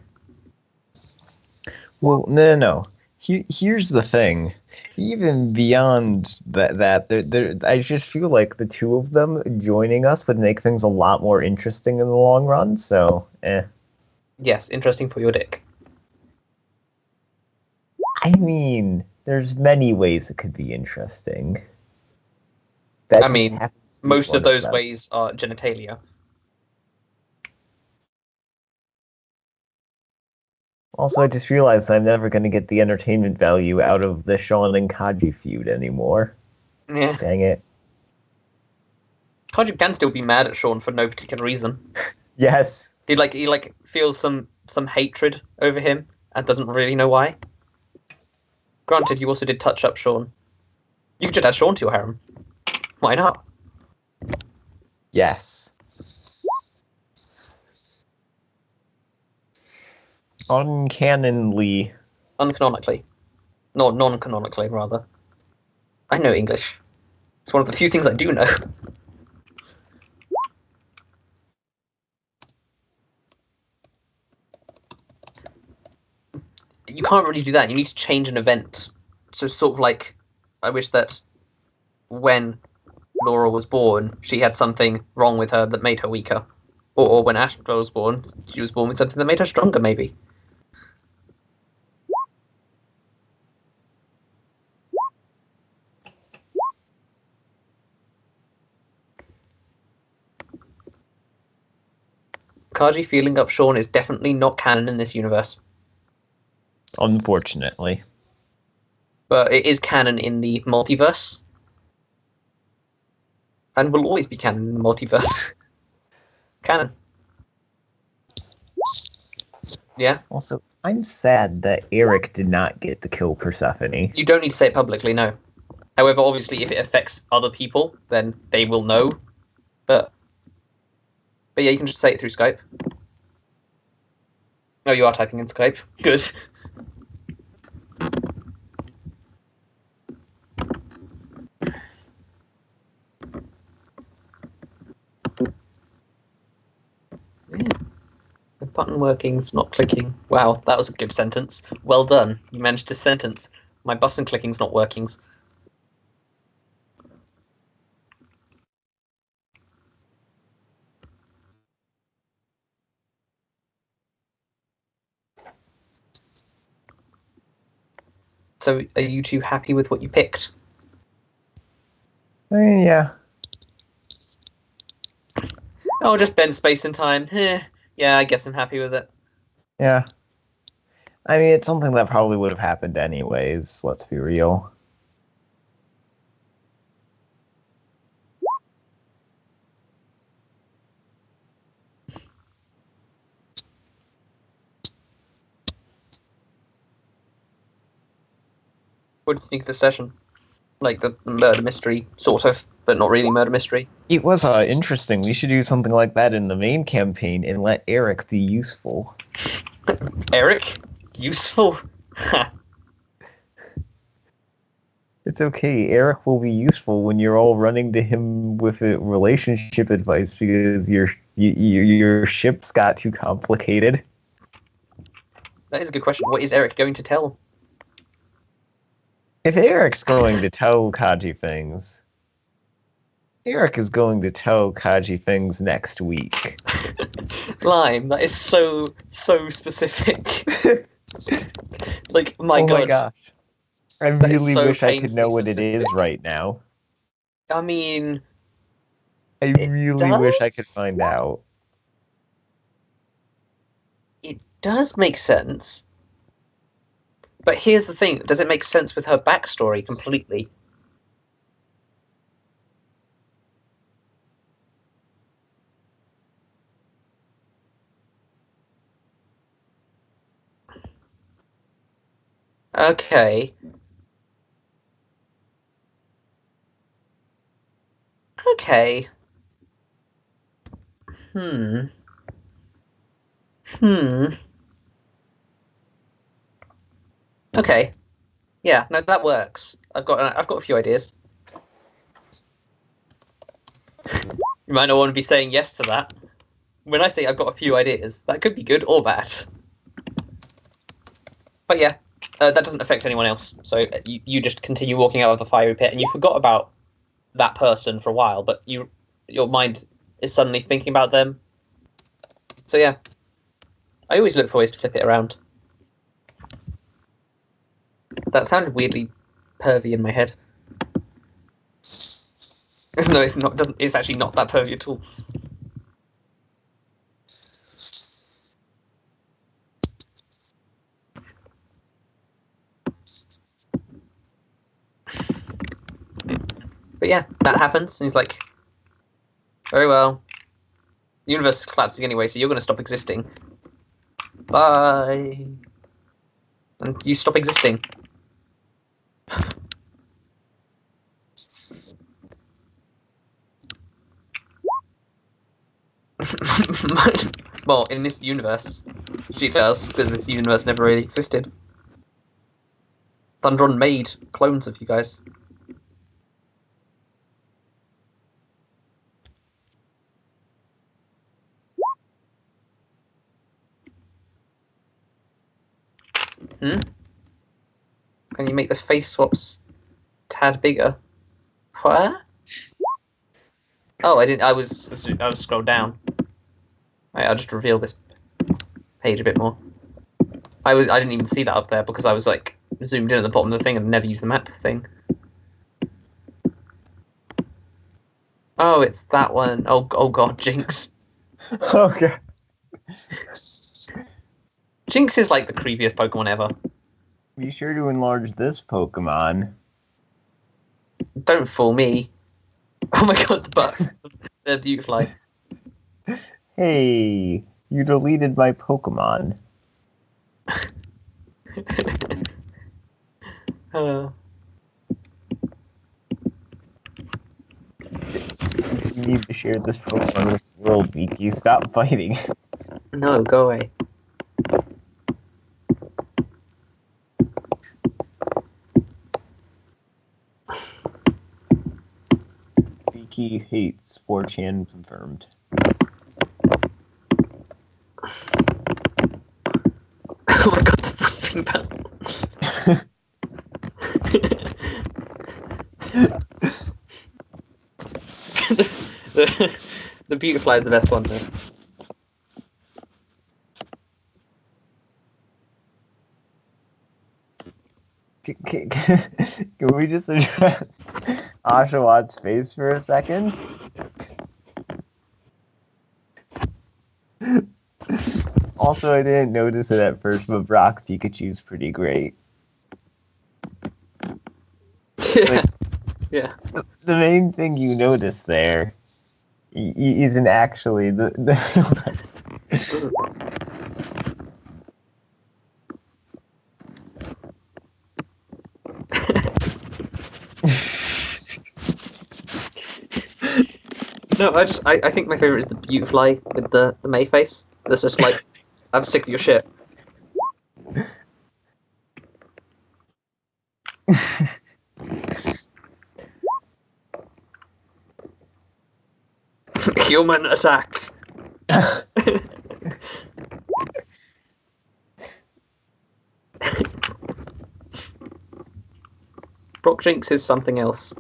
Well, no. Here's the thing. Even beyond I just feel like the two of them joining us would make things a lot more interesting in the long run. So,
Yes, interesting for your dick.
I mean, there's many ways it could be interesting. That
I
just
mean,
happens to be
most
one
of those
them.
ways are genitalia.
Also, I just realized I'm never going to get the entertainment value out of the Sean and Kaji feud anymore.
Yeah.
Dang it.
Kaji can still be mad at Sean for no particular reason.
Yes.
He feels some hatred over him and doesn't really know why. Granted, you also did touch up Sean. You could just add Sean to your harem. Why not?
Yes. Uncanonically.
Uncanonically. No, non-canonically, rather. I know English. It's one of the few things I do know. You can't really do that. You need to change an event. So sort of like, I wish that when Laura was born, she had something wrong with her that made her weaker. Or when Ashla was born, she was born with something that made her stronger, maybe. Kaji feeling up Sean is definitely not canon in this universe.
Unfortunately.
But it is canon in the multiverse. And will always be canon in the multiverse. Canon. Yeah?
Also, I'm sad that Eric did not get to kill Persephone.
You don't need to say it publicly, no. However, obviously, if it affects other people, then they will know. But yeah, you can just say it through Skype. Oh, you are typing in Skype. Good. The button working's not clicking. Wow, that was a good sentence. Well done. You managed to sentence. My button clicking's not working. So, are you two happy with what you picked?
Yeah.
Oh, just bend space and time. Yeah, I guess I'm happy with it.
Yeah. I mean, it's something that probably would have happened anyways, let's be real.
What do you think of the session? Like the murder mystery, sort of, but not really murder mystery.
It was interesting. We should do something like that in the main campaign and let Eric be useful.
Eric? Useful?
It's okay. Eric will be useful when you're all running to him with relationship advice because your ship's got too complicated.
That is a good question. What is Eric going to tell?
If Eric's going to tell Kaji things, Eric is going to tell Kaji things next week.
Lime, that is so specific. Like, my
oh
god.
my gosh. I
That is
really
so
wish I could know
painfully
what it is
specific.
right now.
I mean,
I really wish I could
does?
find out.
it does make sense. But here's the thing, does it make sense with her backstory completely? Okay. Okay. Hmm. Okay. Yeah, no, that works. I've got a few ideas. You might not want to be saying yes to that. When I say I've got a few ideas, that could be good or bad. But yeah, that doesn't affect anyone else. So you just continue walking out of the fiery pit, and you forgot about that person for a while, but your mind is suddenly thinking about them. So yeah, I always look for ways to flip it around. That sounded weirdly pervy in my head. Even though it's actually not that pervy at all. But yeah, that happens, and he's like, very well. The universe is collapsing anyway, so you're going to stop existing. Bye. And you stop existing. Well, in this universe, she does, because this universe never really existed. Thundron made clones of you guys. Hmm? Can you make the face swaps tad bigger? What? Oh, I didn't. I was scrolled down. Right, I'll just reveal this page a bit more. I didn't even see that up there because I was like zoomed in at the bottom of the thing and never used the map thing. Oh, it's that one. Oh god, Jinx.
Okay.
Jinx is like the creepiest Pokemon ever.
Be sure to enlarge this Pokemon.
Don't fool me. Oh my god, the bug. The Beautifly.
Hey, you deleted my Pokemon.
uh,
You need to share this Pokemon with the world, Miki. Stop fighting.
no, go away.
Miki hates 4chan confirmed.
Oh my god, the flipping battle. the Beautifly is the best one though.
Can we just address Oshawott face for a second? Also, I didn't notice it at first, but Brock Pikachu's pretty great.
Yeah. Yeah.
The main thing you notice there isn't actually the
No, I think my favourite is the Beautifly with the May face. That's just like, I'm sick of your shit. Human attack. Brock Jinx is something else.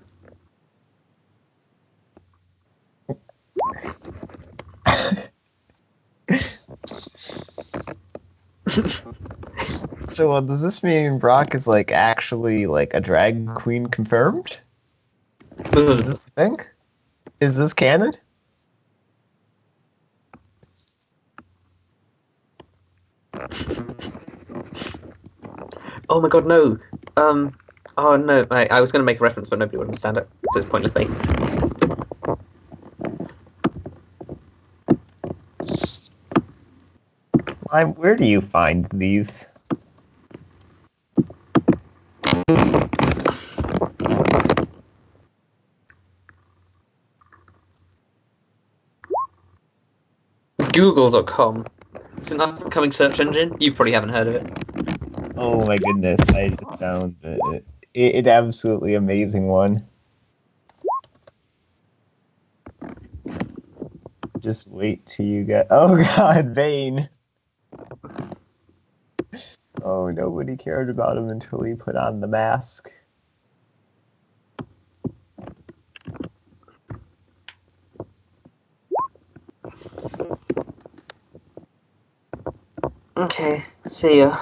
So does this mean Brock is like actually like a drag queen confirmed? Is this a thing? Is this canon?
Oh my god, no. Oh no, I was going to make a reference, but nobody would understand it, so it's pointless thing.
Where do you find these?
Google.com. It's an upcoming search engine. You probably haven't heard of it.
Oh my goodness, I just found it absolutely amazing one. Just wait till you get. Oh God, Vane. Oh, nobody cared about him until he put on the mask.
Okay, see ya.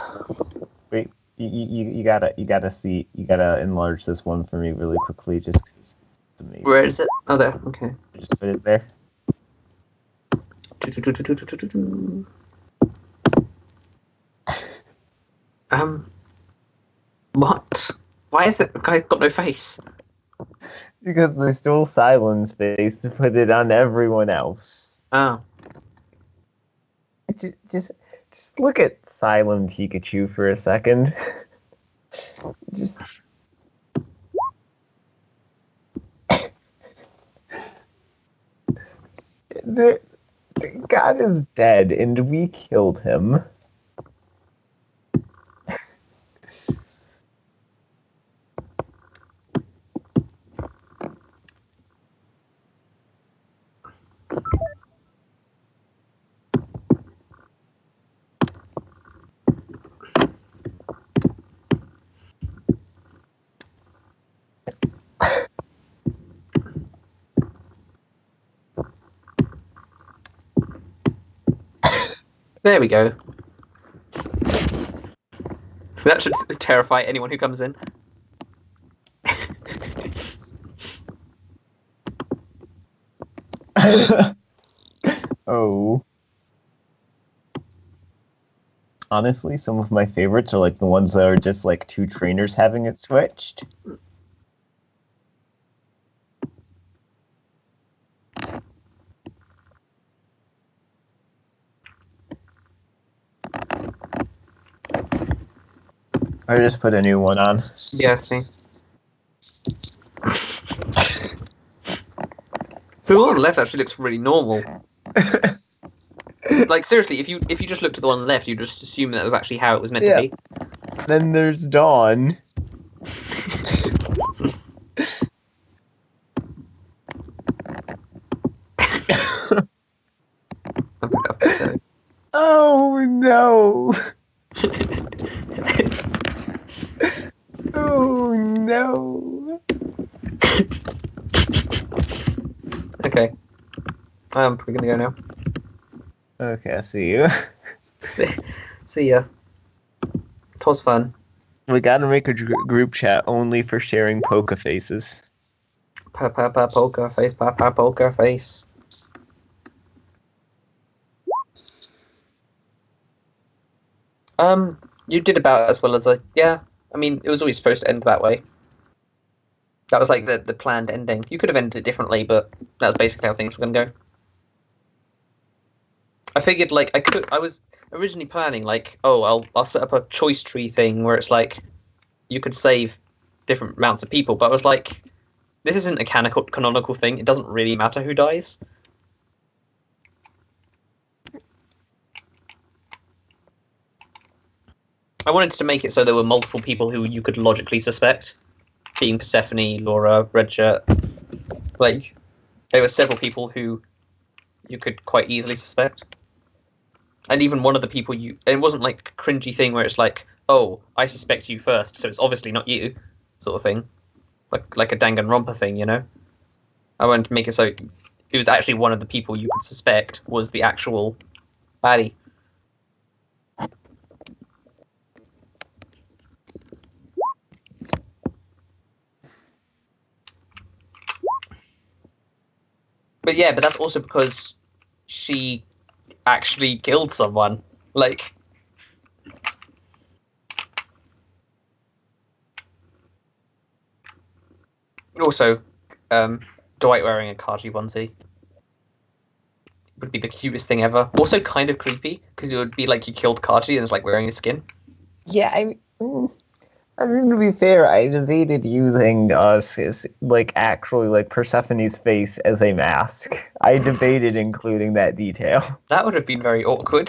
Wait, you gotta enlarge this one for me really quickly, just 'cause it's amazing.
Where is it? Oh, there. Okay.
Just put it there.
What? Why is that guy got no face?
Because they stole Silence face to put it on everyone else.
Oh.
Just look at Silent Pikachu for a second. Just. The God is dead, and we killed him.
There we go. That should terrify anyone who comes in.
Oh. Honestly, some of my favorites are like the ones that are just like two trainers having it switched. I just put a new one on.
Yeah, see. So the one on the left actually looks really normal. Like seriously, if you just looked at the one on the left, you'd just assume that was actually how it was meant to be.
Then there's Dawn. Oh no! Oh no!
Okay. We're gonna go now.
Okay, I see you.
See ya. It was fun.
We gotta make a group chat only for sharing poker faces.
Poker face, poker face. You did about as well as yeah. I mean, it was always supposed to end that way. That was like the planned ending. You could have ended it differently, but that was basically how things were gonna go. I figured like I was originally planning like, oh, I'll set up a choice tree thing where it's like you could save different amounts of people, but I was like, this isn't a canonical thing. It doesn't really matter who dies. I wanted to make it so there were multiple people who you could logically suspect, being Persephone, Laura, Redshirt. Like, there were several people who you could quite easily suspect. And even one of the people it wasn't like a cringy thing where it's like, oh, I suspect you first, so it's obviously not you, sort of thing. Like a Danganronpa thing, you know? I wanted to make it so it was actually one of the people you could suspect was the actual baddie. But yeah, but that's also because she actually killed someone. Like, also, Dwight wearing a Kaji onesie would be the cutest thing ever. Also, kind of creepy because it would be like you killed Kaji and it's like wearing his skin.
Yeah, I mean, to be fair, I debated using like actually like Persephone's face as a mask. I debated including that detail.
That would have been very awkward.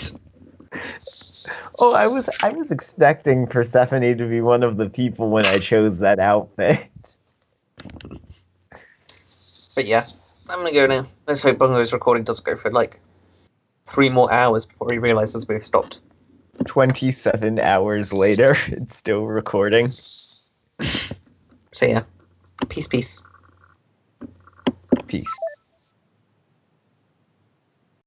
Oh, I was expecting Persephone to be one of the people when I chose that outfit.
But yeah, I'm gonna go now. Let's hope Bungo's recording doesn't go for like 3 more hours before he realizes we've stopped.
27 hours later, it's still recording.
So yeah, peace.
Peace.